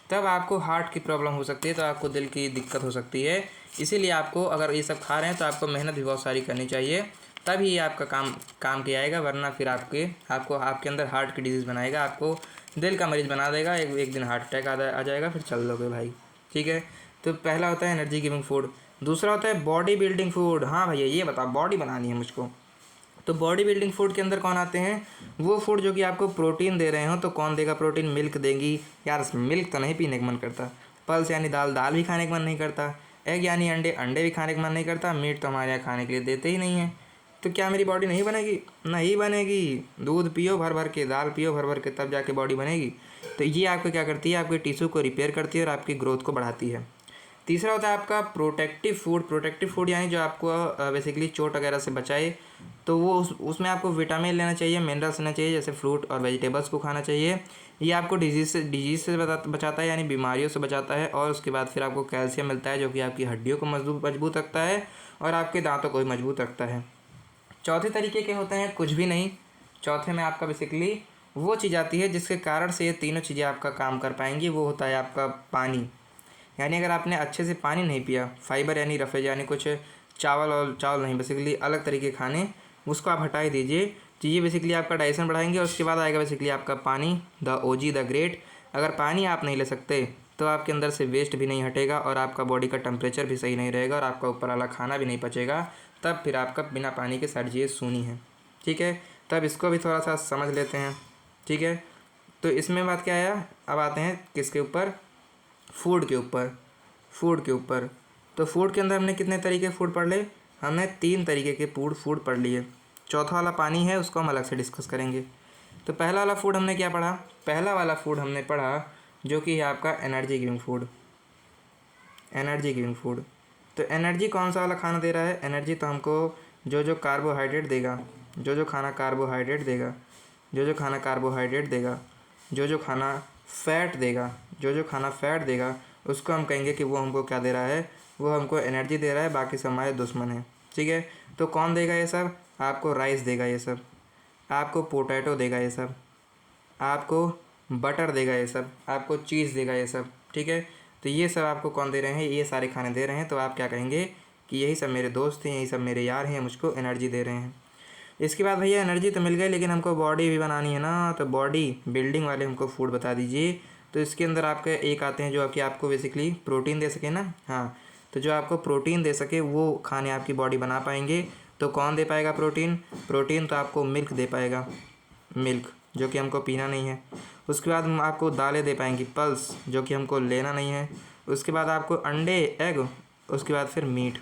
तब आपको हार्ट की प्रॉब्लम हो सकती है, तो आपको दिल की दिक्कत हो सकती है। इसीलिए आपको अगर ये सब खा रहे हैं तो आपको मेहनत भी बहुत सारी करनी चाहिए, तभी ये आपका काम किया आएगा। वरना फिर आपके अंदर हार्ट की डिजीज़ बनाएगा, आपको दिल का मरीज़ बना देगा, एक दिन हार्ट अटैक आ जाएगा, फिर चल लोगे भाई। ठीक है, तो पहला होता है एनर्जी गिविंग फूड। दूसरा होता है बॉडी बिल्डिंग फूड। हाँ भैया ये बताओ, बॉडी बनानी है मुझको, तो बॉडी बिल्डिंग फूड के अंदर कौन आते हैं, वो फूड जो कि आपको प्रोटीन दे रहे हो। तो कौन देगा प्रोटीन, मिल्क देगी। यार मिल्क तो नहीं पीने का मन करता, पल्स यानी दाल भी खाने का मन नहीं करता, एग यानी अंडे भी खाने का मन नहीं करता, मीट तो हमारे यहाँ खाने के लिए देते ही नहीं है। तो क्या मेरी बॉडी नहीं बनेगी, नहीं बनेगी। दूध पियो भर भर के, दाल पियो भर भर के, तब जाके बॉडी बनेगी। तो ये आपको क्या करती है, आपके टिश्यू को रिपेयर करती है और आपकी ग्रोथ को बढ़ाती है। तीसरा होता है आपका प्रोटेक्टिव फूड। प्रोटेक्टिव फूड यानी जो आपको बेसिकली चोट वगैरह से बचाए। तो वो उसमें आपको विटामिन लेना चाहिए, मिनरल्स लेना चाहिए, जैसे फ्रूट और वेजिटेबल्स को खाना चाहिए। ये आपको डिजीज़ से बचाता है, यानी बीमारियों से बचाता है। और उसके बाद फिर आपको कैल्शियम मिलता है जो कि आपकी हड्डियों को मजबूत रखता है और आपके दांतों को भी मजबूत रखता है। चौथे तरीके के होते हैं कुछ भी नहीं। चौथे में आपका बेसिकली वो चीज़ आती है जिसके कारण से ये तीनों चीज़ें आपका काम कर पाएंगी। वो होता है आपका पानी। यानी अगर आपने अच्छे से पानी नहीं पिया, फाइबर यानी रफेज यानी कुछ चावल नहीं, बेसिकली अलग तरीके खाने, उसको आप हटा ही दीजिए। तो ये बेसिकली आपका डाइजेशन बढ़ाएंगे। और उसके बाद आएगा बेसिकली आपका पानी, द ओजी द ग्रेट। अगर पानी आप नहीं ले सकते तो आपके अंदर से वेस्ट भी नहीं हटेगा और आपका बॉडी का टेम्परेचर भी सही नहीं रहेगा और आपका ऊपर वाला खाना भी नहीं पचेगा। तब फिर आपका बिना पानी के सारी चीज़ें सूनी है। ठीक है, तब इसको भी थोड़ा सा समझ लेते हैं। ठीक है, तो इसमें बात क्या आया, अब आते हैं किसके ऊपर, फूड के ऊपर। फूड के ऊपर तो फूड के अंदर हमने कितने तरीके फूड पढ़ ले, हमने 3 तरीके के फूड पढ़ लिए। चौथा वाला पानी है, उसको हम अलग से डिस्कस करेंगे। तो पहला वाला फूड हमने क्या पढ़ा, पहला वाला फूड हमने पढ़ा जो कि है आपका energy giving food. Energy giving food, तो एनर्जी कौन सा वाला खाना दे रहा है, एनर्जी तो हमको जो कार्बोहाइड्रेट देगा, जो खाना कार्बोहाइड्रेट देगा, जो खाना कार्बोहाइड्रेट देगा, जो खाना फैट देगा, जो खाना फैट देगा, उसको हम कहेंगे कि वो हमको क्या दे रहा है, वो हमको एनर्जी दे रहा है। बाकी सब हमारे दुश्मन है। ठीक है, तो कौन देगा ये सब, आपको राइस देगा ये सब, आपको पोटैटो देगा ये सब, आपको बटर देगा ये सब, आपको चीज़ देगा ये सब। ठीक है, तो ये सब आपको कौन दे रहे हैं, ये सारे खाने दे रहे हैं। तो आप क्या कहेंगे कि यही सब मेरे दोस्त हैं, यही सब मेरे यार हैं, मुझको एनर्जी दे रहे हैं। इसके बाद भैया एनर्जी तो मिल गई, लेकिन हमको बॉडी भी बनानी है ना, तो बॉडी बिल्डिंग वाले हमको फूड बता दीजिए। तो इसके अंदर आपके एक आते हैं जो कि आपको बेसिकली प्रोटीन दे सके ना, हाँ, तो जो आपको प्रोटीन दे सके वो खाने आपकी बॉडी बना पाएंगे। तो कौन दे पाएगा प्रोटीन? प्रोटीन तो आपको मिल्क दे पाएगा, मिल्क जो कि हमको पीना नहीं है। उसके बाद हम आपको दालें दे पाएंगी, पल्स जो कि हमको लेना नहीं है। उसके बाद आपको अंडे, एग, उसके बाद फिर मीट,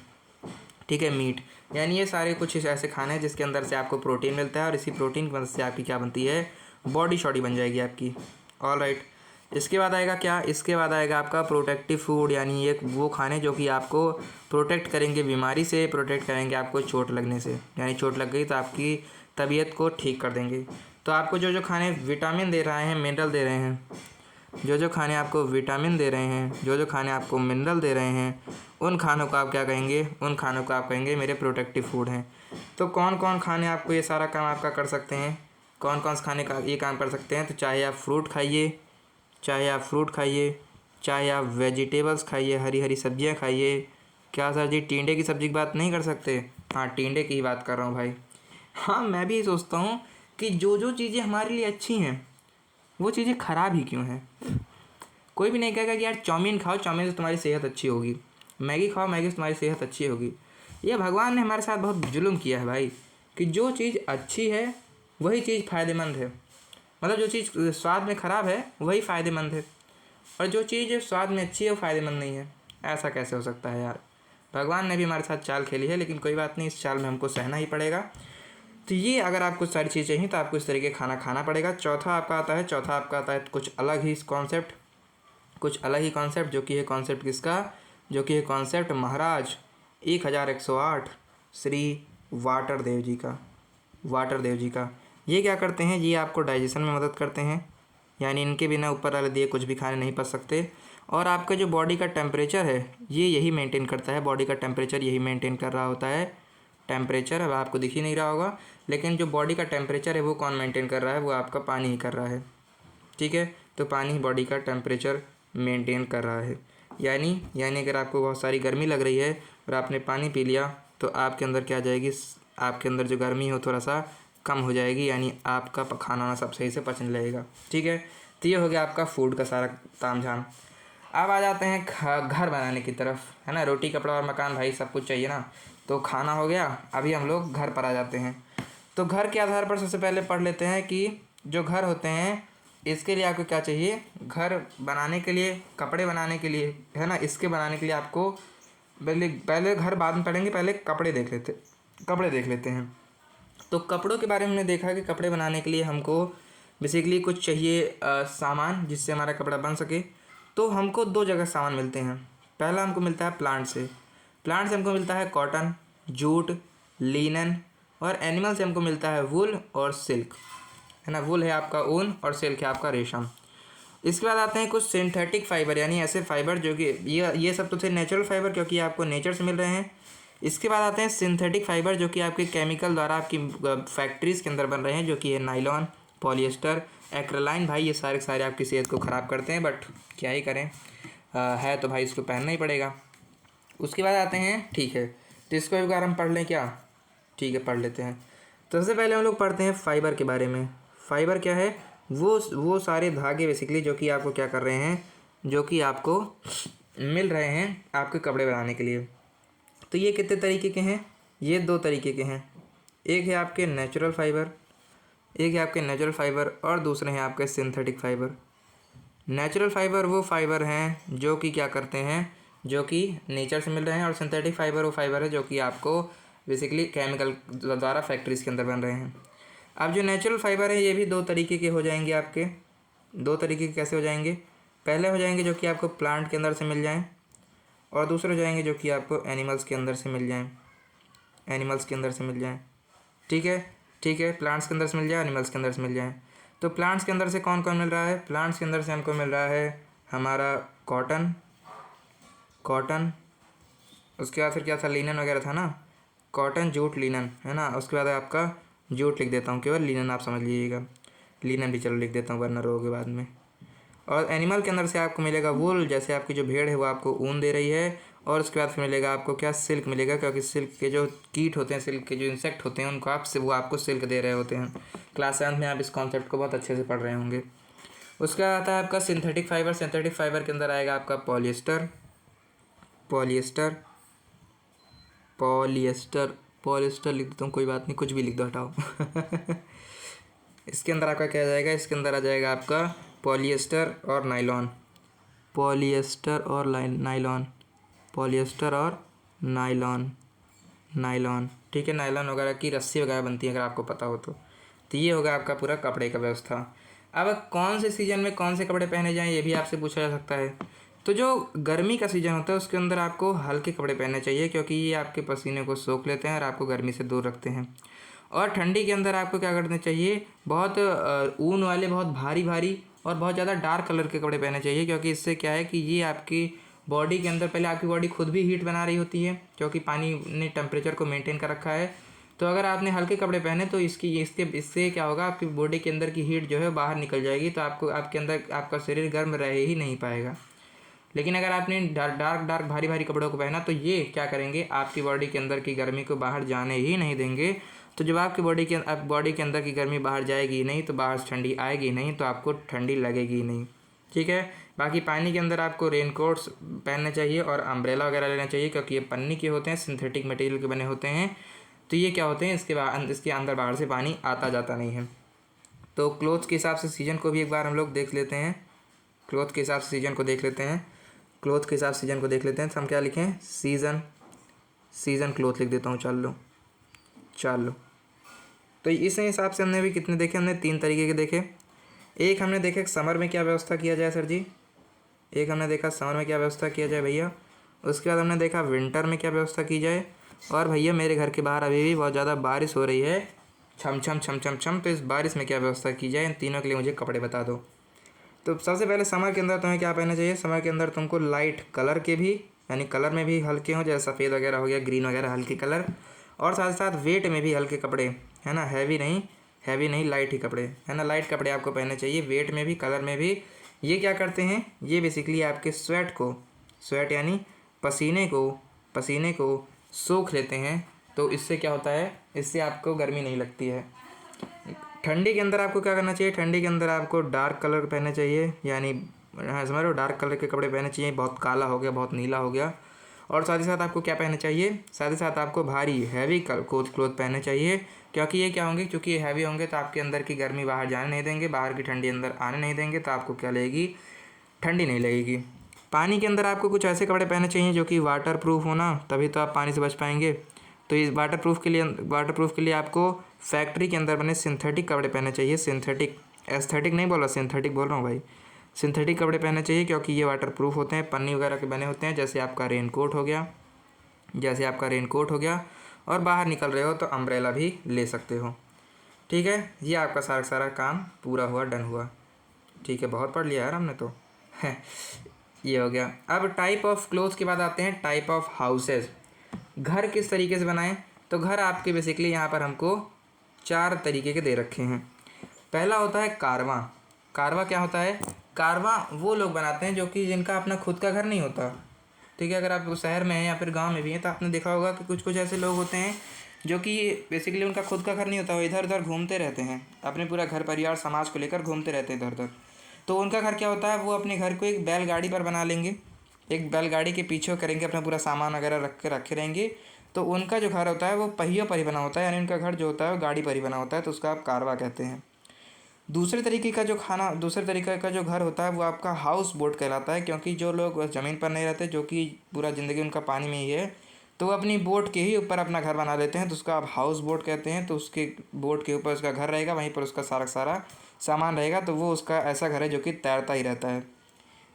ठीक है, मीट। यानी ये सारे कुछ ऐसे खाने हैं जिसके अंदर से आपको प्रोटीन मिलता है, और इसी प्रोटीन की मदद से आपकी क्या बनती है? बॉडी शॉडी बन जाएगी आपकी। All right. इसके बाद आएगा क्या? इसके बाद आएगा आपका प्रोटेक्टिव फूड, यानी एक वो खाने जो कि आपको प्रोटेक्ट करेंगे बीमारी से, प्रोटेक्ट करेंगे आपको चोट लगने से। यानी चोट लग गई तो आपकी तबीयत को ठीक कर देंगे। तो आपको जो जो खाने विटामिन दे रहे हैं, मिनरल दे रहे हैं, जो जो खाने आपको विटामिन दे रहे हैं, जो जो खाने आपको मिनरल दे रहे हैं, उन खानों को आप क्या कहेंगे? उन खानों को आप कहेंगे मेरे प्रोटेक्टिव फूड हैं। तो कौन कौन खाने आपको ये सारा काम आपका कर सकते हैं? कौन कौन से खाने का ये काम कर सकते हैं? तो चाहे आप फ्रूट खाइए, चाहे आप फ्रूट खाइए, चाहे आप वेजिटेबल्स खाइए, हरी हरी सब्जियां खाइए। क्या सर जी टिंडे की सब्ज़ी की बात नहीं कर सकते? हाँ, टिंडे की ही बात कर रहा हूँ भाई। हाँ, मैं भी सोचता हूँ कि जो जो चीज़ें हमारे लिए अच्छी हैं वो चीज़ें ख़राब ही क्यों हैं। कोई भी नहीं कहेगा कि यार चाउमीन खाओ, चाउमीन से तुम्हारी सेहत अच्छी होगी, मैगी खाओ, मैगी से तुम्हारी सेहत अच्छी होगी। ये भगवान ने हमारे साथ बहुत जुल्म किया है भाई, कि जो चीज़ अच्छी है वही चीज़ फ़ायदेमंद है, मतलब जो चीज़ स्वाद में ख़राब है वही फ़ायदेमंद है, और जो चीज़ स्वाद में अच्छी है वो फ़ायदेमंद नहीं है। ऐसा कैसे हो सकता है यार? भगवान ने भी हमारे साथ चाल खेली है, लेकिन कोई बात नहीं, इस चाल में हमको सहना ही पड़ेगा। तो ये अगर आपको सारी चीज़ चाहिए तो आपको इस तरीके खाना खाना पड़ेगा। चौथा आपका आता है कुछ अलग ही कॉन्सेप्ट, कुछ अलग ही कॉन्सेप्ट, जो कि है कॉन्सेप्ट किसका? जो कि है कॉन्सेप्ट महाराज 1108 श्री वाटर देव जी का। वाटर देव जी का ये क्या करते हैं? ये आपको डाइजेशन में मदद करते हैं, यानी इनके बिना ऊपर वाले दिए कुछ भी खाने नहीं पच सकते। और आपका जो बॉडी का टेम्परेचर है ये यही मेंटेन करता है, बॉडी का टेम्परेचर यही मेंटेन कर रहा होता है। टेम्परेचर अब आपको दिख ही नहीं रहा होगा, लेकिन जो बॉडी का टेम्परेचर है वो कौन मेंटेन कर रहा है? वो आपका पानी ही कर रहा है, ठीक है। तो पानी ही बॉडी का टेम्परेचर मेंटेन कर रहा है। यानी अगर आपको बहुत सारी गर्मी लग रही है और आपने पानी पी लिया तो आपके अंदर क्या आ जाएगी? आपके अंदर जो गर्मी हो थोड़ा सा कम हो जाएगी, यानी आपका खाना वाना सब सही से पचने लगेगा, ठीक है। तो ये हो गया आपका फूड का सारा तामझाम। अब आ जाते हैं घर बनाने की तरफ, है ना। रोटी कपड़ा और मकान भाई सब कुछ चाहिए ना, तो खाना हो गया, अभी हम लोग घर पर आ जाते हैं। तो घर के आधार पर सबसे पहले पढ़ लेते हैं कि जो घर होते हैं इसके लिए आपको क्या चाहिए? घर बनाने के लिए, कपड़े बनाने के लिए, है ना, इसके बनाने के लिए आपको पहले घर बाद में पढ़ेंगे, पहले कपड़े देख लेते हैं। तो कपड़ों के बारे में हमने देखा कि कपड़े बनाने के लिए हमको बेसिकली कुछ चाहिए सामान जिससे हमारा कपड़ा बन सके। तो हमको दो जगह सामान मिलते हैं। पहला हमको मिलता है प्लांट से हमको मिलता है कॉटन, जूट, लिनन, और एनिमल से हमको मिलता है वुल और सिल्क, है ना। वुल है आपका ऊन और सिल्क है आपका रेशम। इसके बाद आते हैं कुछ सिंथेटिक फाइबर, यानी ऐसे फाइबर जो कि ये सब तो थे नेचुरल फाइबर क्योंकि आपको नेचर से मिल रहे हैं। इसके बाद आते हैं सिंथेटिक फाइबर जो कि आपके केमिकल द्वारा आपकी फैक्ट्रीज़ के अंदर बन रहे हैं, जो कि है नायलॉन, पॉलिएस्टर, एक्रेलाइन। भाई ये सारे आपकी सेहत को ख़राब करते हैं, बट क्या ही करें, है तो भाई इसको पहनना ही पड़ेगा। उसके बाद आते हैं, ठीक है, तो इसको एक बार हम पढ़ लें क्या? ठीक है, पढ़ लेते हैं। तो सबसे पहले हम लोग पढ़ते हैं फाइबर के बारे में। फाइबर क्या है? वो सारे धागे बेसिकली जो कि आपको क्या कर रहे हैं, जो कि आपको मिल रहे हैं आपके कपड़े बनाने के लिए। तो ये कितने तरीके के हैं? ये दो तरीके के हैं। एक है आपके नेचुरल फाइबर, और दूसरे हैं आपके सिंथेटिक फाइबर। नेचुरल फाइबर वो फाइबर हैं जो कि क्या करते हैं, जो कि नेचर से मिल रहे हैं, और सिंथेटिक फाइबर वो फाइबर है जो कि आपको बेसिकली केमिकल द्वारा फैक्ट्रीज़ के अंदर बन रहे हैं। अब जो नेचुरल फाइबर है ये भी दो तरीके के हो जाएंगे आपके। दो तरीके के कैसे हो जाएंगे? पहले हो जाएंगे जो कि आपको प्लांट के अंदर से मिल जाएं, और दूसरे हो जाएंगे जो कि आपको एनिमल्स के अंदर से मिल जाएं। ठीक है, प्लांट्स के अंदर से मिल जाए, एनिमल्स के अंदर से मिल जाएं। तो प्लांट्स के अंदर से कौन कौन मिल रहा है? प्लांट्स के अंदर से हमको मिल रहा है हमारा कॉटन, उसके बाद फिर क्या था? लिनन वगैरह था ना, कॉटन, जूट, लिनन, है ना। उसके बाद आपका जूट लिख देता हूँ केवल, लिनन आप समझ लीजिएगा, लिनन भी चलो लिख देता हूँ वरना रोगे बाद में। और एनिमल के अंदर से आपको मिलेगा वुल, जैसे आपकी जो भेड़ है वो आपको ऊन दे रही है, और उसके बाद फिर मिलेगा आपको क्या, सिल्क मिलेगा, क्योंकि सिल्क के जो कीट होते हैं, सिल्क के जो इंसेक्ट होते हैं उनको वो आपको सिल्क दे रहे होते हैं। क्लास 7 में आप इस कॉन्सेप्ट को बहुत अच्छे से पढ़ रहे होंगे। उसका आता है आपका सिंथेटिक फाइबर। सिंथेटिक फाइबर के अंदर आएगा आपका पॉलिएस्टर, पॉलिएस्टर पॉलिएस्टर पॉलिएस्टर लिख देता हूँ, कोई बात नहीं, कुछ भी लिख दो, हटाओ। इसके अंदर आपका क्या आ जाएगा, इसके अंदर आ जाएगा आपका पॉलिएस्टर और नायलॉन, पॉलिएस्टर और नायलॉन, पॉलिएस्टर और नायलॉन, नायलॉन, ठीक है। नायलॉन वगैरह की रस्सी वगैरह बनती है, अगर आपको पता हो तो ये होगा आपका पूरा कपड़े का व्यवस्था। अब कौन से सीज़न में कौन से कपड़े पहने जाएं, ये भी आपसे पूछा जा सकता है। तो जो गर्मी का सीज़न होता है उसके अंदर आपको हल्के कपड़े पहनने चाहिए, क्योंकि ये आपके पसीने को सोख लेते हैं और आपको गर्मी से दूर रखते हैं। और ठंडी के अंदर आपको क्या करना चाहिए, बहुत ऊन वाले, बहुत भारी भारी और बहुत ज़्यादा डार्क कलर के कपड़े पहनने चाहिए, क्योंकि इससे क्या है कि ये आपकी बॉडी के अंदर, पहले आपकी बॉडी खुद भी हीट बना रही होती है, क्योंकि पानी ने टेम्परेचर को मेंटेन कर रखा है। तो अगर आपने हल्के कपड़े पहने तो इससे क्या होगा, आपकी बॉडी के अंदर की हीट जो है बाहर निकल जाएगी, तो आपको आपके अंदर आपका शरीर गर्म रह ही नहीं पाएगा। लेकिन अगर आपने डार्क भारी भारी कपड़ों को पहना तो ये क्या करेंगे, आपकी बॉडी के अंदर की गर्मी को बाहर जाने ही नहीं देंगे। तो जब आपकी बॉडी के अंदर की गर्मी बाहर जाएगी नहीं तो बाहर से ठंडी आएगी नहीं, तो आपको ठंडी लगेगी नहीं, ठीक है। बाकी पानी के अंदर आपको रेनकोट्स पहनने चाहिए और अम्ब्रेला वगैरह लेना चाहिए, क्योंकि ये पन्नी के होते हैं, सिंथेटिक मटेरियल के बने होते हैं। तो ये क्या होते हैं, इसके अंदर बाहर से पानी आता जाता नहीं है। तो क्लोथ्स के हिसाब से सीजन को भी एक बार हम लोग देख लेते हैं। क्लोथ के हिसाब से सीजन को देख लेते हैं। क्लोथ के हिसाब से सीजन को देख लेते हैं। तो हम क्या लिखें, सीज़न क्लोथ लिख देता हूँ, चलो। तो इस हिसाब से हमने भी कितने देखे, हमने 3 तरीके के देखे। एक हमने देखे समर में क्या व्यवस्था किया जाए सर जी, एक हमने देखा समर में क्या व्यवस्था किया जाए भैया। उसके बाद हमने देखा विंटर में क्या व्यवस्था की जाए। और भैया मेरे घर के बाहर अभी भी बहुत ज़्यादा बारिश हो रही है, छम छम छम छम छम, तो इस बारिश में क्या व्यवस्था की जाए, इन तीनों के लिए मुझे कपड़े बता दो। तो सबसे पहले समर के अंदर तुम्हें क्या पहनना चाहिए, समर के अंदर तुमको लाइट कलर के भी, यानी कलर में भी हल्के हों, जैसे सफ़ेद वगैरह हो गया, ग्रीन वगैरह हल्के कलर, और साथ साथ वेट में भी हल्के कपड़े, है ना, हैवी नहीं लाइट ही कपड़े, है ना, लाइट कपड़े आपको पहनने चाहिए, वेट में भी कलर में भी। ये क्या करते हैं, ये बेसिकली आपके स्वेट यानी पसीने को सोख लेते हैं। तो इससे क्या होता है, इससे आपको गर्मी नहीं लगती है। ठंडी के अंदर आपको क्या करना चाहिए, ठंडी के अंदर आपको डार्क कलर पहनने चाहिए, यानी हाँ समझ लो, डार्क कलर के कपड़े पहनने चाहिए, बहुत काला हो गया, बहुत नीला हो गया। और साथ ही साथ आपको क्या पहनना चाहिए, साथ ही साथ आपको भारी हैवी क्लोथ पहनने चाहिए, क्योंकि ये क्या होंगे, क्योंकि ये हैवी होंगे तो आपके अंदर की गर्मी बाहर जाने नहीं देंगे, बाहर की ठंडी अंदर आने नहीं देंगे, तो आपको क्या लगेगी, ठंडी नहीं लगेगी। पानी के अंदर आपको कुछ ऐसे कपड़े पहनने चाहिए जो कि वाटर प्रूफ हो ना, तभी तो आप पानी से बच पाएंगे। तो इस वाटर प्रूफ के लिए आपको फैक्ट्री के अंदर बने सिंथेटिक कपड़े पहनने चाहिए। एस्थेटिक नहीं बोल रहा, सिंथेटिक बोल रहा हूँ भाई। सिंथेटिक कपड़े पहनने चाहिए, क्योंकि ये वाटर प्रूफ होते हैं, पन्नी वगैरह के बने होते हैं, जैसे आपका रेनकोट हो गया, और बाहर निकल रहे हो तो अम्ब्रेला भी ले सकते हो, ठीक है। ये आपका सारा काम पूरा हुआ, डन हुआ, ठीक है। बहुत पढ़ लिया यार हमने तो। ये हो गया। अब टाइप ऑफ क्लोथ के बाद आते हैं टाइप ऑफ हाउसेज। घर किस तरीके से बनाएं, तो घर आपके बेसिकली यहाँ पर हमको 4 तरीके के दे रखे हैं। पहला होता है कारवां। कारवां क्या होता है, कारवां वो लोग बनाते हैं जो कि जिनका अपना खुद का घर नहीं होता, ठीक है। अगर आप शहर में हैं या फिर गांव में भी हैं तो आपने देखा होगा कि कुछ ऐसे लोग होते हैं जो कि बेसिकली उनका खुद का घर नहीं होता, वो इधर उधर घूमते रहते हैं, अपने पूरा घर परिवार समाज को लेकर घूमते रहते हैं इधर उधर। तो उनका घर क्या होता है, वो अपने घर को एक बैलगाड़ी पर बना लेंगे, एक बैलगाड़ी के पीछे करेंगे, अपना पूरा सामान वगैरह रखे रहेंगे। तो उनका जो घर होता है वो पहियों पर ही बना होता है, यानी उनका घर जो होता है वो गाड़ी पर ही बना होता है, तो उसका आप कारवा कहते हैं। दूसरे तरीके का जो घर होता है वो आपका हाउस बोट कहलाता है, क्योंकि जो लोग ज़मीन पर नहीं रहते, जो कि पूरा ज़िंदगी उनका पानी में ही है, तो वो अपनी बोट के ही ऊपर अपना घर बना लेते हैं, तो उसका आप हाउस बोट कहते हैं। तो उसके बोट के ऊपर उसका घर रहेगा, वहीं पर उसका सारा सामान रहेगा, तो वो उसका ऐसा घर है जो कि तैरता ही रहता है।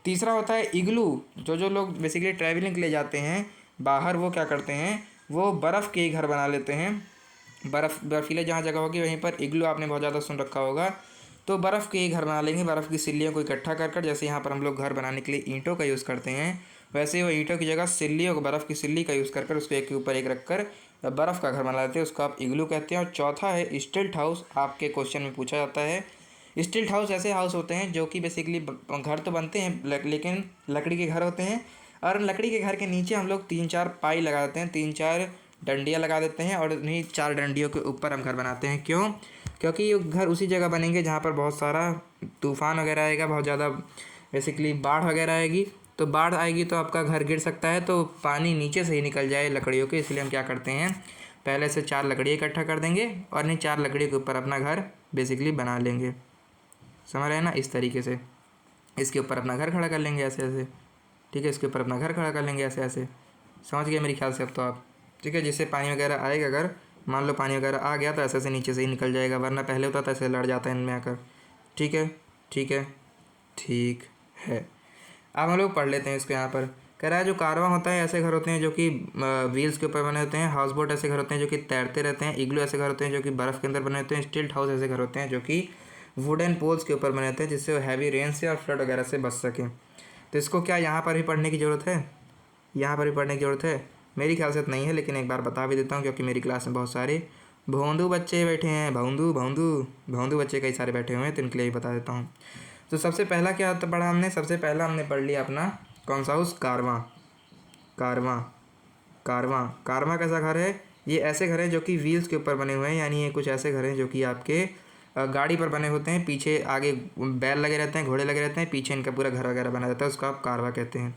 तीसरा होता है इग्लू। जो लोग बेसिकली ट्रैवलिंग के लिए जाते हैं बाहर, वो क्या करते हैं, वो बर्फ़ के ही घर बना लेते हैं। बर्फीले जहाँ जगह होगी वहीं पर इग्लू आपने बहुत ज़्यादा सुन रखा होगा, तो बर्फ़ के ही घर बना लेंगे, बर्फ़ की सिल्लियों को इकट्ठा कर जैसे यहाँ पर हम लोग घर बनाने के लिए ईंटों का यूज़ करते हैं, वैसे वो ईंटों की जगह सिल्लियों को, बर्फ़ की सिल्ली का यूज़ कर उसको एक के ऊपर एक रख कर बर्फ़ का घर बना लेते हैं, उसको आप इग्लू कहते हैं। और चौथा है स्टिल्ट हाउस। आपके क्वेश्चन में पूछा जाता है, स्टिल्ट हाउस ऐसे हाउस होते हैं जो कि बेसिकली घर तो बनते हैं लेकिन लकड़ी के घर होते हैं, और लकड़ी के घर के नीचे हम लोग 3-4 पाई लगा देते हैं, 3-4 डंडियाँ लगा देते हैं और उन्हीं 4 डंडियों के ऊपर हम घर बनाते हैं। क्यों? क्योंकि ये घर उसी जगह बनेंगे जहाँ पर बहुत सारा तूफ़ान वगैरह आएगा, बहुत ज़्यादा बेसिकली बाढ़ वगैरह आएगी। तो बाढ़ आएगी तो आपका घर गिर सकता है, तो पानी नीचे से ही निकल जाए लकड़ियों के, इसलिए हम क्या करते हैं, पहले से 4 लकड़ियाँ इकट्ठा कर देंगे और इन्हीं 4 लकड़ियों के ऊपर अपना घर बेसिकली बना लेंगे। समझ रहे हैं ना? इस तरीके से इसके ऊपर अपना घर खड़ा कर लेंगे ऐसे ऐसे, ठीक है। इसके ऊपर अपना घर खड़ा कर लेंगे ऐसे ऐसे। समझ गए मेरे ख्याल से अब तो आप, ठीक है। जिससे पानी वगैरह आएगा, अगर मान लो पानी वगैरह आ गया तो ऐसे ऐसे नीचे से ही निकल जाएगा, वरना पहले होता था ऐसे लड़ जाता है इनमें आकर। ठीक है, ठीक है, ठीक है। अब हम लोग पढ़ लेते हैं इसको। यहाँ पर कह रहा है जो कारवां होता है ऐसे घर होते हैं जो कि व्हील्स के ऊपर बने होते हैं, हाउस बोट ऐसे घर होते हैं जो कि तैरते रहते हैं, इग्लू ऐसे घर होते हैं जो कि बर्फ़ के अंदर बने होते हैं, स्टिल्ट हाउस ऐसे घर होते हैं जो कि वुडन पोल्स के ऊपर बने होते हैं जिससे वो हैवी रेन से और फ्लड वगैरह से बच सकें। तो इसको क्या यहाँ पर भी पढ़ने की ज़रूरत है? यहाँ पर भी पढ़ने की ज़रूरत है? मेरी ख्याल से तो नहीं है, लेकिन एक बार बता भी देता हूँ क्योंकि मेरी क्लास में बहुत सारे भोंदू बच्चे बैठे हैं, भोंदू बच्चे कई सारे बैठे हुए हैं, तो इनके लिए ही बता देता हूँ। तो सबसे पहला क्या पढ़ा हमने? सबसे पहला हमने पढ़ लिया अपना कौन सा हाउस? कारवां। कारवां कैसा घर है? ये ऐसे घर हैं जो कि व्हील्स के ऊपर बने हुए हैं, यानी ये कुछ ऐसे घर हैं जो कि आपके गाड़ी पर बने होते हैं, पीछे आगे बैल लगे रहते हैं, घोड़े लगे रहते हैं, पीछे इनका पूरा घर वगैरह बना रहता है, उसको आप कारवां कहते हैं।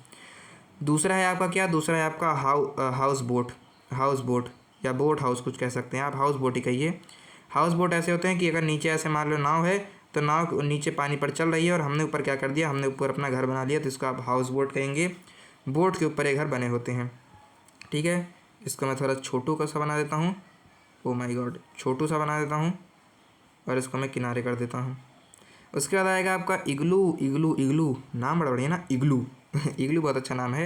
दूसरा है आपका क्या? दूसरा है आपका हाउस बोट या बोट हाउस कुछ कह सकते हैं आप, हाउस बोट ही कहिए। हाउस बोट ऐसे होते हैं कि अगर नीचे ऐसे मान लो नाव है, तो नाव नीचे पानी पर चल रही है और हमने ऊपर क्या कर दिया, हमने ऊपर अपना घर बना लिया, तो इसको आप हाउस बोट कहेंगे। बोट के ऊपर ये घर बने होते हैं, ठीक है। इसको मैं थोड़ा छोटू सा बना देता हूँ, ओ माय गॉड, छोटू सा बना देता हूँ और इसको मैं किनारे कर देता हूँ। उसके बाद आएगा आपका इग्लू। नाम बड़ा बढ़िया ना, इग्लू इग्लू बहुत अच्छा नाम है।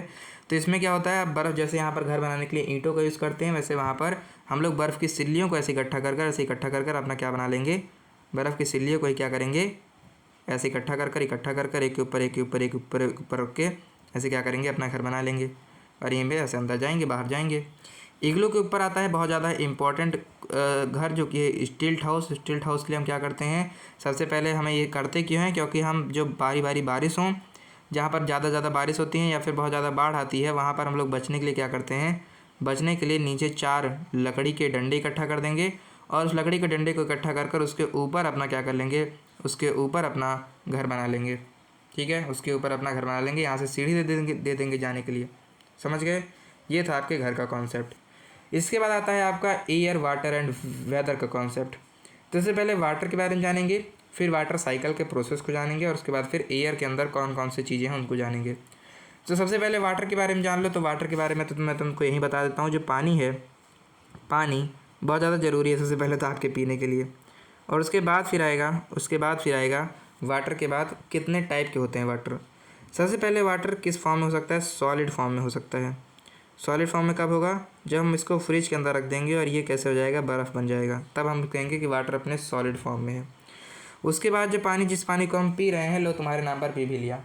तो इसमें क्या होता है, बर्फ़ जैसे यहाँ पर घर बनाने के लिए ईंटों का यूज़ करते हैं, वैसे वहाँ पर हम लोग बर्फ़ की सिल्लियों को ऐसे इकट्ठा कर कर अपना क्या बना लेंगे, बर्फ़ की सिल्लियों को ही क्या करेंगे, ऐसे इकट्ठा कर एक के ऊपर एक ऊपर रख के ऐसे क्या करेंगे, अपना घर बना लेंगे और यहीं पे ऐसे अंदर जाएंगे, बाहर जाएंगे। इग्लू के ऊपर आता है बहुत ज़्यादा इम्पॉर्टेंट घर जो कि स्टिल्ट हाउस के लिए हम क्या करते हैं, सबसे पहले हमें ये करते क्यों हैं, क्योंकि हम जो बारी बारिश हों, जहाँ पर ज़्यादा बारिश होती है या फिर बहुत ज़्यादा बाढ़ आती है, वहाँ पर हम लोग बचने के लिए क्या करते हैं, बचने के लिए नीचे 4 लकड़ी के डंडे इकट्ठा कर देंगे और उस लकड़ी के डंडे को इकट्ठा कर उसके ऊपर अपना क्या कर लेंगे, उसके ऊपर अपना घर बना लेंगे, ठीक है। उसके ऊपर अपना घर बना लेंगे, यहाँ से सीढ़ी दे देंगे जाने के लिए। समझ गए? ये था आपके घर का कॉन्सेप्ट। इसके बाद आता है आपका एयर, वाटर एंड वेदर का कॉन्सेप्ट। तो इससे पहले वाटर के बारे में जानेंगे, फिर वाटर साइकिल के प्रोसेस को जानेंगे और उसके बाद फिर एयर के अंदर कौन कौन सी चीज़ें हैं उनको जानेंगे। तो सबसे पहले वाटर के बारे में जान लो। तो वाटर के बारे में तो मैं तुमको यही बता देता हूँ, जो पानी है, पानी बहुत ज़्यादा ज़रूरी है सबसे पहले तो आपके पीने के लिए। और उसके बाद फिर आएगा वाटर के बाद कितने टाइप के होते हैं वाटर। सबसे पहले वाटर किस फॉर्म में हो सकता है? सॉलिड फॉर्म में हो सकता है। सॉलिड फॉर्म में कब होगा? जब हम इसको फ्रिज के अंदर रख देंगे और ये कैसे हो जाएगा, बर्फ़ बन जाएगा, तब हम कहेंगे कि वाटर अपने सॉलिड फॉर्म में है। उसके बाद जो पानी, जिस पानी को हम पी रहे हैं, लो तुम्हारे नाम पर पी भी लिया,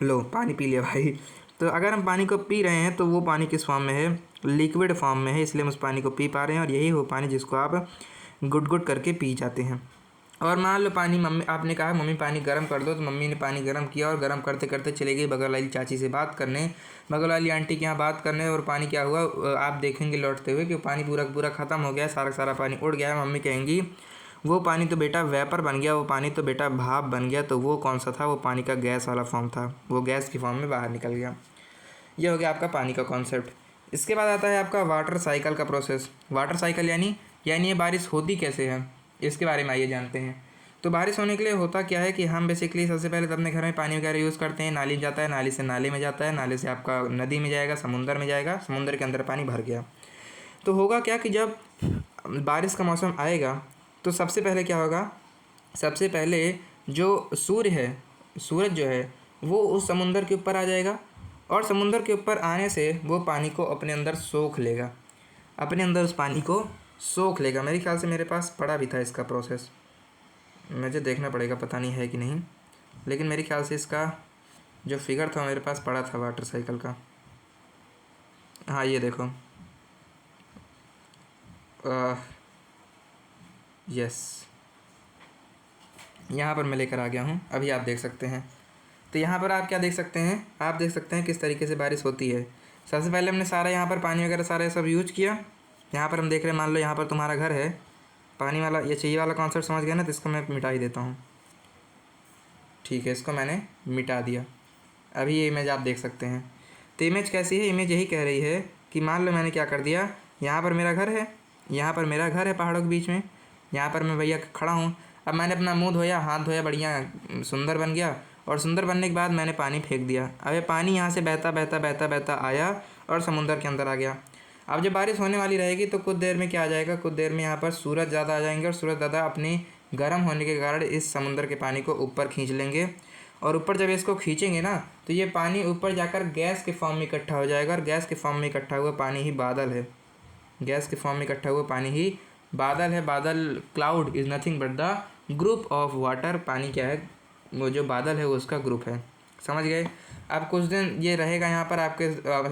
लो पानी पी लिया भाई। तो अगर हम पानी को पी रहे हैं तो वो पानी किस फॉर्म में है? लिक्विड फॉर्म में है, इसलिए हम उस पानी को पी पा रहे हैं और यही वो पानी जिसको आप गुट करके पी जाते हैं। और मान लो पानी, मम्मी आपने कहा मम्मी पानी गर्म कर दो, तो मम्मी ने पानी गर्म किया और गर्म करते करते चले गई बगल वाली चाची से बात करने, बगल वाली आंटी के यहाँ बात करने, और पानी क्या हुआ आप देखेंगे लौटते हुए कि पानी पूरा ख़त्म हो गया, सारा पानी उड़ गया है। मम्मी कहेंगी वो पानी तो बेटा वेपर बन गया, वो पानी तो बेटा भाप बन गया। तो वो कौन सा था? वो पानी का गैस वाला फॉर्म था, वो गैस की फॉर्म में बाहर निकल गया। ये हो गया आपका पानी का कॉन्सेप्ट। इसके बाद आता है आपका वाटर साइकिल का प्रोसेस। वाटर साइकिल यानी ये बारिश होती कैसे है, इसके बारे में आइए जानते हैं। तो बारिश होने के लिए होता क्या है कि हम बेसिकली सबसे पहले तो अपने घर में पानी वगैरह यूज़ करते हैं, नाली में जाता है, नाली से नाले में जाता है, नाले से आपका नदी में जाएगा, समुंदर में जाएगा, समुंदर के अंदर पानी भर गया। तो होगा क्या कि जब बारिश का मौसम आएगा तो सबसे पहले क्या होगा, सबसे पहले जो सूरज जो है वो उस समुंदर के ऊपर आ जाएगा और समुंदर के ऊपर आने से वो पानी को अपने अंदर सोख लेगा, अपने अंदर उस पानी को सोख लेगा। मेरे ख्याल से मेरे पास पड़ा भी था इसका प्रोसेस, मुझे देखना पड़ेगा, पता नहीं है कि नहीं, लेकिन मेरे ख्याल से इसका जो फिगर था मेरे पास पड़ा था वाटर साइकिल का। हाँ ये देखो, यस, यहाँ पर मैं लेकर आ गया हूँ, अभी आप देख सकते हैं। तो यहाँ पर आप क्या देख सकते हैं, आप देख सकते हैं किस तरीके से बारिश होती है। सबसे पहले हमने सारा यहाँ पर पानी वगैरह सारा सब यूज किया। यहाँ पर हम देख रहे हैं, मान लो यहाँ पर तुम्हारा घर है, पानी वाला ये चाहिए वाला कॉन्सेप्ट समझ गया ना, तो इसको मैं मिटा ही देता हूँ। ठीक है, इसको मैंने मिटा दिया। अभी ये इमेज आप देख सकते हैं। तो इमेज कैसी है, इमेज यही कह रही है कि मान लो मैंने क्या कर दिया, यहाँ पर मेरा घर है, यहाँ पर मेरा घर है पहाड़ों के बीच में, यहाँ पर मैं भैया खड़ा हूँ। अब मैंने अपना मुंह धोया, हाथ धोया, बढ़िया सुंदर बन गया, और सुंदर बनने के बाद मैंने पानी फेंक दिया। अब ये पानी यहाँ से बहता बहता बहता बहता आया और समुंदर के अंदर आ गया। अब जब बारिश होने वाली रहेगी तो कुछ देर में क्या आ जाएगा, कुछ देर में यहाँ पर सूरज ज़्यादा आ जाएंगे, और सूरज ज़्यादा अपनी गर्म होने के कारण इस समुंदर के पानी को ऊपर खींच लेंगे, और ऊपर जब इसको खींचेंगे ना तो ये पानी ऊपर जाकर गैस के फॉर्म में इकट्ठा हो जाएगा, और गैस के फॉर्म में इकट्ठा हुआ पानी ही बादल है। गैस के फॉर्म में इकट्ठा हुआ पानी ही बादल है। बादल, cloud is nothing but the group of water. पानी क्या है, वो जो बादल है वो उसका ग्रुप है। समझ गए। अब कुछ दिन ये रहेगा यहाँ पर आपके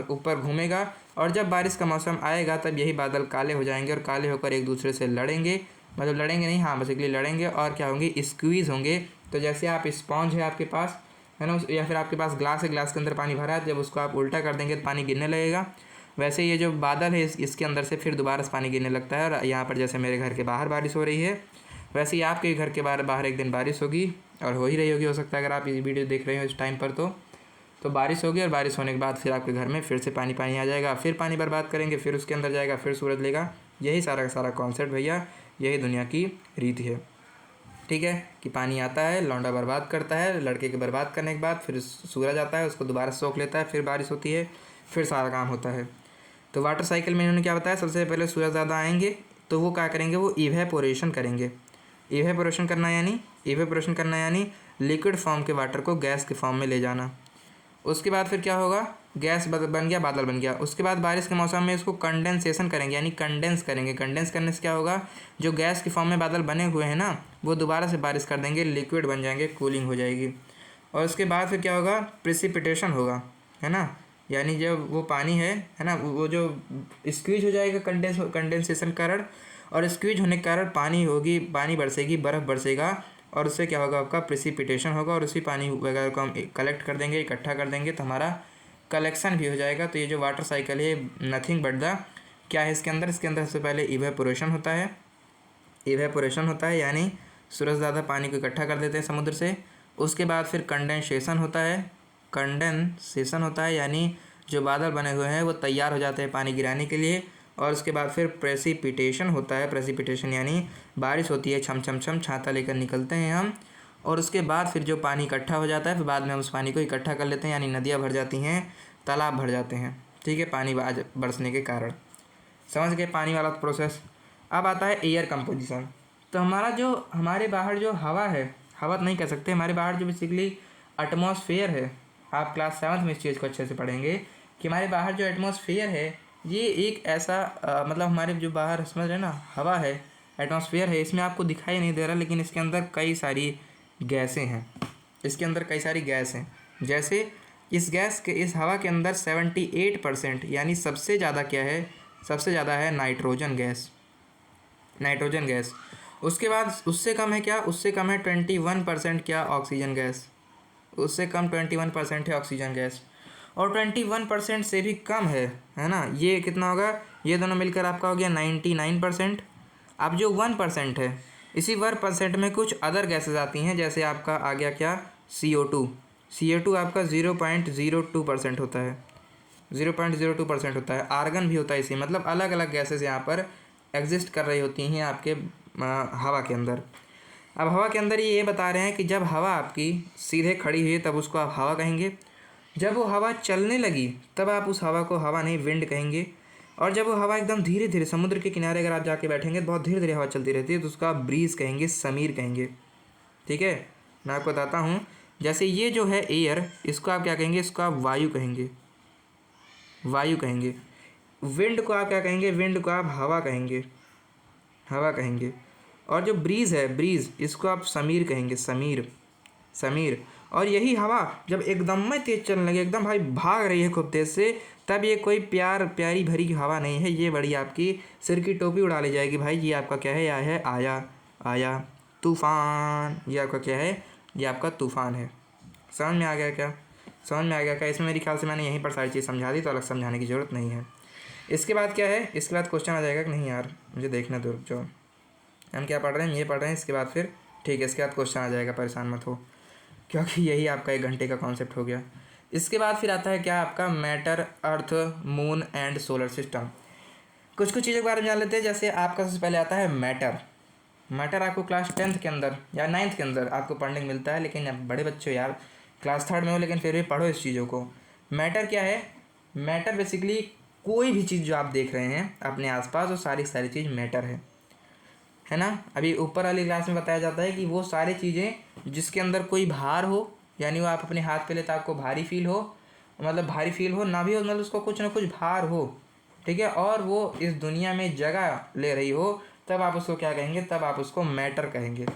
ऊपर घूमेगा, और जब बारिश का मौसम आएगा तब यही बादल काले हो जाएंगे, और काले होकर एक दूसरे से लड़ेंगे, मतलब लड़ेंगे नहीं, हाँ बेसिकली लड़ेंगे, और क्या होंगे, स्क्वीज़ होंगे। तो जैसे आप स्पॉन्ज है आपके पास, है ना, या फिर आपके पास ग्लास है, ग्लास के अंदर पानी भरा है, जब उसको आप उल्टा कर देंगे तो पानी गिरने लगेगा। वैसे ये जो बादल है इसके अंदर से फिर दोबारा से पानी गिरने लगता है, और यहाँ पर जैसे मेरे घर के बाहर बारिश हो रही है, वैसे ही आपके घर के बाहर एक दिन बारिश होगी, और हो ही रही होगी, हो सकता है अगर आप ये वीडियो देख रहे हो इस टाइम पर तो बारिश होगी, और बारिश होने के बाद फिर आपके घर में फिर से पानी पानी आ जाएगा, फिर पानी बर्बाद करेंगे, फिर उसके अंदर जाएगा, फिर सूरज लेगा। यही सारा का सारा कॉन्सेप्ट भैया, यही दुनिया की रीति है। ठीक है, कि पानी आता है, लौंडा बर्बाद करता है, लड़के के बर्बाद करने के बाद फिर सूरज आता है, उसको दोबारा सोख लेता है, फिर बारिश होती है, फिर सारा काम होता है। तो वाटर साइकिल में इन्होंने क्या बताया, सबसे पहले सूरज ज़्यादा आएंगे तो वो क्या करेंगे, वो इवेपोरेशन करेंगे। इवेपोरेशन करना यानी लिक्विड फॉर्म के वाटर को गैस के फॉर्म में ले जाना। उसके बाद फिर क्या होगा, गैस बन गया, बादल बन गया। उसके बाद बारिश के मौसम में इसको कंडेंसेशन करेंगे, यानी कंडेंस करेंगे। कंडेंस करने से क्या होगा, जो गैस के फॉर्म में बादल बने हुए हैं ना, वो दोबारा से बारिश कर देंगे, लिक्विड बन जाएंगे, कूलिंग हो जाएगी। और उसके बाद फिर क्या होगा, प्रेसिपिटेशन होगा, है ना, यानी जब वो पानी है ना, वो जो स्क्वीज हो जाएगा कंडेंसेशन कारण, और स्क्वीज होने के कारण पानी बरसेगी, बर्फ़ बरसेगा, और उससे क्या होगा, आपका प्रेसिपिटेशन होगा, और उसी पानी वगैरह को हम कलेक्ट कर देंगे, इकट्ठा कर देंगे, तो हमारा कलेक्शन भी हो जाएगा। तो ये जो वाटर साइकिल है नथिंग बट द क्या है, इसके अंदर सबसे पहले इवेपोरेशन होता है, यानी सूरज ज़्यादा पानी को इकट्ठा कर देते हैं समुद्र से। उसके बाद फिर कंडेंसेशन होता है, यानी जो बादल बने हुए हैं वो तैयार हो जाते हैं पानी गिराने के लिए। और उसके बाद फिर प्रेसिपिटेशन होता है। प्रेसिपिटेशन यानी बारिश होती है, छम छम छम, छाता लेकर निकलते हैं हम। और उसके बाद फिर जो पानी इकट्ठा हो जाता है, फिर बाद में हम उस पानी को इकट्ठा कर लेते हैं, यानी नदियाँ भर जाती हैं, तालाब भर जाते हैं। ठीक है, पानी बरसने के कारण। समझ गए पानी वाला प्रोसेस। अब आता है एयर कंपोजिशन। तो हमारे बाहर जो हवा है, हवा तो नहीं कह सकते, हमारे बाहर जो बेसिकली एटमॉस्फेयर है, आप क्लास 7 में इस चीज़ को अच्छे से पढ़ेंगे कि हमारे बाहर जो एटमॉस्फेयर है, ये एक ऐसा मतलब हमारे जो बाहर समझ रहे हैं ना, हवा है, एटमॉस्फेयर है, इसमें आपको दिखाई नहीं दे रहा, लेकिन इसके अंदर कई सारी गैसें हैं। जैसे इस हवा के अंदर 78% यानी सबसे ज़्यादा क्या है, सबसे ज़्यादा है नाइट्रोजन गैस। उसके बाद उससे कम है क्या, उससे कम है 21% क्या, ऑक्सीजन गैस। उससे कम 21% है ऑक्सीजन गैस, और 21% से भी कम है ना, ये कितना होगा, ये दोनों मिलकर आपका हो गया 99%। अब जो 1% है, इसी 1% में कुछ अदर गैसेस आती हैं, जैसे आपका आ गया क्या, CO2 आपका 0.02% होता है, 0.02% होता है। आर्गन भी होता है इसी, मतलब अलग अलग गैसेस यहाँ पर एग्जिस्ट कर रही होती हैं आपके हवा के अंदर। अब हवा के अंदर ये बता रहे हैं कि जब हवा आपकी सीधे खड़ी हुई है तब उसको आप हवा कहेंगे, जब वो हवा चलने लगी तब आप उस हवा को हवा नहीं विंड कहेंगे, और जब वो हवा एकदम धीरे धीरे समुद्र के किनारे अगर आप जाके बैठेंगे तो बहुत धीरे धीरे हवा चलती रहती है, तो उसका आप ब्रीज कहेंगे, समीर कहेंगे। ठीक है, मैं आपको बताता हूँ। जैसे ये जो है एयर, इसको आप क्या कहेंगे, इसको आप वायु कहेंगे। विंड को आप क्या कहेंगे, विंड को आप हवा कहेंगे। और जो ब्रीज़ है, इसको आप समीर कहेंगे, समीर। और यही हवा जब एकदम में तेज़ चलने लगे, एकदम भाई भाग रही है खूब तेज़ से, तब ये कोई प्यारी भरी हवा नहीं है, ये बड़ी आपकी सिर की टोपी उड़ा ले जाएगी भाई। ये आपका क्या है, आया तूफ़ान। ये आपका क्या है, ये आपका तूफ़ान है। समझ में आ गया क्या? समझ में आ गया क्या? इसमें मेरे ख्याल से मैंने यहीं पर सारी चीज़ समझा दी, तो अलग समझाने की ज़रूरत नहीं है। इसके बाद क्या है, इसके बाद क्वेश्चन आ जाएगा कि नहीं यार मुझे देखना दो, जो हम क्या पढ़ रहे हैं ये पढ़ रहे हैं, इसके बाद फिर ठीक है इसके बाद क्वेश्चन आ जाएगा, परेशान मत हो, क्योंकि यही आपका 1 घंटे का कॉन्सेप्ट हो गया। इसके बाद फिर आता है क्या आपका matter, earth, moon and solar system. कुछ कुछ चीज़ों के बारे में जान लेते हैं। जैसे आपका सबसे पहले आता है मैटर। मैटर आपको क्लास 10th के अंदर या 9th के अंदर आपको पढ़ने को मिलता है, लेकिन अब बड़े बच्चे हो यार, क्लास 3rd में हो लेकिन फिर भी पढ़ो इस चीज़ों को। मैटर क्या है? मैटर बेसिकली कोई भी चीज़ जो आप देख रहे हैं अपने आसपास, वो सारी सारी चीज़ मैटर है ना। अभी ऊपर वाली क्लास में बताया जाता है कि वो सारी चीज़ें जिसके अंदर कोई भार हो, यानी वो आप अपने हाथ पे लेते आपको भारी फील हो, मतलब भारी फील हो ना भी हो, मतलब उसको कुछ ना कुछ भार हो, ठीक है, और वो इस दुनिया में जगह ले रही हो, तब आप उसको क्या कहेंगे? तब आप उसको मैटर कहेंगे,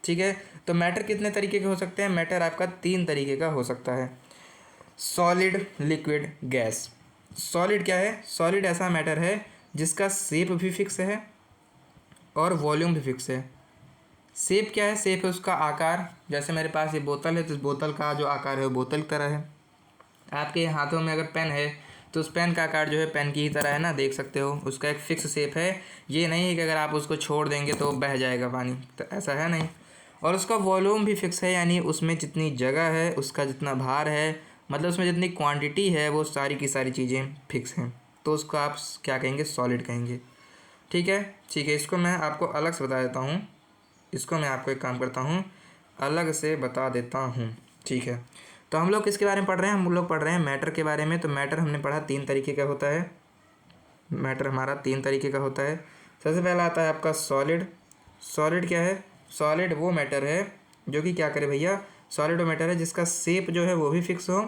ठीक है। तो मैटर कितने तरीके के हो सकते हैं? मैटर आपका 3 तरीके का हो सकता है, सॉलिड, लिक्विड, गैस। सॉलिड क्या है? सॉलिड ऐसा मैटर है जिसका शेप भी फिक्स है और वॉल्यूम भी फिक्स है। शेप क्या है? शेप है उसका आकार। जैसे मेरे पास ये बोतल है, तो इस बोतल का जो आकार है वो बोतल की तरह है। आपके हाथों में अगर पेन है तो उस पेन का आकार जो है पेन की ही तरह है ना, देख सकते हो, उसका एक फिक्स शेप है। ये नहीं है कि अगर आप उसको छोड़ देंगे तो बह जाएगा पानी, तो ऐसा है नहीं। और उसका वॉल्यूम भी फिक्स है, यानी उसमें जितनी जगह है, उसका जितना भार है, मतलब उसमें जितनी क्वांटिटी है, वो सारी की सारी चीज़ें फिक्स हैं। तो उसको आप क्या कहेंगे? सॉलिड कहेंगे, ठीक है। ठीक है, इसको मैं आपको अलग से बता देता हूँ। इसको मैं आपको एक काम करता हूँ, अलग से बता देता हूँ, ठीक है। तो हम लोग किसके बारे में पढ़ रहे हैं? हम लोग पढ़ रहे हैं मैटर के बारे में। तो मैटर हमने पढ़ा 3 तरीके का होता है। मैटर हमारा 3 तरीके का होता है। सबसे पहला आता है आपका सॉलिड। सॉलिड क्या है? सॉलिड वो मैटर है जो कि क्या करे भैया? सॉलिड वो मैटर है जिसका शेप जो है वो भी फिक्स हो,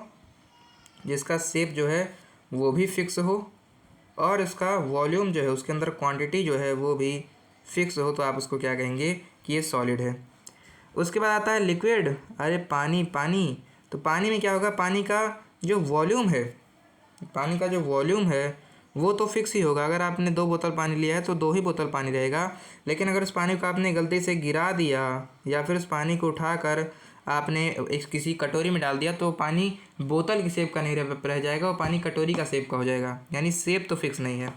जिसका शेप जो है वो भी फिक्स हो, और इसका वॉल्यूम जो है, उसके अंदर क्वांटिटी जो है वो भी फिक्स हो। तो आप उसको क्या कहेंगे? कि ये सॉलिड है। उसके बाद आता है लिक्विड। अरे पानी, पानी। तो पानी में क्या होगा? पानी का जो वॉल्यूम है, पानी का जो वॉल्यूम है वो तो फिक्स ही होगा। अगर आपने 2 बोतल पानी लिया है तो 2 ही बोतल पानी रहेगा। लेकिन अगर उस पानी को आपने गलती से गिरा दिया, या फिर उस पानी को उठाकर आपने एक किसी कटोरी में डाल दिया, तो पानी बोतल की शेप का नहीं रह जाएगा, वो पानी कटोरी का शेप का हो जाएगा, यानी शेप तो फिक्स नहीं है।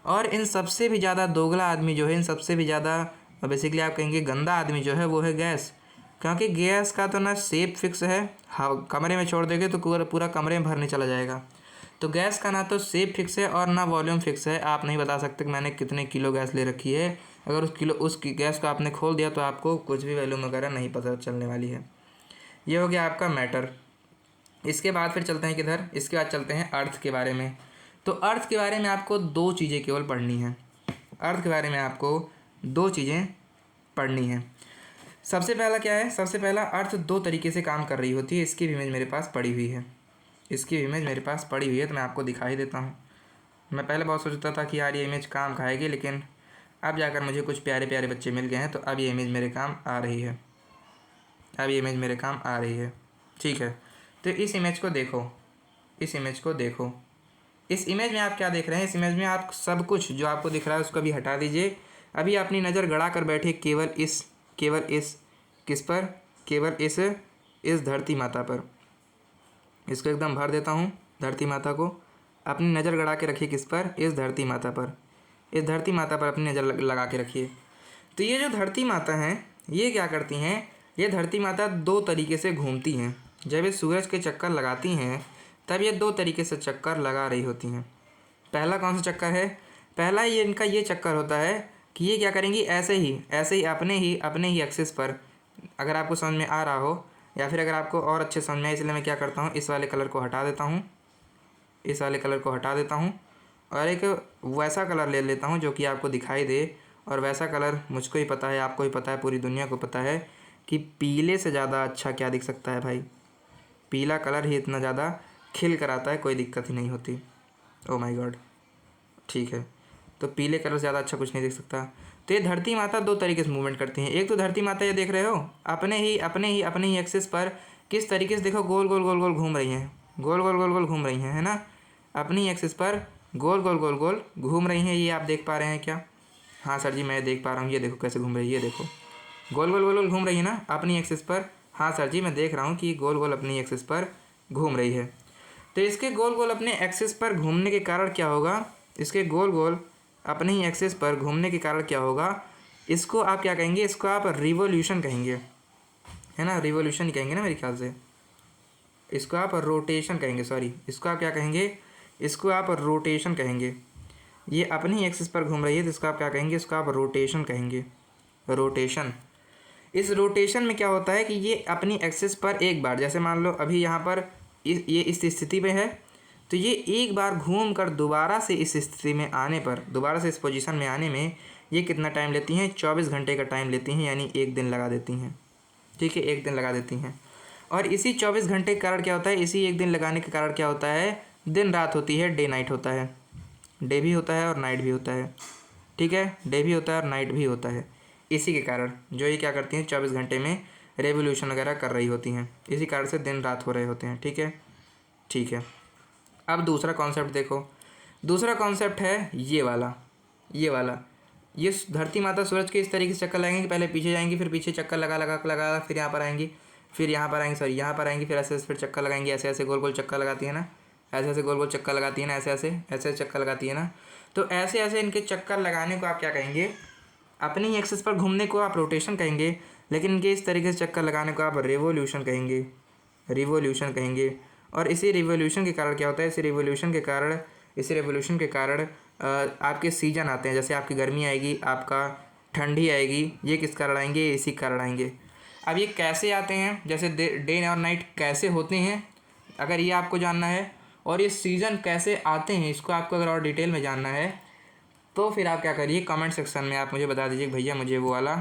और इन सबसे भी ज़्यादा दोगला आदमी जो है, इन सबसे भी ज़्यादा बेसिकली आप कहेंगे गंदा आदमी जो है, वो है गैस। क्योंकि गैस का तो ना शेप फिक्स है, हाँ, कमरे में छोड़ देंगे तो पूरा पूरा कमरे में भरने चला जाएगा। तो गैस का ना तो शेप फिक्स है और ना वॉल्यूम फिक्स है। आप नहीं बता सकते कि मैंने कितने किलो गैस ले रखी है। अगर उस गैस को आपने खोल दिया तो आपको कुछ भी वैल्यूम वगैरह नहीं पता चलने वाली है। ये हो गया आपका मैटर। इसके बाद फिर चलते हैं किधर? इसके बाद चलते हैं अर्थ के बारे में। तो अर्थ के बारे में आपको 2 चीज़ें केवल पढ़नी है। अर्थ के बारे में आपको 2 चीज़ें पढ़नी है। सबसे पहला क्या है? सबसे पहला, अर्थ 2 तरीके से काम कर रही होती है। इसकी भी इमेज मेरे पास पड़ी हुई है, इसकी भी इमेज मेरे पास पड़ी हुई है, तो मैं आपको दिखाई देता हूँ। मैं पहले बहुत सोचता था कि यार ये इमेज काम खाएगी, लेकिन अब जाकर मुझे कुछ प्यारे प्यारे बच्चे मिल गए हैं, तो अब ये इमेज मेरे काम आ रही है। अब ये इमेज मेरे काम आ रही है, ठीक है। तो इस इमेज को देखो, इस इमेज को देखो। इस इमेज में आप क्या देख रहे हैं? इस इमेज में आप सब कुछ जो आपको दिख रहा है उसको भी हटा दीजिए। अभी अपनी नज़र गड़ा कर बैठे केवल इस किस पर? केवल इस धरती माता पर। इसको एकदम भर देता हूँ, धरती माता को। अपनी नज़र गड़ा के रखिए किस पर? इस धरती माता पर। इस धरती माता पर अपनी नज़र लगा के रखिए। तो ये जो धरती माता हैं, ये क्या करती हैं? ये धरती माता 2 तरीके से घूमती हैं। जब ये सूरज के चक्कर लगाती हैं तब ये 2 तरीके से चक्कर लगा रही होती हैं। पहला कौन सा चक्कर है? पहला ये इनका ये चक्कर होता है कि ये क्या करेंगी? ऐसे ही अपने ही एक्सिस पर। अगर आपको समझ में आ रहा हो, या फिर अगर आपको और अच्छे समझ में आए, इसलिए मैं क्या करता हूँ, इस वाले कलर को हटा देता हूँ, इस वाले कलर को हटा देता हूँ, और एक वैसा कलर ले लेता हूँ जो कि आपको दिखाई दे। और वैसा कलर मुझको ही पता है, आपको ही पता है, पूरी दुनिया को पता है कि पीले से ज़्यादा अच्छा क्या दिख सकता है भाई? पीला कलर ही इतना ज़्यादा खिल कर आता है, कोई दिक्कत ही नहीं होती। ओ माय गॉड, ठीक है। तो पीले कलर से ज़्यादा अच्छा कुछ नहीं दिख सकता। तो ये धरती माता 2 तरीके से मूवमेंट करती हैं। एक तो धरती माता, ये देख रहे हो, अपने ही एक्सिस पर किस तरीके से, देखो, गोल गोल गोल गोल घूम रही हैं, गोल गोल गोल गोल घूम रही हैं, है ना। अपनी एक्सिस पर गोल गोल गोल गोल घूम रही हैं। ये आप देख पा रहे हैं क्या? हाँ सर जी, मैं देख पा रहा हूँ। ये देखो कैसे घूम रही है, ये देखो, गोल गोल गोल गोल घूम रही है ना अपनी एक्सिस पर। हाँ सर जी, मैं देख रहा हूँ कि गोल गोल अपनी एक्सिस पर घूम रही है। तो इसके गोल गोल अपने एक्सिस पर घूमने के कारण क्या होगा, इसके गोल गोल अपने ही एक्सिस पर घूमने के कारण क्या होगा, इसको आप क्या कहेंगे, इसको आप रिवोल्यूशन कहेंगे, है ना, रिवोल्यूशन ही कहेंगे ना मेरे ख्याल से। इसको आप रोटेशन कहेंगे, सॉरी, इसको आप क्या कहेंगे, इसको आप रोटेशन कहेंगे। ये अपनी एक्सिस पर घूम रही है तो इसको आप क्या कहेंगे, इसको आप रोटेशन कहेंगे, रोटेशन। इस रोटेशन में क्या होता है कि ये अपनी एक्सिस पर एक बार, जैसे मान लो अभी यहाँ पर ये इस स्थिति में है, तो ये एक बार घूम कर दोबारा से इस स्थिति में आने पर, दोबारा से इस पोजीशन में आने में ये कितना टाइम लेती हैं, 24 घंटे का टाइम लेती हैं, यानी एक दिन लगा देती हैं। ठीक है, एक दिन लगा देती हैं। और इसी 24 घंटे के कारण क्या होता है, इसी एक दिन लगाने के कारण क्या होता है, दिन रात होती है, डे नाइट होता है, डे भी होता है और नाइट भी होता है। ठीक है, डे भी होता है और नाइट भी होता है। इसी के कारण जो ये क्या करती हैं, 24 घंटे में रेवोल्यूशन वगैरह कर रही होती हैं, इसी कारण से दिन रात हो रहे होते हैं। ठीक है, ठीक है। अब दूसरा कॉन्सेप्ट देखो, दूसरा कॉन्सेप्ट है ये वाला, ये वाला। ये धरती माता सूरज के इस तरीके से चक्कर लगाएंगे कि पहले पीछे जाएंगी, फिर पीछे चक्कर लगा लगा लगा, फिर यहाँ पर आएंगी, फिर यहाँ पर आएंगी, सॉरी यहाँ पर आएंगी, फिर ऐसे फिर चक्कर लगाएंगी, ऐसे ऐसे गोल गोल चक्कर लगाती है ना, ऐसे ऐसे गोल गोल चक्कर लगाती है ना, ऐसे ऐसे ऐसे चक्कर लगाती है ना। तो ऐसे ऐसे इनके चक्कर लगाने को आप क्या कहेंगे, अपनी ही एक्सिस पर घूमने को आप रोटेशन कहेंगे, लेकिन इनके इस तरीके से चक्कर लगाने को आप रिवोल्यूशन कहेंगे, रिवोल्यूशन कहेंगे। और इसी रिवोल्यूशन के कारण क्या होता है, इसी रिवोल्यूशन के कारण आपके सीजन आते हैं, जैसे आपकी गर्मी आएगी, आपका ठंडी आएगी, ये किस कारण आएंगे, इसी कारण आएंगे। अब ये कैसे आते हैं, जैसे डे और नाइट कैसे होते हैं, अगर ये आपको जानना है, और ये सीज़न कैसे आते हैं, इसको आपको अगर और डिटेल में जानना है, तो फिर आप क्या करिए, कमेंट सेक्शन में आप मुझे बता दीजिए भैया मुझे वो वाला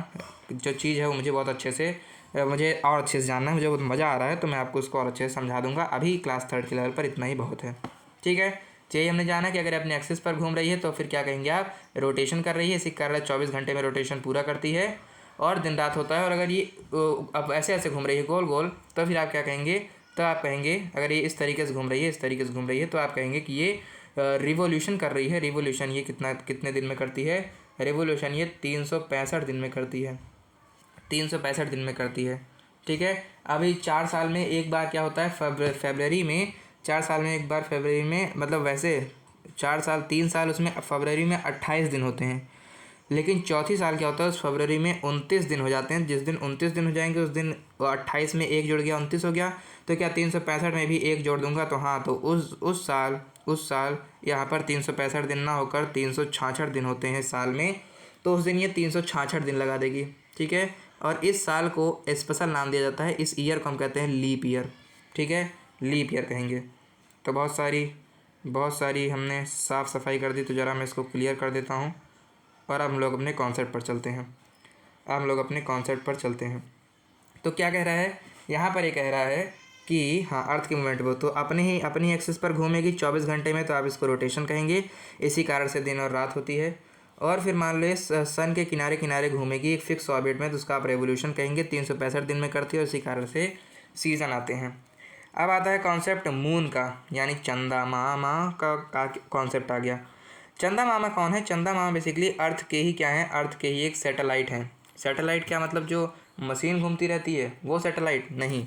जो चीज़ है वो मुझे बहुत अच्छे से, मुझे और अच्छे से जानना है, मुझे बहुत मज़ा आ रहा है, तो मैं आपको उसको और अच्छे से समझा दूंगा। अभी क्लास 3 के लेवल पर इतना ही बहुत है। ठीक है, चाहिए हमने जाना कि अगर अपने एक्सिस पर घूम रही है तो फिर क्या कहेंगे आप, रोटेशन कर रही है, इसी कारण 24 घंटे में रोटेशन पूरा करती है और दिन रात होता है। और अगर ये अब ऐसे ऐसे घूम रही है गोल गोल, तो फिर आप क्या कहेंगे, तो आप कहेंगे अगर ये इस तरीके से घूम रही है, इस तरीके से घूम रही है, तो आप कहेंगे कि ये रिवोल्यूशन कर रही है। रिवोल्यूशन ये कितने दिन में करती है, रिवोल्यूशन ये 365 दिन में करती है, 365 दिन में करती है। ठीक है, अभी 4 साल में एक बार क्या होता है, फरवरी में, 4 साल में एक बार फरवरी में, मतलब वैसे 4 साल 3 साल, उसमें फरवरी में 28 दिन होते हैं, लेकिन चौथी साल क्या होता है, उस फरवरी में 29 दिन हो जाते हैं। जिस दिन 29 दिन हो जाएंगे उस दिन 28 में एक जुड़ गया, 29 हो गया, तो क्या 365 में भी एक जोड़ दूंगा, तो हाँ, तो उस साल यहाँ पर 365 दिन ना होकर 366 दिन होते हैं साल में, तो उस दिन ये 366 दिन लगा देगी। ठीक है, और इस साल को स्पेशल नाम दिया जाता है, इस ईयर को हम कहते हैं लीप ईयर। ठीक है, लीप ईयर कहेंगे। तो बहुत सारी हमने साफ़ सफाई कर दी, तो ज़रा मैं इसको क्लियर कर देता हूँ और हम लोग अपने कॉन्सेप्ट पर चलते हैं। तो क्या कह रहा है यहाँ पर, ये कह रहा है कि हाँ, अर्थ की मूवमेंट वो तो अपनी एक्सिस पर घूमेगी 24 घंटे में, तो आप इसको रोटेशन कहेंगे, इसी कारण से दिन और रात होती है। और फिर मान लो सन के किनारे किनारे घूमेगी एक फिक्स ऑर्बिट में, तो उसका आप रेवोल्यूशन कहेंगे, 365 दिन में करती है, और इसी कारण से सीज़न आते हैं। अब आता है कॉन्सेप्ट मून का, यानी चंदा मामा का कॉन्सेप्ट आ गया। चंदा मामा कौन है, चंदा मामा बेसिकली अर्थ के ही क्या है, अर्थ के ही एक सैटेलाइट हैं। सैटेलाइट क्या मतलब, जो मशीन घूमती रहती है वो सैटेलाइट नहीं।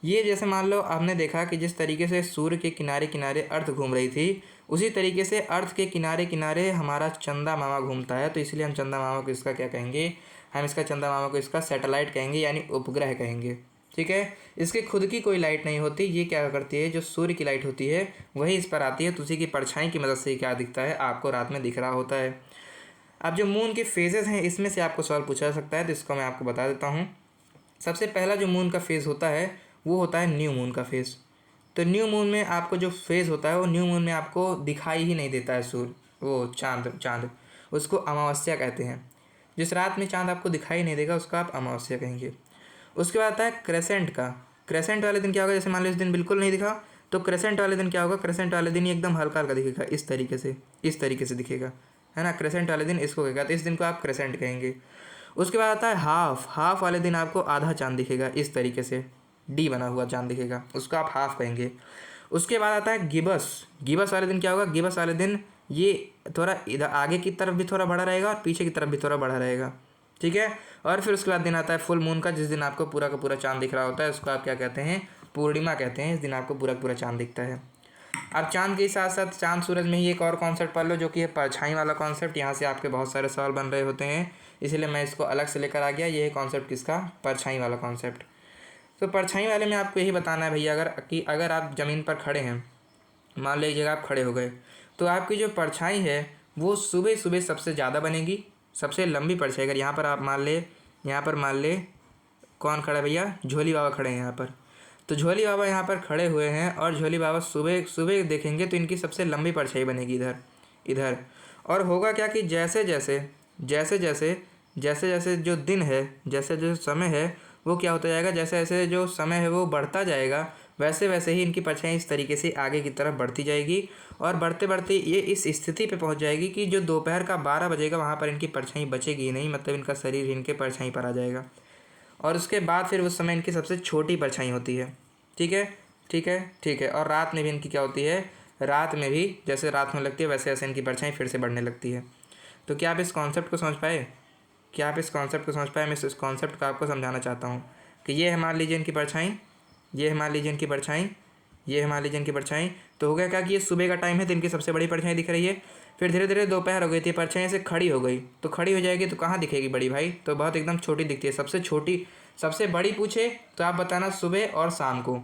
ये जैसे मान लो आपने देखा कि जिस तरीके से सूर्य के किनारे किनारे अर्थ घूम रही थी, उसी तरीके से अर्थ के किनारे किनारे हमारा चंदा मामा घूमता है, तो इसलिए हम चंदा मामा को इसका क्या कहेंगे, हम इसका चंदा मामा को इसका सैटेलाइट कहेंगे, यानी उपग्रह कहेंगे। ठीक है, इसके खुद की कोई लाइट नहीं होती, ये क्या करती है, जो सूर्य की लाइट होती है वही इस पर आती है, तो उसी की परछाई की मदद से क्या दिखता है, आपको रात में दिख रहा होता है। अब जो मून के फेजेस हैं, इसमें से आपको सवाल पूछा जा सकता है, तो इसको मैं आपको बता देता हूँ। सबसे पहला जो मून का फेज़ होता है वो होता है न्यू मून का फेज़। तो न्यू मून में आपको जो फेज़ होता है, वो न्यू मून में आपको दिखाई ही नहीं देता है सूर्य, वो चाँद, उसको अमावस्या कहते हैं। जिस रात में चाँद आपको दिखाई नहीं देगा उसका आप अमावस्या कहेंगे। उसके बाद आता है क्रेसेंट का। क्रेसेंट वाले दिन क्या होगा, जैसे मान लो इस दिन बिल्कुल नहीं दिखा, तो क्रेसेंट वाले दिन क्या होगा, क्रेसेंट वाले दिन एकदम हल्का हल्का दिखेगा, इस तरीके से दिखेगा, है ना। क्रेसेंट वाले दिन इसको कहेगा, तो इस दिन को आप क्रेसेंट कहेंगे। उसके बाद आता है हाफ वाले दिन आपको आधा चांद दिखेगा, इस तरीके से डी बना हुआ चांद दिखेगा, उसको आप हाफ कहेंगे। उसके बाद आता है गिबस वाले दिन क्या होगा, गिबस वाले दिन ये थोड़ा इधर आगे की तरफ भी थोड़ा बड़ा रहेगा और पीछे की तरफ भी थोड़ा बड़ा रहेगा, ठीक है। और फिर उसके बाद दिन आता है फुल मून का, जिस दिन आपको पूरा का पूरा चांद दिख रहा होता है, उसको आप क्या कहते हैं, पूर्णिमा कहते हैं। इस दिन आपको पूरा का पूरा चांद दिखता है। अब चांद के साथ साथ चांद सूरज में ही एक और कॉन्सेप्ट पढ़ लो, जो कि है परछाई वाला कॉन्सेप्ट। यहाँ से आपके बहुत सारे सवाल बन रहे होते हैं, इसलिए मैं इसको अलग से लेकर आ गया। ये है कॉन्सेप्ट किसका, परछाई वाला कॉन्सेप्ट। तो परछाई वाले में आपको यही बताना है भैया, अगर आप ज़मीन पर खड़े हैं, मान लीजिएगा आप खड़े हो गए, तो आपकी जो परछाई है वो सुबह सुबह सबसे ज़्यादा बनेगी, सबसे लंबी परछाई। अगर यहाँ पर आप मान ले कौन खड़ा है भैया, झोली बाबा खड़े हैं यहाँ पर। तो झोली बाबा यहाँ पर खड़े हुए हैं और झोली बाबा सुबह सुबह देखेंगे तो इनकी सबसे लंबी परछाई बनेगी इधर। और होगा क्या कि जैसे जैसे जो दिन है, जैसे जैसे समय है वो क्या होता जाएगा, जैसे जैसे जो समय है वो बढ़ता जाएगा, वैसे वैसे ही इनकी परछाई इस तरीके से आगे की तरफ बढ़ती जाएगी। और बढ़ते बढ़ते ये इस स्थिति पे पहुंच जाएगी कि जो दोपहर का 12 बजेगा वहाँ पर इनकी परछाई बचेगी ही नहीं, मतलब इनका शरीर इनके परछाई पर आ जाएगा। और उसके बाद फिर उस समय इनकी सबसे छोटी परछाई होती है। ठीक है, ठीक है, ठीक है। और रात में भी इनकी क्या होती है, रात में भी जैसे रात में लगती है वैसे वैसे इनकी परछाई फिर से बढ़ने लगती है। तो क्या आप इस कॉन्सेप्ट को समझ पाए? मैं इस कॉन्सेप्ट को आपको समझाना चाहता हूँ कि ये है मान लीजिए इनकी परछाई, ये है मान लीजिए इनकी परछाई, ये है मान लीजिए इनकी परछाई। तो हो गया क्या कि ये सुबह का टाइम है तो इनकी सबसे बड़ी परछाई दिख रही है। फिर धीरे धीरे दोपहर हो गई थी, परछाई ऐसे खड़ी हो गई, तो खड़ी हो जाएगी तो कहाँ दिखेगी बड़ी भाई, तो बहुत एकदम छोटी दिखती है। सबसे छोटी, सबसे बड़ी पूछे तो आप बताना सुबह और शाम को,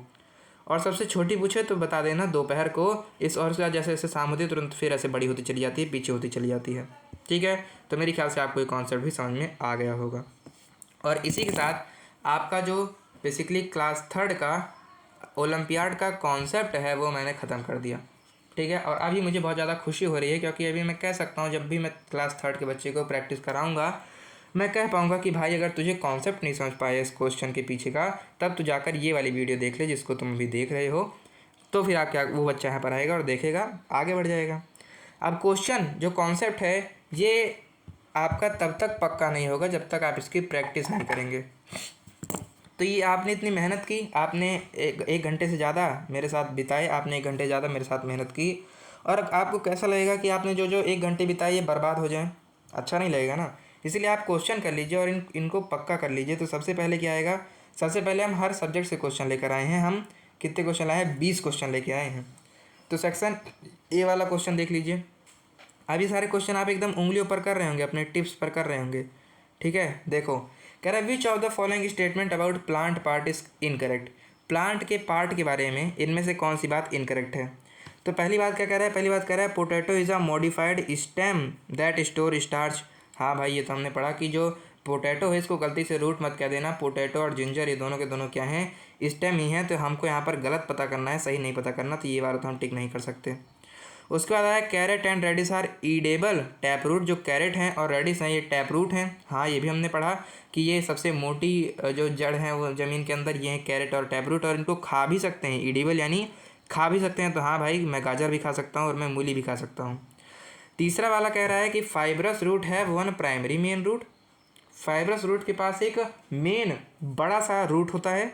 और सबसे छोटी पूछे तो बता देना दोपहर को। इस और उसके बाद जैसे जैसे शाम होती है तुरंत फिर ऐसे बड़ी होती चली जाती है, पीछे होती चली जाती है। ठीक है, तो मेरे ख्याल से आपको ये कॉन्सेप्ट भी समझ में आ गया होगा। और इसी के साथ आपका जो बेसिकली क्लास थर्ड का ओलंपियाड का कॉन्सेप्ट है वो मैंने ख़त्म कर दिया। ठीक है, और अभी मुझे बहुत ज़्यादा खुशी हो रही है क्योंकि अभी मैं कह सकता हूँ जब भी मैं क्लास थर्ड के बच्चे को प्रैक्टिस कराऊंगा मैं कह पाऊंगा कि भाई अगर तुझे कॉन्सेप्ट नहीं समझ पाया इस क्वेश्चन के पीछे का, तब तू जाकर ये वाली वीडियो देख ले जिसको तुम अभी देख रहे हो। तो फिर आप क्या, वो बच्चा यहाँ पर आएगा और देखेगा, आगे बढ़ जाएगा। अब क्वेश्चन जो कॉन्सेप्ट है ये आपका तब तक पक्का नहीं होगा जब तक आप इसकी प्रैक्टिस नहीं करेंगे। तो ये आपने इतनी मेहनत की, आपने एक घंटे से ज़्यादा मेरे साथ बिताए, आपने 1 घंटे ज़्यादा मेरे साथ मेहनत की, और आपको कैसा लगेगा कि आपने जो जो 1 घंटे बिताए ये बर्बाद हो जाए? अच्छा नहीं लगेगा ना। इसलिए आप क्वेश्चन कर लीजिए और इनको पक्का कर लीजिए। तो सबसे पहले क्या आएगा, सबसे पहले हम हर सब्जेक्ट से क्वेश्चन लेकर आए हैं। हम कितने क्वेश्चन लाए हैं, 20 क्वेश्चन लेके आए हैं। तो सेक्शन ए वाला क्वेश्चन देख लीजिए। अभी सारे क्वेश्चन आप एकदम उंगलियों पर कर रहे होंगे, अपने टिप्स पर कर रहे होंगे। ठीक है, देखो कह रहा है which of the following statement about plant part is incorrect. Plant के पार्ट के बारे में इनमें से कौन सी बात इनकरेक्ट है? तो पहली बात क्या कह रहा है, पहली बात कह रहा है potato is a modified stem that store starch. हाँ भाई, ये तो हमने पढ़ा कि जो पोटैटो है इसको गलती से रूट मत कह देना। पोटैटो और जिंजर ये दोनों के दोनों क्या हैं, स्टेम ही हैं। तो हमको यहाँ पर गलत पता करना है, सही नहीं पता करना। तो ये वाला तो हम टिक नहीं कर सकते। उसके बाद आया carrot and radish are edible tap root. जो कैरेट हैं और रेडिस हैं ये टैप रूट हैं। हाँ, ये भी हमने पढ़ा कि ये सबसे मोटी जो जड़ हैं वो ज़मीन के अंदर, ये हैं कैरेट और टैप रूट, और इनको खा भी सकते हैं। ईडेबल यानी खा भी सकते हैं। तो हाँ भाई, मैं गाजर भी खा सकता हूँ और मैं मूली भी खा सकता हूँ। तीसरा वाला कह रहा है कि फाइब्रस रूट है one primary main root. Fibrous root के पास एक मेन बड़ा सा रूट होता है?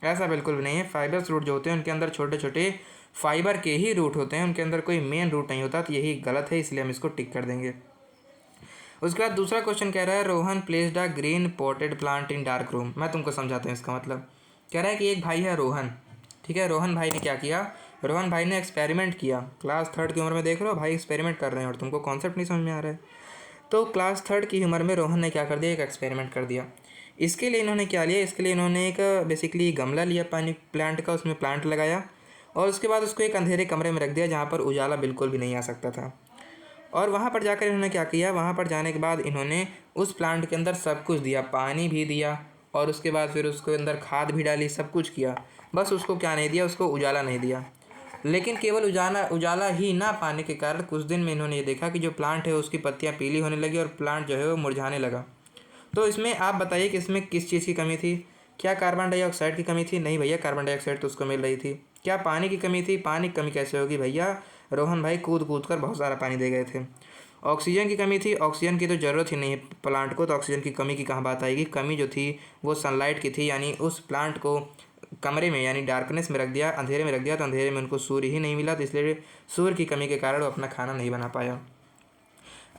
ऐसा बिल्कुल भी नहीं है। फाइब्रस रूट जो होते हैं उनके अंदर छोटे छोटे फाइबर के ही रूट होते हैं, उनके अंदर कोई मेन रूट नहीं होता। तो यही गलत है, इसलिए हम इसको टिक कर देंगे। उसके बाद दूसरा क्वेश्चन कह रहा है Rohan placed a green potted plant in dark room. मैं तुमको समझाता हूँ इसका मतलब। कह रहा है कि एक भाई है रोहन, ठीक है। रोहन भाई ने क्या किया, रोहन भाई ने एक्सपेरिमेंट किया। क्लास थर्ड की उम्र में देख रहे हो भाई एक्सपेरिमेंट कर रहे हैं और तुमको कॉन्सेप्ट नहीं समझ में आ रहा है। तो क्लास थर्ड की उम्र में रोहन ने क्या कर दिया, एक एक्सपेरिमेंट कर दिया। इसके लिए इन्होंने क्या लिया, इसके लिए इन्होंने एक बेसिकली गमला लिया पानी प्लांट का, उसमें प्लांट लगाया और उसके बाद उसको एक अंधेरे कमरे में रख दिया जहाँ पर उजाला बिल्कुल भी नहीं आ सकता था। और वहाँ पर जाकर इन्होंने क्या किया, वहाँ पर जाने के बाद इन्होंने उस प्लांट के अंदर सब कुछ दिया, पानी भी दिया और उसके बाद फिर उसके अंदर खाद भी डाली, सब कुछ किया। बस उसको क्या नहीं दिया, उसको उजाला नहीं दिया। लेकिन केवल उजाला ही ना पाने के कारण कुछ दिन में इन्होंने ये देखा कि जो प्लांट है उसकी पत्तियाँ पीली होने लगी और प्लांट जो है वो मुरझाने लगा। तो इसमें आप बताइए कि इसमें किस चीज़ की कमी थी? क्या कार्बन डाइऑक्साइड की कमी थी? नहीं भैया, कार्बन डाइऑक्साइड तो उसको मिल रही थी। क्या पानी की कमी थी? पानी की कमी कैसे होगी भैया, रोहन भाई कूद कूद कर बहुत सारा पानी दे गए थे। ऑक्सीजन की कमी थी? ऑक्सीजन की तो ज़रूरत ही नहीं है प्लांट को, तो ऑक्सीजन की कमी की कहाँ बात आएगी। कमी जो थी वो सनलाइट की थी, यानी उस प्लांट को कमरे में यानी डार्कनेस में रख दिया, अंधेरे में रख दिया, तो अंधेरे में उनको सूर्य ही नहीं मिला, तो इसलिए सूर्य की कमी के कारण वो अपना खाना नहीं बना पाया।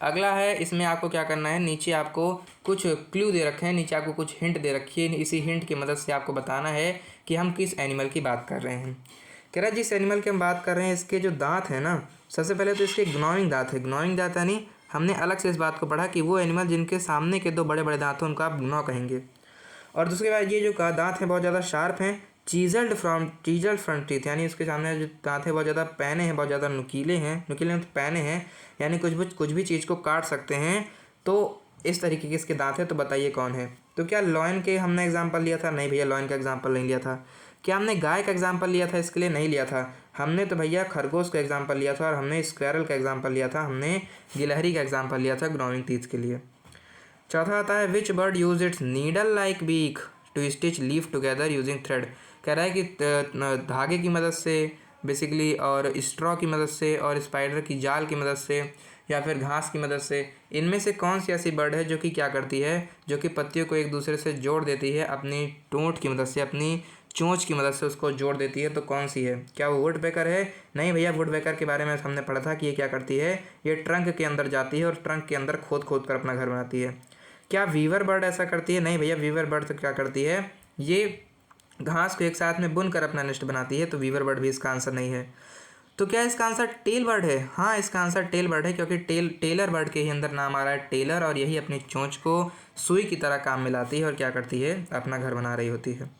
अगला है, इसमें आपको क्या करना है, नीचे आपको कुछ क्लू दे रखे हैं, नीचे आपको कुछ हिंट दे रखी है। इसी हिंट की मदद से आपको बताना है कि हम किस एनिमल की बात कर रहे हैं। कह रहा है जिस एनिमल की हम बात कर रहे हैं इसके जो दांत हैं ना, सबसे पहले तो इसके ग्नॉइंग दांत है। ग्नॉइंग दांत यानी हमने अलग से इस बात को पढ़ा कि वो एनिमल जिनके सामने के दो बड़े बड़े दांत हैं उनको आप ग्नॉ कहेंगे। और दूसरी बात, ये जो दांत हैं बहुत ज़्यादा शार्प हैं। चीजल्ड फ्रंट टीथ, यानी उसके सामने जो दांत है बहुत ज़्यादा पैने हैं, बहुत ज़्यादा नुकीले हैं। नुकीले तो पैने हैं, यानी कुछ भी चीज़ को काट सकते हैं। तो इस तरीके के इसके दांत हैं। तो बताइए कौन है। तो क्या लॉयन के हमने एग्जाम्पल लिया था? नहीं भैया, लॉयन का एग्जाम्पल नहीं लिया था। क्या हमने गाय का एग्जाम्पल लिया था इसके लिए? नहीं लिया था। हमने तो भैया खरगोश का एग्जाम्पल लिया था, और हमने स्क्वेरल का एग्जाम्पल लिया था, हमने गिलहरी का एग्जाम्पल लिया था ग्रोइंग टीथ के लिए। चौथा आता है which bird use its needle like beak to stitch leaf together using thread. कह रहा है कि धागे की मदद से बेसिकली, और स्ट्रॉ की मदद से, और स्पाइडर की जाल की मदद से, या फिर घास की मदद से, इनमें से कौन सी ऐसी बर्ड है जो कि क्या करती है, जो कि पत्तियों को एक दूसरे से जोड़ देती है अपनी टोंट की मदद से, अपनी चोंच की मदद से उसको जोड़ देती है। तो कौन सी है? क्या वो वुडपेकर है? नहीं भैया, वुडपेकर के बारे में हमने पढ़ा था कि ये क्या करती है, ये ट्रंक के अंदर जाती है और ट्रंक के अंदर खोद खोद कर अपना घर बनाती है। क्या वीवर बर्ड ऐसा करती है? नहीं भैया, वीवर बर्ड तो क्या करती है, ये घास को एक साथ में बुन कर अपना नेस्ट बनाती है। तो वीवर बर्ड भी इसका आंसर नहीं है। तो क्या इसका आंसर टेल बर्ड है? हाँ, इसका आंसर टेल बर्ड है, क्योंकि टेलर बर्ड के ही अंदर नाम आ रहा है टेलर, और यही अपनी चोंच को सुई की तरह काम मिलाती है और क्या करती है, अपना घर बना रही होती है।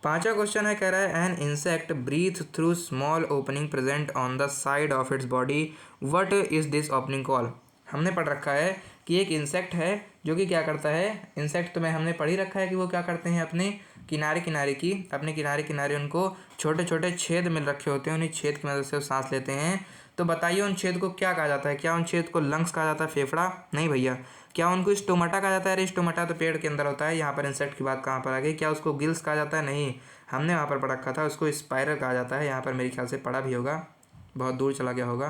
पांचवा क्वेश्चन है, कह रहा है an insect breathe through small opening present on the side of its body, what is this opening call. हमने पढ़ रखा है कि एक इंसेक्ट है जो कि क्या करता है, इंसेक्ट तो हमने पढ़ ही रखा है कि वो क्या करते हैं, अपने किनारे किनारे उनको छोटे छोटे छेद मिल रखे होते हैं, उन्हीं छेद की मदद से वो सांस लेते हैं। तो बताइए उन छेद को क्या कहा जाता है? क्या उन छेद को लंग्स कहा जाता है, फेफड़ा? नहीं भैया। क्या उनको स्टोमाटा कहा जाता है? अरे स्टोमाटा तो पेड़ के अंदर होता है, यहाँ पर इंसेक्ट की बात कहाँ पर आ गई। क्या उसको गिल्स कहा जाता है? नहीं, हमने वहाँ पर पढ़ रखा था, उसको स्पाइरल कहा जाता है। यहाँ पर मेरे ख्याल से पढ़ा भी होगा, बहुत दूर चला गया होगा,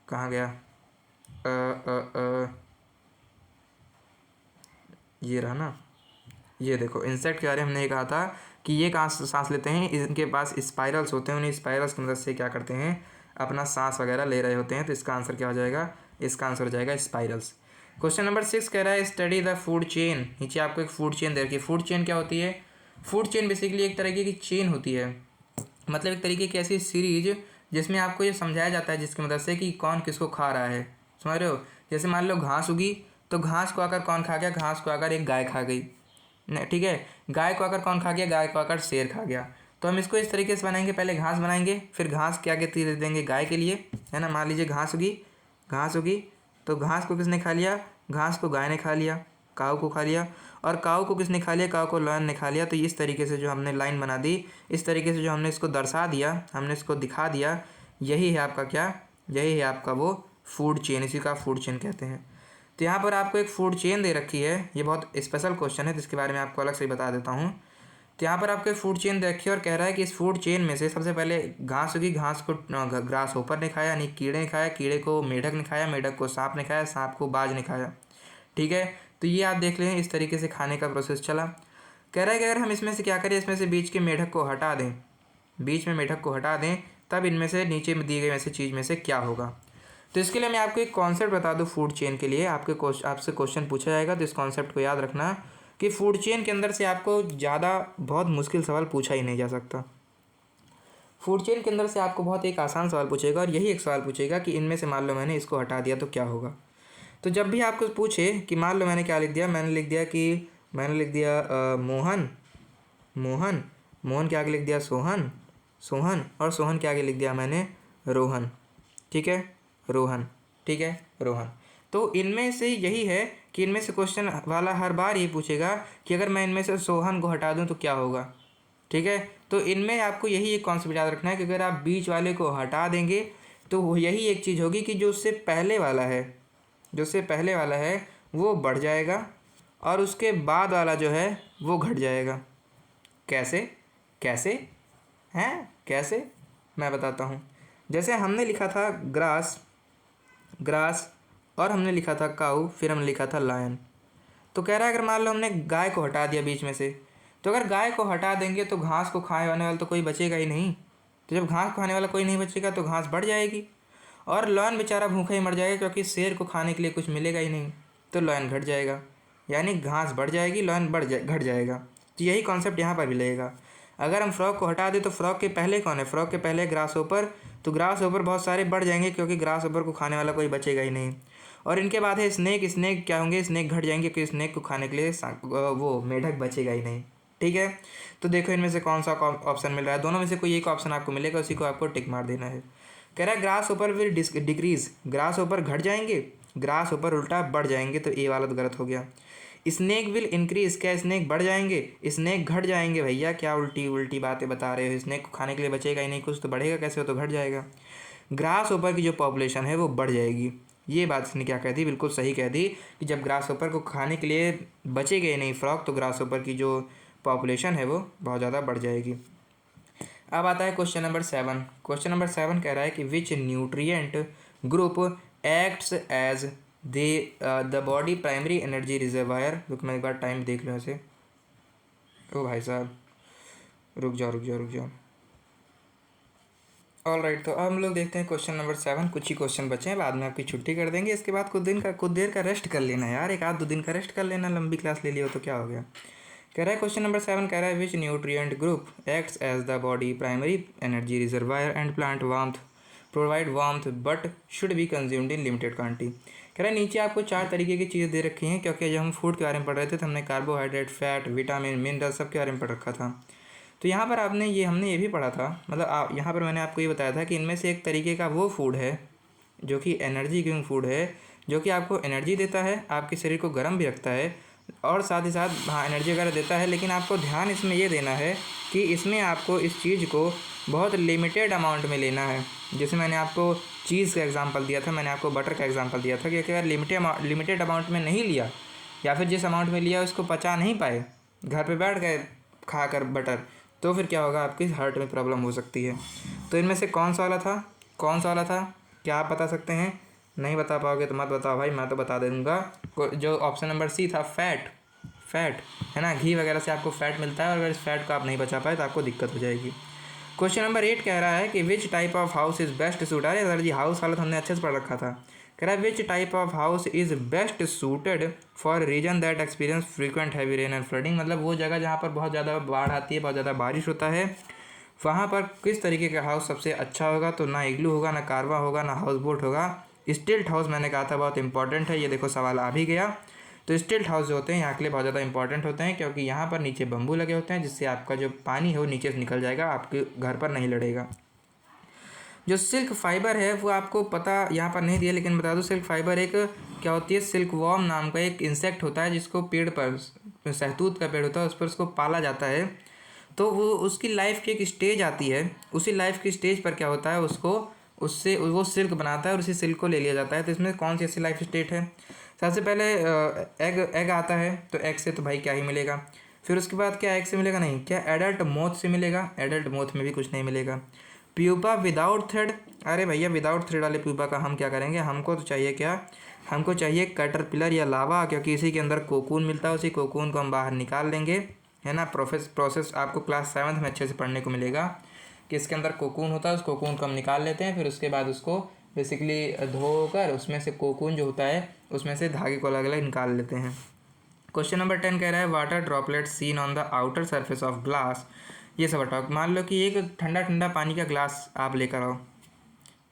कहाँ गया, ये रहा ना, ये देखो, इंसेक्ट के बारे में हमने ये कहा था कि ये कहाँ सांस लेते हैं, इनके पास स्पाइरल्स होते हैं, उन्हीं स्पाइरल्स की मदद से क्या करते हैं, अपना सांस वगैरह ले रहे होते हैं। तो इसका आंसर क्या हो जाएगा? इसका आंसर हो जाएगा स्पाइरल्स। क्वेश्चन नंबर 6 कह रहा है स्टडी द फूड चेन। नीचे आपको एक फूड चेन दे रखी है। फूड चेन क्या होती है? फूड चेन बेसिकली एक तरीके की चेन होती है, मतलब एक तरीके की ऐसी सीरीज जिसमें आपको ये समझाया जाता है जिसकी मदद से कि कौन किसको खा रहा है। समझ रहे हो? जैसे मान लो घास उगी, तो घास को आकर कौन खा गया? घास को आकर एक गाय खा गई, ठीक है। गाय को आकर कौन खा गया? गाय को आकर शेर खा गया। तो हम इसको इस तरीके से बनाएंगे, पहले घास बनाएंगे, फिर घास के आगे तीर देंगे गाय के लिए, है ना। मान लीजिए घास उगी, तो घास को किसने खा लिया? घास को गाय ने खा लिया, काऊ को खा लिया। और काऊ को किसने खा लिया? काऊ को लॉयन ने खा लिया। तो इस तरीके से जो हमने लाइन बना दी, इस तरीके से जो हमने इसको दर्शा दिया, हमने इसको दिखा दिया, यही है आपका क्या, यही है आपका वो फूड चेन, इसी का फूड चेन कहते हैं। तो यहाँ पर आपको एक फूड चेन दे रखी है, ये बहुत स्पेशल क्वेश्चन है जिसके बारे में आपको अलग से बता देता हूँ। तो यहाँ पर आपको एक फूड चेन दे रखी है और कह रहा है कि इस फूड चेन में से सबसे पहले घास होगी, घास को ग्रास होपर ने खाया, यानी कीड़े ने खाया, कीड़े को मेढक ने खाया, मेढक को सांप ने खाया, सांप को बाज ने खाया, ठीक है। तो ये आप देख लें, इस तरीके से खाने का प्रोसेस चला। कह रहा है कि अगर हम इसमें से क्या करें, इसमें से बीच के मेढक को हटा दें, बीच में मेढक को हटा दें, तब इनमें से नीचे में दी गई वैसे चीज़ में से क्या होगा। तो इसके लिए मैं आपको एक कॉन्सेप्ट बता दूं। फूड चेन के लिए आपसे क्वेश्चन पूछा जाएगा, तो इस कॉन्सेप्ट को याद रखना कि फूड चेन के अंदर से आपको ज़्यादा बहुत मुश्किल सवाल पूछा ही नहीं जा सकता। फूड चेन के अंदर से आपको बहुत एक आसान सवाल पूछेगा, और यही एक सवाल पूछेगा कि इनमें से मान लो मैंने इसको हटा दिया तो क्या होगा। तो जब भी आपको पूछे कि मान लो मैंने क्या लिख दिया, मैंने लिख दिया मोहन, मोहन के आगे लिख दिया सोहन, और सोहन के आगे लिख दिया मैंने रोहन, ठीक है, रोहन, ठीक है, रोहन। तो इनमें से यही है कि इनमें से क्वेश्चन वाला हर बार ये पूछेगा कि अगर मैं इनमें से सोहन को हटा दूं तो क्या होगा, ठीक है। तो इनमें आपको यही एक कॉन्सेप्ट याद रखना है कि अगर आप बीच वाले को हटा देंगे तो यही एक चीज़ होगी कि जो उससे पहले वाला है वो बढ़ जाएगा, और उसके बाद वाला जो है वो घट जाएगा। कैसे कैसे मैं बताता हूँ। जैसे हमने लिखा था ग्रास, और हमने लिखा था काऊ, फिर हमने लिखा था लायन। तो कह रहा है अगर मान लो हमने गाय को हटा दिया बीच में से, तो अगर गाय को हटा देंगे तो घास को खाने वाला तो कोई बचेगा ही नहीं। तो जब घास खाने वाला कोई नहीं बचेगा तो घास बढ़ जाएगी, और लॉयन बेचारा भूखा ही मर जाएगा, क्योंकि शेर को खाने के लिए कुछ मिलेगा ही नहीं, तो लॉयन घट जाएगा, यानी घास बढ़ जाएगी, लॉयन घट जाएगा। तो यही कॉन्सेप्ट यहाँ पर भी लगेगा। अगर हम फ्रॉग को हटा दें तो फ्रॉग के पहले कौन है? फ्रॉग के पहले ग्रास ओपर, तो ग्रास ओपर बहुत सारे बढ़ जाएंगे, क्योंकि ग्रास ओपर को खाने वाला कोई बचेगा ही नहीं। और इनके बाद है स्नेक। स्नेक क्या होंगे? स्नेक घट जाएंगे, क्योंकि स्नेक को खाने के लिए वो मेढक बचेगा ही नहीं। ठीक है, तो देखो इनमें से कौन सा ऑप्शन मिल रहा है। दोनों में से कोई एक ऑप्शन आपको मिलेगा, उसी को आपको टिक मार देना है। कह रहा है ग्रास ओपर विल डिक्रीज, ग्रास ओपर घट जाएंगे, ग्रास ओपर उल्टा बढ़ जाएंगे, तो ए वाला तो गलत हो गया। स्नेक विल इंक्रीज, क्या स्नेक बढ़ जाएंगे? स्नेक घट जाएंगे। भैया क्या उल्टी उल्टी बातें बता रहे हो? स्नेक को खाने के लिए बचेगा ही नहीं, कुछ तो बढ़ेगा कैसे? हो तो घट जाएगा। ग्रास ओपर की जो पॉपुलेशन है वो बढ़ जाएगी। ये बात इसने क्या कह दी? बिल्कुल सही कह दी कि जब ग्रास ओपर को खाने के लिए बचेगा ही नहीं फ्रॉग, तो ग्रास ओपर की जो पॉपुलेशन है वो बहुत ज़्यादा बढ़ जाएगी। अब आता है क्वेश्चन नंबर 7। क्वेश्चन नंबर 7 कह रहा है कि which nutrient group acts as the body primary energy reservoir. रुक, मैं एक बार टाइम देख लूँ ऐसे। ओ भाई साहब, रुक जाओ। ऑल राइट, तो अब हम लोग देखते हैं क्वेश्चन नंबर 7। कुछ ही क्वेश्चन बचे हैं, बाद में आपकी छुट्टी कर देंगे। इसके बाद कुछ देर का रेस्ट कर लेना यार, 1-2 दिन का रेस्ट कर लेना। लंबी क्लास ले लियो तो क्या हो गया। कह रहा है क्वेश्चन नंबर 7 कह रहा है which nutrient group acts as the body primary energy reservoir and plant warmth provide warmth but should be consumed in limited quantity. कह रहा है नीचे आपको 4 तरीके की चीज़ें दे रखी हैं, क्योंकि जब हम फूड के बारे में पढ़ रहे थे तो हमने कार्बोहाइड्रेट, फैट, विटामिन, मिनरल सब के बारे में पढ़ रखा था। तो यहाँ पर हमने ये भी पढ़ा था, मतलब यहाँ पर मैंने आपको ये बताया था कि इनमें से एक तरीके का वो फूड है जो कि एनर्जी गिविंग फूड है, जो कि आपको एनर्जी देता है, आपके शरीर को गर्म भी रखता है, और साथ ही साथ हाँ एनर्जी वगैरह देता है। लेकिन आपको ध्यान इसमें ये देना है कि इसमें आपको इस चीज़ को बहुत लिमिटेड अमाउंट में लेना है। जैसे मैंने आपको चीज़ का एग्जांपल दिया था, मैंने आपको बटर का एग्जांपल दिया था कि अगर लिमिटेड अमाउंट में नहीं लिया, या फिर जिस अमाउंट में लिया उसको पचा नहीं पाए, घर पे बैठ गए खा कर बटर, तो फिर क्या होगा? आपकी हार्ट में प्रॉब्लम हो सकती है। तो इनमें से कौन सा वाला था? क्या आप बता सकते हैं? नहीं बता पाओगे तो मत बताओ भाई, मैं तो बता दूँगा। जो ऑप्शन नंबर सी था, फैट है ना, घी वगैरह से आपको फैट मिलता है, और अगर इस फैट को आप नहीं बचा पाए तो आपको दिक्कत हो जाएगी। क्वेश्चन नंबर 8 कह रहा है कि विच type of house is best suit. अरे सर जी, हाउस वाला तो हमने अच्छे से पढ़ रखा था। कह रहा है which type of house is best suited for region that experience frequent heavy rain and flooding. मतलब वो जगह जहाँ पर बहुत ज़्यादा बाढ़ आती है, बहुत ज़्यादा बारिश होता है, वहाँ पर किस तरीके का हाउस सबसे अच्छा होगा? तो ना इग्लू होगा, ना कारवा होगा, ना हाउस बोट होगा। स्टिल्ट हाउस मैंने कहा था बहुत इंपॉर्टेंट है। ये देखो सवाल आ भी गया। तो स्टिल्ट हाउस जो होते हैं यहाँ के लिए बहुत ज़्यादा इंपॉर्टेंट होते हैं, क्योंकि यहाँ पर नीचे बम्बू लगे होते हैं, जिससे आपका जो पानी है वो नीचे से निकल जाएगा, आपके घर पर नहीं लड़ेगा। जो सिल्क फाइबर है वो आपको पता यहाँ पर नहीं दिया, लेकिन बता दूँ सिल्क फाइबर एक क्या होती है, सिल्क वॉर्म नाम का एक इंसेक्ट होता है, जिसको पेड़ पर, शहतूत का पेड़ होता है, उस पर उसको पाला जाता है। तो वो उसकी लाइफ की एक स्टेज आती है, उसी लाइफ की स्टेज पर क्या होता है, उससे वो सिल्क बनाता है और उसी सिल्क को ले लिया जाता है। तो इसमें कौन सी ऐसी लाइफ स्टेट है? सबसे पहले एग आता है, तो एग से तो भाई क्या ही मिलेगा। फिर उसके बाद क्या एग से मिलेगा? नहीं। क्या एडल्ट मोथ से मिलेगा? एडल्ट मोथ में भी कुछ नहीं मिलेगा। Pupa without thread. अरे भैया विदाउट थ्रेड वाले प्यूपा का हम क्या करेंगे? हमको तो चाहिए क्या? हमको चाहिए कैटरपिलर या लावा, क्योंकि इसी के अंदर कोकून मिलता है, उसी कोकून को हम बाहर निकाल लेंगे, है ना। प्रोसेस आपको क्लास 7 में अच्छे से पढ़ने को मिलेगा कि इसके अंदर कोकून होता है, उस कोकून को हम निकाल लेते हैं। फिर उसके बाद उसको बेसिकली धोकर उसमें से कोकून जो होता है उसमें से धागे को अलग अलग निकाल लेते हैं। क्वेश्चन नंबर 10 कह रहा है water droplet seen on the outer surface of glass. ये सब हटाओ। मान लो कि एक ठंडा ठंडा पानी का ग्लास आप लेकर आओ।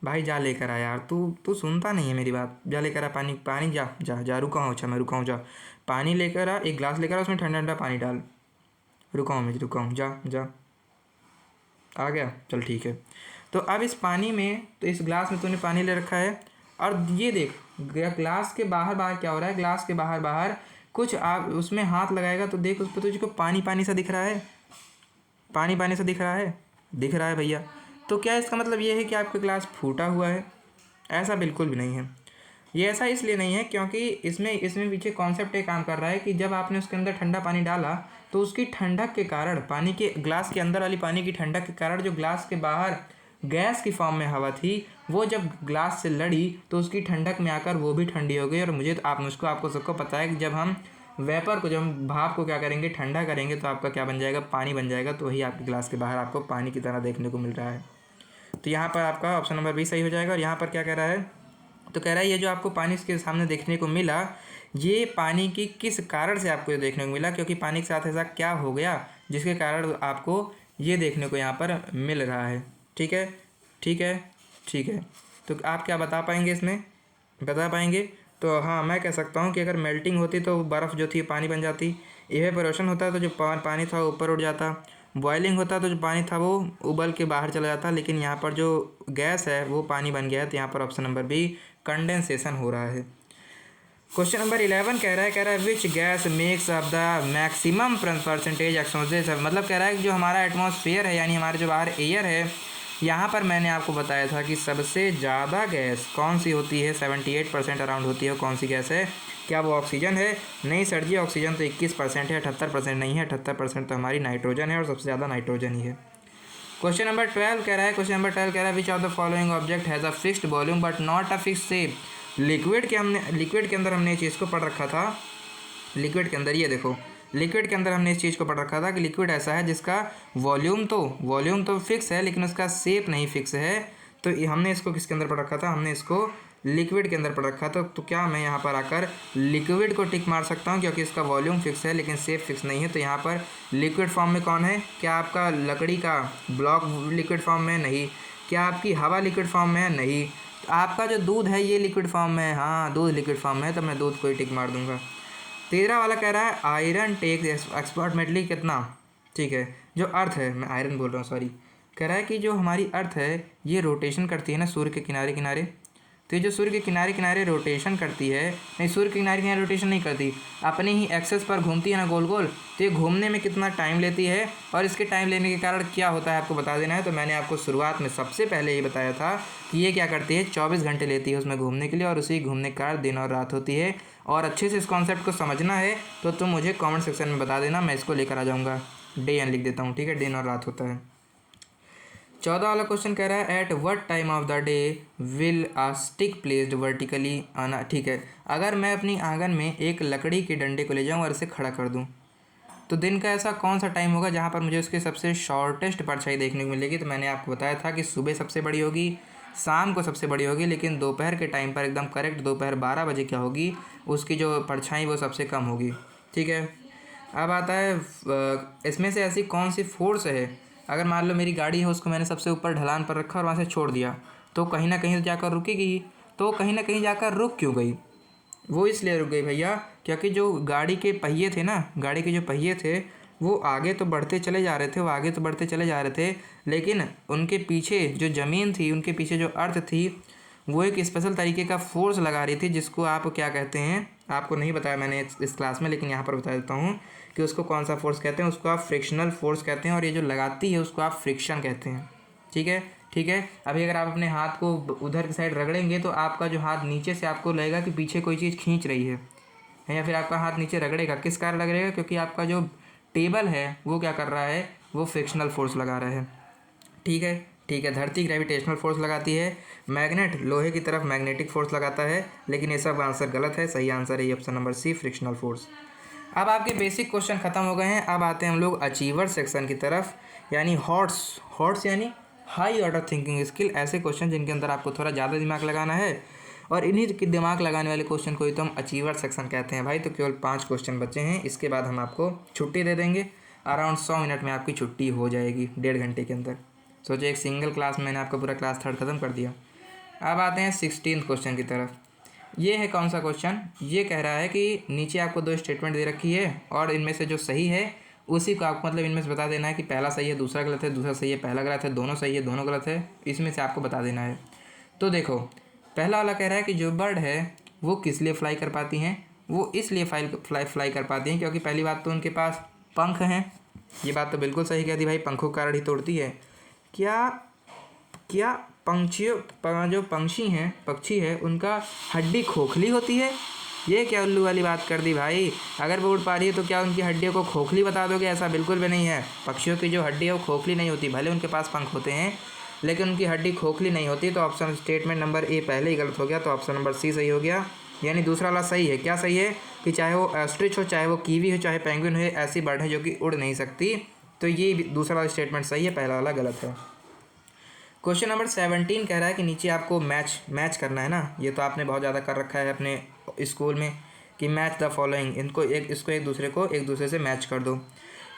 भाई जा लेकर आ यार, तू सुनता नहीं है मेरी बात। जा लेकर आ पानी जा जा जा रुका हूँ। अच्छा मैं रुका हूँ, जा पानी लेकर आ, एक गिलास लेकर आ, उसमें ठंडा ठंडा पानी डाल। रुका हूँ, जा जा। आ गया? चल ठीक है। तो अब इस पानी में, तो इस ग्लास में तूने पानी ले रखा है, और ये देख ग्लास के बाहर बाहर क्या हो रहा है। ग्लास के बाहर बाहर कुछ आप उसमें हाथ लगाएगा तो देख, उस पर तुझको पानी पानी सा दिख रहा है, पानी पानी सा दिख रहा है भैया। तो क्या इसका मतलब ये है कि आपका ग्लास फूटा हुआ है? ऐसा बिल्कुल भी नहीं है। ये ऐसा इसलिए नहीं है क्योंकि इसमें पीछे कॉन्सेप्ट ये काम कर रहा है कि जब आपने उसके अंदर ठंडा पानी डाला तो उसकी ठंडक के कारण, पानी के ग्लास के अंदर वाली पानी की ठंडक के कारण जो ग्लास के बाहर गैस की फॉर्म में हवा थी, वो जब ग्लास से लड़ी तो उसकी ठंडक में आकर वो भी ठंडी हो गई। और मुझे तो आपको सबको पता है कि जब हम वेपर को, जब हम भाप को क्या करेंगे, ठंडा करेंगे, तो आपका क्या बन जाएगा? पानी बन जाएगा। तो वही आपके ग्लास के बाहर आपको पानी की तरह देखने को मिल रहा है। तो यहाँ पर आपका ऑप्शन नंबर बी सही हो जाएगा। और यहाँ पर क्या कह रहा है, तो कह रहा है ये जो आपको पानी के सामने देखने को मिला, ये पानी की किस कारण से आपको ये देखने को मिला, क्योंकि पानी के साथ ऐसा क्या हो गया जिसके कारण आपको ये देखने को यहाँ पर मिल रहा है। ठीक है, ठीक है, ठीक है। तो आप क्या बता पाएंगे, इसमें बता पाएंगे? तो हाँ, मैं कह सकता हूँ कि अगर मेल्टिंग होती तो बर्फ़ जो थी पानी बन जाती, इवेपोरेशन होता तो जो पानी था ऊपर उठ जाता, बॉइलिंग होता तो जो पानी था वो उबल के बाहर चला जाता, लेकिन यहाँ पर जो गैस है वो पानी बन गया है। तो यहाँ पर ऑप्शन नंबर बी कंडेंसेशन हो रहा है। क्वेश्चन नंबर 11 कह रहा है which gas makes of the maximum percentage exposure, मतलब कह रहा है कि जो हमारा एटमॉस्फेयर है यानी हमारे जो बाहर एयर है, यहाँ पर मैंने आपको बताया था कि सबसे ज़्यादा गैस कौन सी होती है, 78% अराउंड होती है। कौन सी गैस है? क्या वो ऑक्सीजन है? नहीं सर जी, ऑक्सीजन तो 21% है, 78% नहीं है। 78% तो हमारी नाइट्रोजन है और सबसे ज़्यादा नाइट्रोजन ही है। क्वेश्चन नंबर 12 कह रहा है which of the following object has a fixed volume but not a fixed shape. Liquid के अंदर हमने इस चीज़ को पढ़ रखा था। लिक्विड के अंदर ये देखो, लिक्विड के अंदर हमने इस चीज़ को पढ़ रखा था कि लिक्विड ऐसा है जिसका वॉल्यूम तो फिक्स है लेकिन उसका शेप नहीं फिक्स है। तो हमने इसको किसके अंदर पढ़ रखा था? हमने इसको लिक्विड के अंदर पढ़ रखा था। तो क्या मैं यहाँ पर आकर लिक्विड को टिक मार सकता हूँ क्योंकि इसका वॉल्यूम फिक्स है लेकिन शेप फिक्स नहीं है। तो यहाँ पर लिक्विड फॉर्म में कौन है? क्या आपका लकड़ी का ब्लॉक लिक्विड फॉर्म में? नहीं। क्या आपकी हवा लिक्विड फॉर्म में है? नहीं। आपका जो दूध है ये लिक्विड फॉर्म में है, हाँ दूध लिक्विड फॉर्म में है, तो मैं दूध को ही टिक मार दूंगा। 13 वाला कह रहा है आयरन टेक एक्सपोर्टमेटली कितना, ठीक है, जो अर्थ है, मैं आयरन बोल रहा हूँ सॉरी, कह रहा है कि जो हमारी अर्थ है ये रोटेशन करती है ना सूर्य के किनारे किनारे। तो ये जो सूर्य के किनारे किनारे रोटेशन करती है, नहीं सूर्य के किनारे किनारे रोटेशन नहीं करती, अपने ही एक्सेस पर घूमती है ना गोल गोल, तो ये घूमने में कितना टाइम लेती है और इसके टाइम लेने के कारण क्या होता है आपको बता देना है। तो मैंने आपको शुरुआत में सबसे पहले ये बताया था कि ये क्या करती है, 24 घंटे लेती है उसमें घूमने के लिए और उसी घूमने के कारण दिन और रात होती है। और अच्छे से इस कॉन्सेप्ट को समझना है तो तुम मुझे कमेंट सेक्शन में बता देना, मैं इसको लेकर आ जाऊँगा। डे एन लिख देता हूँ, ठीक है, दिन और रात होता है। 14 वाला क्वेश्चन कह रहा है at what time of the day will a stick placed vertically आना, ठीक है, अगर मैं अपनी आंगन में एक लकड़ी के डंडे को ले जाऊँ और इसे खड़ा कर दूँ तो दिन का ऐसा कौन सा टाइम होगा जहाँ पर मुझे उसके सबसे शॉर्टेस्ट परछाई देखने को मिलेगी। तो मैंने आपको बताया था कि सुबह सबसे बड़ी होगी, शाम को सबसे बड़ी होगी, लेकिन दोपहर के टाइम पर एकदम करेक्ट दोपहर 12 बजे क्या होगी, उसकी जो परछाई वो सबसे कम होगी। ठीक है, अब आता है इसमें से ऐसी कौन सी फोर्स है, अगर मान लो मेरी गाड़ी है उसको मैंने सबसे ऊपर ढलान पर रखा और वहाँ से छोड़ दिया तो कहीं ना कहीं जाकर रुकेगी। तो कहीं ना कहीं जाकर रुक क्यों गई? वो इसलिए रुक गई भैया क्योंकि जो गाड़ी के पहिए थे ना, गाड़ी के जो पहिए थे वो आगे तो बढ़ते चले जा रहे थे, वो आगे तो बढ़ते चले जा रहे थे, लेकिन उनके पीछे जो ज़मीन थी, उनके पीछे जो अर्थ थी, वो एक स्पेशल तरीके का फोर्स लगा रही थी जिसको आप क्या कहते हैं, आपको नहीं बताया मैंने इस क्लास में, लेकिन यहाँ पर बता देता हूँ कि उसको कौन सा फोर्स कहते हैं। उसको आप फ्रिक्शनल फोर्स कहते हैं और ये जो लगाती है उसको आप फ्रिक्शन कहते हैं। ठीक है, ठीक है। अभी अगर आप अपने हाथ को उधर की साइड रगड़ेंगे तो आपका जो हाथ नीचे से आपको लगेगा कि पीछे कोई चीज़ खींच रही है, या फिर आपका हाथ नीचे रगड़ेगा, किस कारण रगड़ेगा? क्योंकि आपका जो टेबल है वो क्या कर रहा है, वो फ्रिक्शनल फोर्स लगा रहा है। ठीक है, ठीक है। धरती ग्रेविटेशनल फोर्स लगाती है, मैग्नेट लोहे की तरफ मैग्नेटिक फोर्स लगाता है, लेकिन ये सब आंसर गलत है। सही आंसर है option number C, frictional force. अब आपके बेसिक क्वेश्चन खत्म हो गए हैं। अब आते हैं हम लोग अचीवर सेक्शन की तरफ, यानी हॉट्स यानी हाई ऑर्डर थिंकिंग स्किल, ऐसे क्वेश्चन जिनके अंदर आपको थोड़ा ज़्यादा दिमाग लगाना है, और इन्हीं के दिमाग लगाने वाले क्वेश्चन को ही तो हम अचीवर सेक्शन कहते हैं भाई। तो केवल 5 क्वेश्चन बचे हैं, इसके बाद हम आपको छुट्टी दे देंगे। अराउंड 100 मिनट में आपकी छुट्टी हो जाएगी, 1.5 घंटे के अंदर। सोचो एक सिंगल क्लास में मैंने आपका पूरा क्लास थर्ड खत्म कर दिया। अब आते हैं 16 क्वेश्चन की तरफ। ये है कौन सा क्वेश्चन? ये कह रहा है कि नीचे आपको 2 स्टेटमेंट दे रखी है और इनमें से जो सही है उसी को आपको मतलब इनमें से बता देना है कि पहला सही है दूसरा गलत है, दूसरा सही है पहला गलत है, दोनों सही है दोनों गलत है, इसमें से आपको बता देना है। तो देखो पहला वाला कह रहा है कि जो बर्ड है वो किस लिए फ्लाई कर पाती हैं? वो इसलिए फ्लाई कर पाती हैं क्योंकि पहली बात तो उनके पास पंख हैं। ये बात तो बिल्कुल सही कह दी भाई, पंखों का कारण ही तोड़ती है। क्या पंछियों जो पक्षी है उनका हड्डी खोखली होती है? ये क्या उल्लू वाली बात कर दी भाई। अगर वो उड़ पा रही है तो क्या उनकी हड्डियों को खोखली बता दोगे? ऐसा बिल्कुल भी नहीं है। पक्षियों की जो हड्डी है वो खोखली नहीं होती, भले उनके पास पंख होते हैं लेकिन उनकी हड्डी खोखली नहीं होती। तो ऑप्शन स्टेटमेंट नंबर ए पहले ही गलत हो गया, तो ऑप्शन नंबर सी सही हो गया। यानी दूसरा वाला सही है। क्या सही है? कि चाहे वो ऑस्ट्रिच हो, चाहे वो कीवी हो, चाहे पेंगुइन हो, ऐसी बर्ड है जो कि उड़ नहीं सकती। तो ये दूसरा वाला स्टेटमेंट सही है, पहला वाला गलत है। क्वेश्चन नंबर 17 कह रहा है कि नीचे आपको मैच करना है ना, ये तो आपने बहुत ज़्यादा कर रखा है अपने स्कूल में कि मैच द फॉलोइंग, इसको एक दूसरे से मैच कर दो।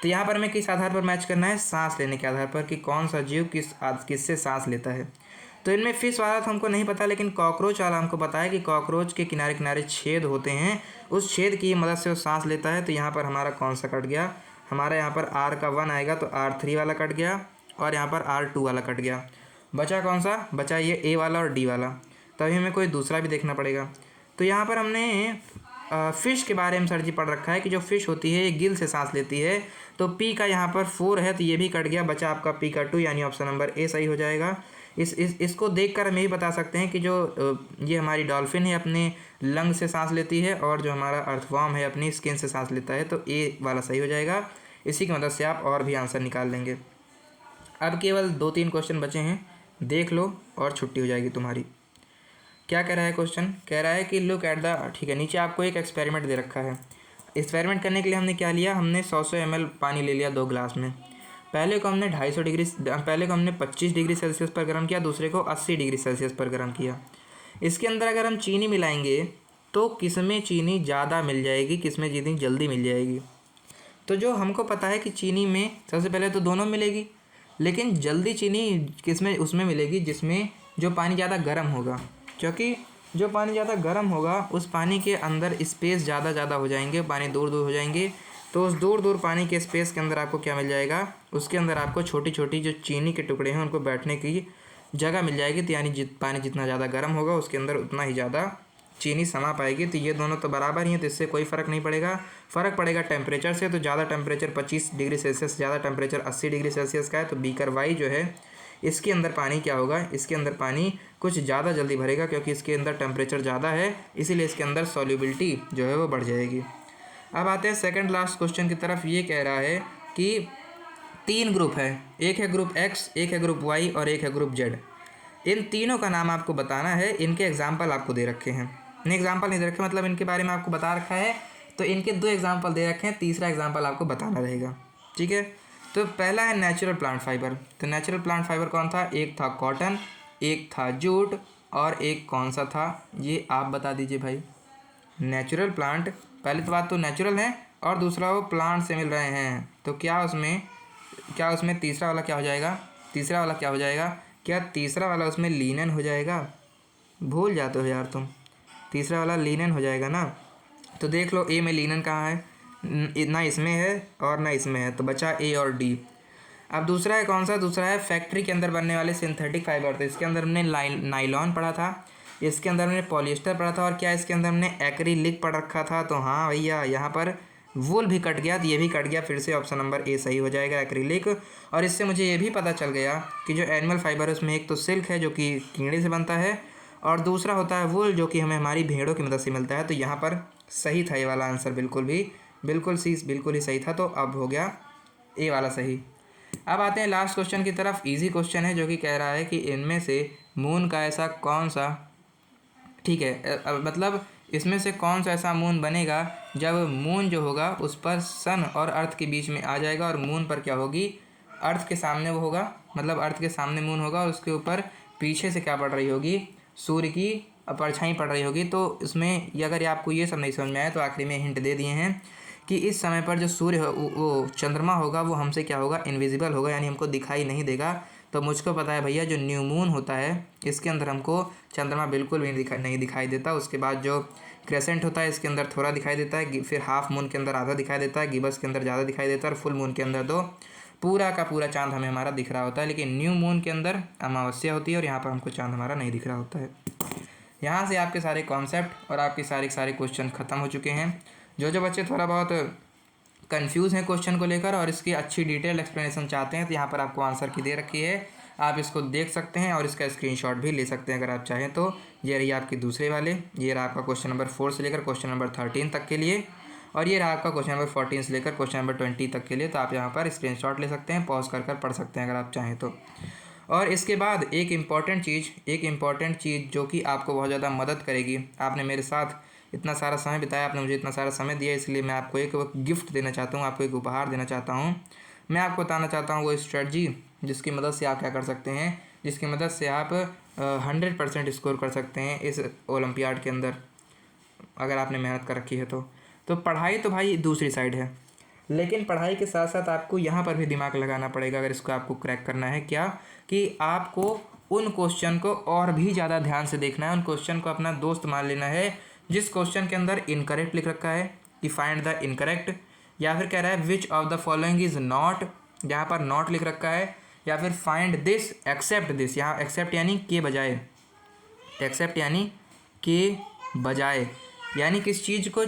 तो यहाँ पर हमें किस आधार पर मैच करना है, सांस लेने के आधार पर, कि कौन सा जीव किससे सांस लेता है। तो इनमें फिश वाला तो हमको नहीं पता, लेकिन कॉकरोच वाला हमको पता है कि कॉकरोच के किनारे किनारे छेद होते हैं, उस छेद की मदद से वो सांस लेता है। तो यहाँ पर हमारा कौन सा कट गया, हमारा यहाँ पर R का 1 आएगा तो R3 वाला कट गया और यहाँ पर R2 वाला कट गया। बचा कौन सा, बचा ये A वाला और D वाला। तभी हमें कोई दूसरा भी देखना पड़ेगा। तो यहाँ पर हमने फ़िश के बारे में सर जी पढ़ रखा है कि जो फ़िश होती है ये गिल से सांस लेती है। तो P का यहाँ पर 4 है तो ये भी कट गया, बचा आपका P का 2, यानी ऑप्शन नंबर A सही हो जाएगा। इसको देखकर हम यही बता सकते हैं कि जो ये हमारी डॉल्फिन है अपने लंग से सांस लेती है और जो हमारा अर्थवॉर्म है अपनी स्किन से सांस लेता है। तो A वाला सही हो जाएगा। इसी की मदद से आप और भी आंसर निकाल लेंगे। अब केवल 2-3 क्वेश्चन बचे हैं, देख लो और छुट्टी हो जाएगी तुम्हारी। क्या कह रहा है क्वेश्चन, कह रहा है कि लुक एट द, ठीक है, नीचे आपको एक एक्सपेरिमेंट दे रखा है। एक्सपेरिमेंट करने के लिए हमने क्या लिया, हमने 100 ml पानी ले लिया 2 गिलास में। पहले को हमने 25 डिग्री सेल्सियस पर गर्म किया, दूसरे को 80 डिग्री सेल्सियस पर गर्म किया। इसके अंदर अगर हम चीनी मिलाएंगे तो किसमें चीनी ज़्यादा मिल जाएगी, किसमें चीनी जल्दी मिल जाएगी। तो जो हमको पता है कि चीनी में सबसे पहले तो दोनों मिलेगी, लेकिन जल्दी चीनी किसमें, उसमें मिलेगी जिसमें जो पानी ज़्यादा गर्म होगा, क्योंकि जो पानी ज़्यादा गर्म होगा उस पानी के अंदर स्पेस ज़्यादा हो जाएंगे, पानी दूर हो जाएंगे। तो उस दूर पानी के स्पेस के अंदर आपको क्या मिल जाएगा, उसके अंदर आपको छोटी छोटी जो चीनी के टुकड़े हैं उनको बैठने की जगह मिल जाएगी। तो यानी पानी जितना ज़्यादा गर्म होगा उसके अंदर उतना ही ज़्यादा चीनी समा पाएगी। तो ये दोनों तो बराबर ही हैं, तो इससे कोई फ़र्क नहीं पड़ेगा। फ़र्क पड़ेगा टेम्परेचर से। तो ज़्यादा टेम्परेचर 25 डिग्री सेल्सियस, ज़्यादा टेम्परेचर 80 डिग्री सेल्सियस का है। तो बीकर वाई जो है इसके अंदर पानी क्या होगा, इसके अंदर पानी कुछ ज़्यादा जल्दी भरेगा, क्योंकि इसके अंदर टेम्परेचर ज़्यादा है, इसीलिए इसके अंदर सॉल्युबिलिटी जो है वो बढ़ जाएगी। अब आते हैं सेकंड लास्ट क्वेश्चन की तरफ। ये कह रहा है कि 3 ग्रुप है, एक है ग्रुप X, एक है ग्रुप Y और एक है ग्रुप Z। इन तीनों का नाम आपको बताना है। इनके एग्जाम्पल आपको दे रखे हैं, नहीं एग्जाम्पल नहीं दे रखे, मतलब इनके बारे में आपको बता रखा है। तो इनके 2 एग्जाम्पल दे रखे हैं, तीसरा एग्जाम्पल आपको बताना रहेगा, ठीक है। तो पहला है नेचुरल प्लांट फाइबर। तो नेचुरल प्लांट फाइबर कौन था, एक था कॉटन, एक था जूट और एक कौन सा था, ये आप बता दीजिए भाई। नेचुरल प्लांट, पहले तो बात तो नेचुरल है और दूसरा वो प्लांट से मिल रहे हैं। तो क्या उसमें तीसरा वाला क्या हो जाएगा, तीसरा वाला क्या हो जाएगा, क्या तीसरा वाला उसमें लिनन हो जाएगा। भूल जाते हो यार तुम, तीसरा वाला लिनन हो जाएगा ना। तो देख लो ए में लिनन कहाँ है, ना इसमें है और ना इसमें है, तो बचा ए और डी। अब दूसरा है कौन सा, दूसरा है फैक्ट्री के अंदर बनने वाले सिंथेटिक फाइबर। तो इसके अंदर हमने नाइलॉन पढ़ा था, इसके अंदर हमने पॉलिएस्टर पढ़ा था और क्या इसके अंदर हमने एक्रिलिक पढ़ रखा था। तो हाँ भैया, यहाँ पर वूल भी कट गया तो ये भी कट गया, फिर से ऑप्शन नंबर ए सही हो जाएगा, एक्रिलिक। और इससे मुझे ये भी पता चल गया कि जो एनिमल फाइबर है उसमें एक तो सिल्क है जो कि कीड़े से बनता है और दूसरा होता है वूल जो कि हमें हमारी भेड़ों की मदद से मिलता है। तो यहाँ पर सही था ये वाला आंसर, बिल्कुल ही सही था। तो अब हो गया ए वाला सही। अब आते हैं लास्ट क्वेश्चन की तरफ। इजी क्वेश्चन है जो कि कह रहा है कि इनमें से मून का ऐसा कौन सा, ठीक है, मतलब इसमें से कौन सा ऐसा मून बनेगा जब मून जो होगा उस पर सन और अर्थ के बीच में आ जाएगा और मून पर क्या होगी, अर्थ के सामने वो होगा, मतलब अर्थ के सामने मून होगा और उसके ऊपर पीछे से क्या पड़ रही होगी, सूर्य की परछाई पड़ रही होगी। तो इसमें अगर आपको ये सब नहीं समझ में आया तो आखिरी में हिंट दे दिए हैं कि इस समय पर जो सूर्य वो चंद्रमा होगा वो हमसे क्या होगा, इनविजिबल होगा, यानी हमको दिखाई नहीं देगा। तो मुझको पता है भैया जो न्यू मून होता है इसके अंदर हमको चंद्रमा बिल्कुल भी नहीं दिखाई देता। उसके बाद जो क्रेसेंट होता है इसके अंदर थोड़ा दिखाई देता है, फिर हाफ मून के अंदर आधा दिखाई देता है, गिबस के अंदर ज़्यादा दिखाई देता है और फुल मून के अंदर तो पूरा का पूरा चांद हमें हमारा दिख रहा होता है। लेकिन न्यू मून के अंदर अमावस्या होती है और यहाँ पर हमको चांद हमारा नहीं दिख रहा होता है। यहाँ से आपके सारे कॉन्सेप्ट और आपके सारे क्वेश्चन ख़त्म हो चुके हैं। जो बच्चे थोड़ा बहुत कंफ्यूज हैं क्वेश्चन को लेकर और इसकी अच्छी डिटेल एक्सप्लेनेशन चाहते हैं तो यहाँ पर आपको आंसर की दे रखी है, आप इसको देख सकते हैं और इसका स्क्रीनशॉट भी ले सकते हैं अगर आप चाहें तो। ये रही आपकी दूसरे वाले, ये रहा आपका क्वेश्चन नंबर 4 से लेकर क्वेश्चन नंबर 13 तक के लिए और ये रहा आपका क्वेश्चन नंबर 14 से लेकर क्वेश्चन नंबर 20 तक के लिए। तो आप यहाँ पर स्क्रीनशॉट ले सकते हैं, पॉज कर पढ़ सकते हैं अगर आप चाहें तो। और इसके बाद एक इम्पॉर्टेंट चीज़ जो कि आपको बहुत ज़्यादा मदद करेगी, आपने मेरे साथ इतना सारा समय बिताया, आपने मुझे इतना सारा समय दिया, इसलिए मैं आपको एक गिफ्ट देना चाहता हूँ, आपको एक उपहार देना चाहता हूँ। मैं आपको बताना चाहता हूँ वो स्ट्रेटजी जिसकी मदद से आप क्या कर सकते हैं, जिसकी मदद से आप 100% स्कोर कर सकते हैं इस ओलंपियाड के अंदर, अगर आपने मेहनत कर रखी है तो पढ़ाई तो भाई दूसरी साइड है, लेकिन पढ़ाई के साथ साथ आपको यहाँ पर भी दिमाग लगाना पड़ेगा अगर इसको आपको क्रैक करना है। क्या कि आपको उन क्वेश्चन को और भी ज़्यादा ध्यान से देखना है, उन क्वेश्चन को अपना दोस्त मान लेना है जिस क्वेश्चन के अंदर इनकरेक्ट लिख रखा है कि फाइंड द इनकरेक्ट, या फिर कह रहा है which of the following is not, यहाँ पर नॉट लिख रखा है, या फिर फाइंड दिस एक्सेप्ट दिस, यहाँ एक्सेप्ट यानी के बजाय, एक्सेप्ट यानी के बजाय, यानी किस चीज़ को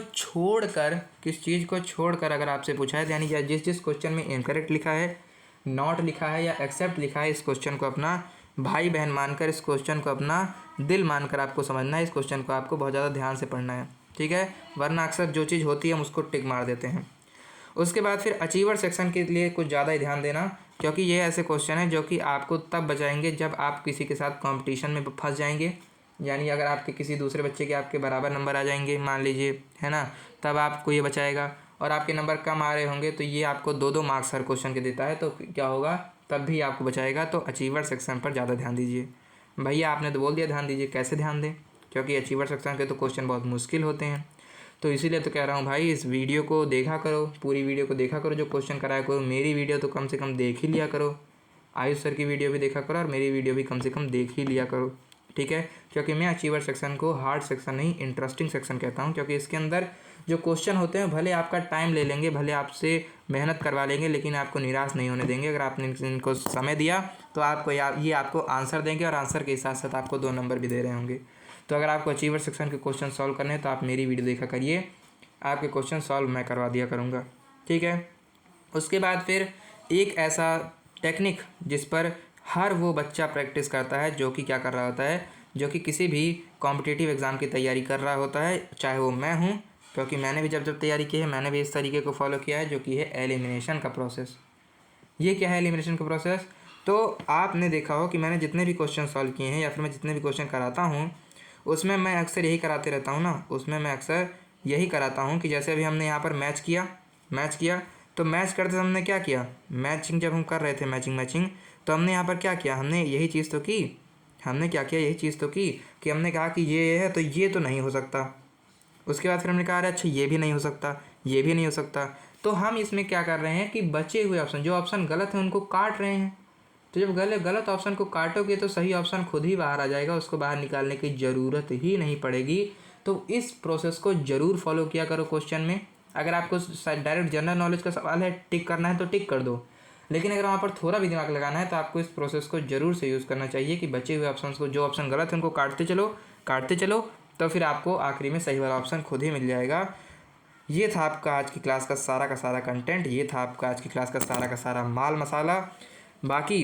छोड़कर अगर आपसे पूछा है, यानी जिस क्वेश्चन में इनकरेक्ट लिखा है, नॉट लिखा है या एक्सेप्ट लिखा है, इस क्वेश्चन को अपना भाई बहन मानकर, इस क्वेश्चन को अपना दिल मानकर आपको समझना है, इस क्वेश्चन को आपको बहुत ज़्यादा ध्यान से पढ़ना है, ठीक है। वरना अक्सर जो चीज़ होती है हम उसको टिक मार देते हैं। उसके बाद फिर अचीवर सेक्शन के लिए कुछ ज़्यादा ही ध्यान देना, क्योंकि ये ऐसे क्वेश्चन है जो कि आपको तब बचाएंगे जब आप किसी के साथ कंपटीशन में फंस जाएंगे, यानी अगर आपके किसी दूसरे बच्चे के आपके बराबर नंबर आ जाएंगे मान लीजिए, है ना, तब आपको ये बचाएगा। और आपके नंबर कम आ रहे होंगे तो ये आपको 2-2 मार्क्स हर क्वेश्चन के देता है, तो क्या होगा, तब भी आपको बचाएगा। तो अचीवर सेक्शन पर ज़्यादा ध्यान दीजिए। भैया आपने तो बोल दिया ध्यान दीजिए, कैसे ध्यान दें, क्योंकि अचीवर सेक्शन के तो क्वेश्चन बहुत मुश्किल होते हैं। तो इसीलिए तो कह रहा हूँ भाई, इस वीडियो को देखा करो, पूरी वीडियो को देखा करो, जो क्वेश्चन कराया करो। मेरी वीडियो तो कम से कम देख ही लिया करो, आयुष सर की वीडियो भी देखा करो और मेरी वीडियो भी कम से कम देख ही लिया करो, ठीक है। क्योंकि मैं अचीवर सेक्शन को हार्ड सेक्शन नहीं, इंटरेस्टिंग सेक्शन कहता हूँ, क्योंकि इसके अंदर जो क्वेश्चन होते हैं भले आपका टाइम ले लेंगे, भले आपसे मेहनत करवा लेंगे, लेकिन आपको निराश नहीं होने देंगे। अगर आपने इनको समय दिया तो आपको ये आपको आंसर देंगे, और आंसर के साथ साथ आपको 2 नंबर भी दे रहे होंगे। तो अगर आपको अचीवर सेक्शन के क्वेश्चन सॉल्व करने हैं तो आप मेरी वीडियो देखा करिए, आपके क्वेश्चन सॉल्व मैं करवा दिया करूँगा, ठीक है। उसके बाद फिर एक ऐसा टेक्निक जिस पर हर वो बच्चा प्रैक्टिस करता है जो कि क्या कर रहा होता है, जो कि किसी भी कॉम्पिटिटिव एग्ज़ाम की तैयारी कर रहा होता है, चाहे वो मैं हूँ, क्योंकि मैंने भी जब तैयारी की है मैंने भी इस तरीके को फॉलो किया है, जो कि है एलिमिनेशन का प्रोसेस। ये क्या है एलिमिनेशन का प्रोसेस? तो आपने देखा हो कि मैंने जितने भी क्वेश्चन सॉल्व किए हैं या फिर मैं जितने भी क्वेश्चन कराता हूँ उसमें मैं अक्सर यही कराते रहता हूँ ना, उसमें मैं अक्सर यही कराता हूँ कि जैसे अभी हमने यहाँ पर मैच किया तो मैच करते हमने क्या किया, मैचिंग जब हम कर रहे थे मैचिंग तो हमने यहाँ पर क्या किया, हमने यही चीज़ तो की, हमने क्या किया, यही चीज़ तो की कि हमने कहा कि ये है तो ये तो नहीं हो सकता। उसके बाद फिर हमने कहा अरे अच्छा ये भी नहीं हो सकता, ये भी नहीं हो सकता। तो हम इसमें क्या कर रहे हैं कि बचे हुए ऑप्शन, जो ऑप्शन गलत है उनको काट रहे हैं। तो जब गलत ऑप्शन को काटोगे तो सही ऑप्शन खुद ही बाहर आ जाएगा, उसको बाहर निकालने की ज़रूरत ही नहीं पड़ेगी। तो इस प्रोसेस को ज़रूर फॉलो किया करो क्वेश्चन में। अगर आपको डायरेक्ट जनरल नॉलेज का सवाल है, टिक करना है तो टिक कर दो, लेकिन अगर वहाँ पर थोड़ा भी दिमाग लगाना है तो आपको इस प्रोसेस को ज़रूर से यूज़ करना चाहिए कि बचे हुए ऑप्शन को, जो ऑप्शन गलत है उनको काटते चलो, तो फिर आपको आखिरी में सही वाला ऑप्शन खुद ही मिल जाएगा। ये था आपका आज की क्लास का सारा कंटेंट, ये था आपका आज की क्लास का सारा माल मसाला। बाकी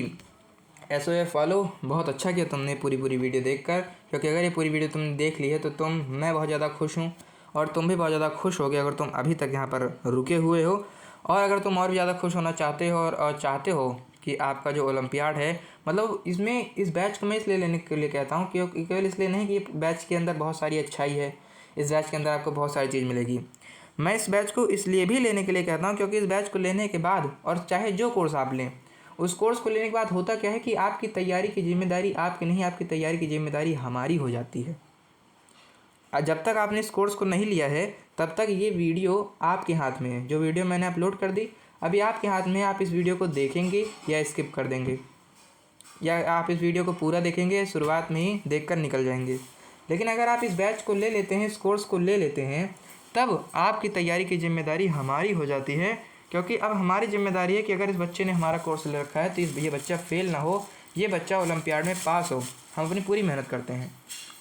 SOA फॉलो, बहुत अच्छा किया तुमने पूरी वीडियो देखकर, क्योंकि अगर ये पूरी वीडियो तुमने देख ली है तो मैं बहुत ज़्यादा खुश हूँ और तुम भी बहुत ज़्यादा खुश होगे अगर तुम अभी तक यहाँ पर रुके हुए हो। और अगर तुम और भी ज़्यादा खुश होना चाहते हो और चाहते हो कि आपका जो ओलंपियाड है, मतलब इसमें इस बैच को मैं इसलिए लेने के लिए कहता हूँ क्योंकि केवल इसलिए नहीं कि बैच के अंदर बहुत सारी अच्छाई है, इस बैच के अंदर आपको बहुत सारी चीज़ मिलेगी। मैं इस बैच को इसलिए भी लेने के लिए कहता हूँ क्योंकि इस बैच को लेने के बाद, और चाहे जो कोर्स आप लें, उस कोर्स को लेने के बाद होता क्या है कि आपकी तैयारी की जिम्मेदारी आपकी नहीं, आपकी तैयारी की जिम्मेदारी हमारी हो जाती है। जब तक आपने इस कोर्स को नहीं लिया है तब तक ये वीडियो आपके हाथ में है। जो वीडियो मैंने अपलोड कर दी अभी आपके हाथ में है, आप इस वीडियो को देखेंगे या स्किप कर देंगे, या आप इस वीडियो को पूरा देखेंगे, शुरुआत में ही देखकर निकल जाएंगे। लेकिन अगर आप इस बैच को ले लेते हैं, इस कोर्स को ले लेते हैं, तब आपकी तैयारी की जिम्मेदारी हमारी हो जाती है, क्योंकि अब हमारी जिम्मेदारी है कि अगर इस बच्चे ने हमारा कोर्स ले रखा है तो ये बच्चा फेल ना हो, ये बच्चा ओलंपियाड में पास हो। हम अपनी पूरी मेहनत करते हैं,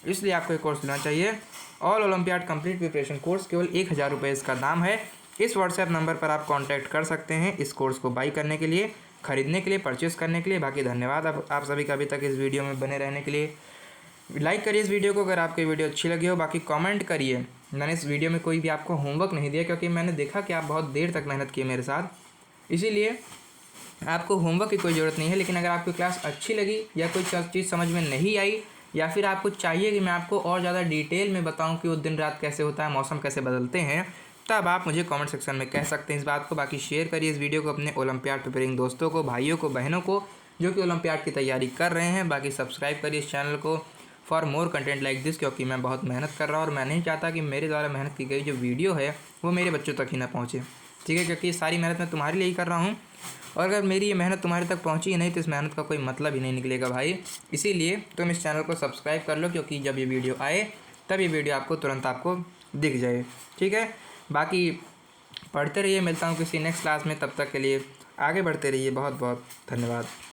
इसलिए आपको ये कोर्स लेना चाहिए। All Olympiad complete preparation course, केवल 1000 रुपये इसका दाम है। इस व्हाट्सएप नंबर पर आप कांटेक्ट कर सकते हैं इस कोर्स को बाई करने के लिए, ख़रीदने के लिए, परचेस करने के लिए। बाकी धन्यवाद आप सभी का अभी तक इस वीडियो में बने रहने के लिए। लाइक करिए इस वीडियो को अगर आपको वीडियो अच्छी लगी हो। बाकी कमेंट करिए। मैंने इस वीडियो में कोई भी आपको होमवर्क नहीं दिया, क्योंकि मैंने देखा कि आप बहुत देर तक मेहनत किए मेरे साथ, इसीलिए आपको होमवर्क की कोई ज़रूरत नहीं है। लेकिन अगर आपकी क्लास अच्छी लगी या कोई चीज़ समझ में नहीं आई, या फिर आपको चाहिए कि मैं आपको और ज़्यादा डिटेल में बताऊं कि वो दिन रात कैसे होता है, मौसम कैसे बदलते हैं, तब आप मुझे कमेंट सेक्शन में कह सकते हैं इस बात को। बाकी शेयर करिए इस वीडियो को अपने ओलंपियाड प्रिपेयरिंग दोस्तों को, भाइयों को, बहनों को, जो कि ओलंपियाड की तैयारी कर रहे हैं। बाकी सब्सक्राइब करिए इस चैनल को for more content like this, क्योंकि मैं बहुत मेहनत कर रहा हूँ और मैं नहीं चाहता कि मेरे द्वारा मेहनत की गई जो वीडियो है वो मेरे बच्चों तक ही ना पहुँचे। ठीक है, क्योंकि ये सारी मेहनत मैं तुम्हारे लिए ही कर रहा हूँ, और अगर मेरी ये मेहनत तुम्हारे तक पहुँची ही नहीं तो इस मेहनत का कोई मतलब ही नहीं निकलेगा भाई। इसीलिए तुम इस चैनल को सब्सक्राइब कर लो, क्योंकि जब ये वीडियो आए तब ये वीडियो आपको तुरंत आपको दिख जाए। ठीक है, बाकी पढ़ते रहिए। मिलता हूँ किसी नेक्स्ट क्लास में, तब तक के लिए आगे बढ़ते रहिए। बहुत बहुत धन्यवाद।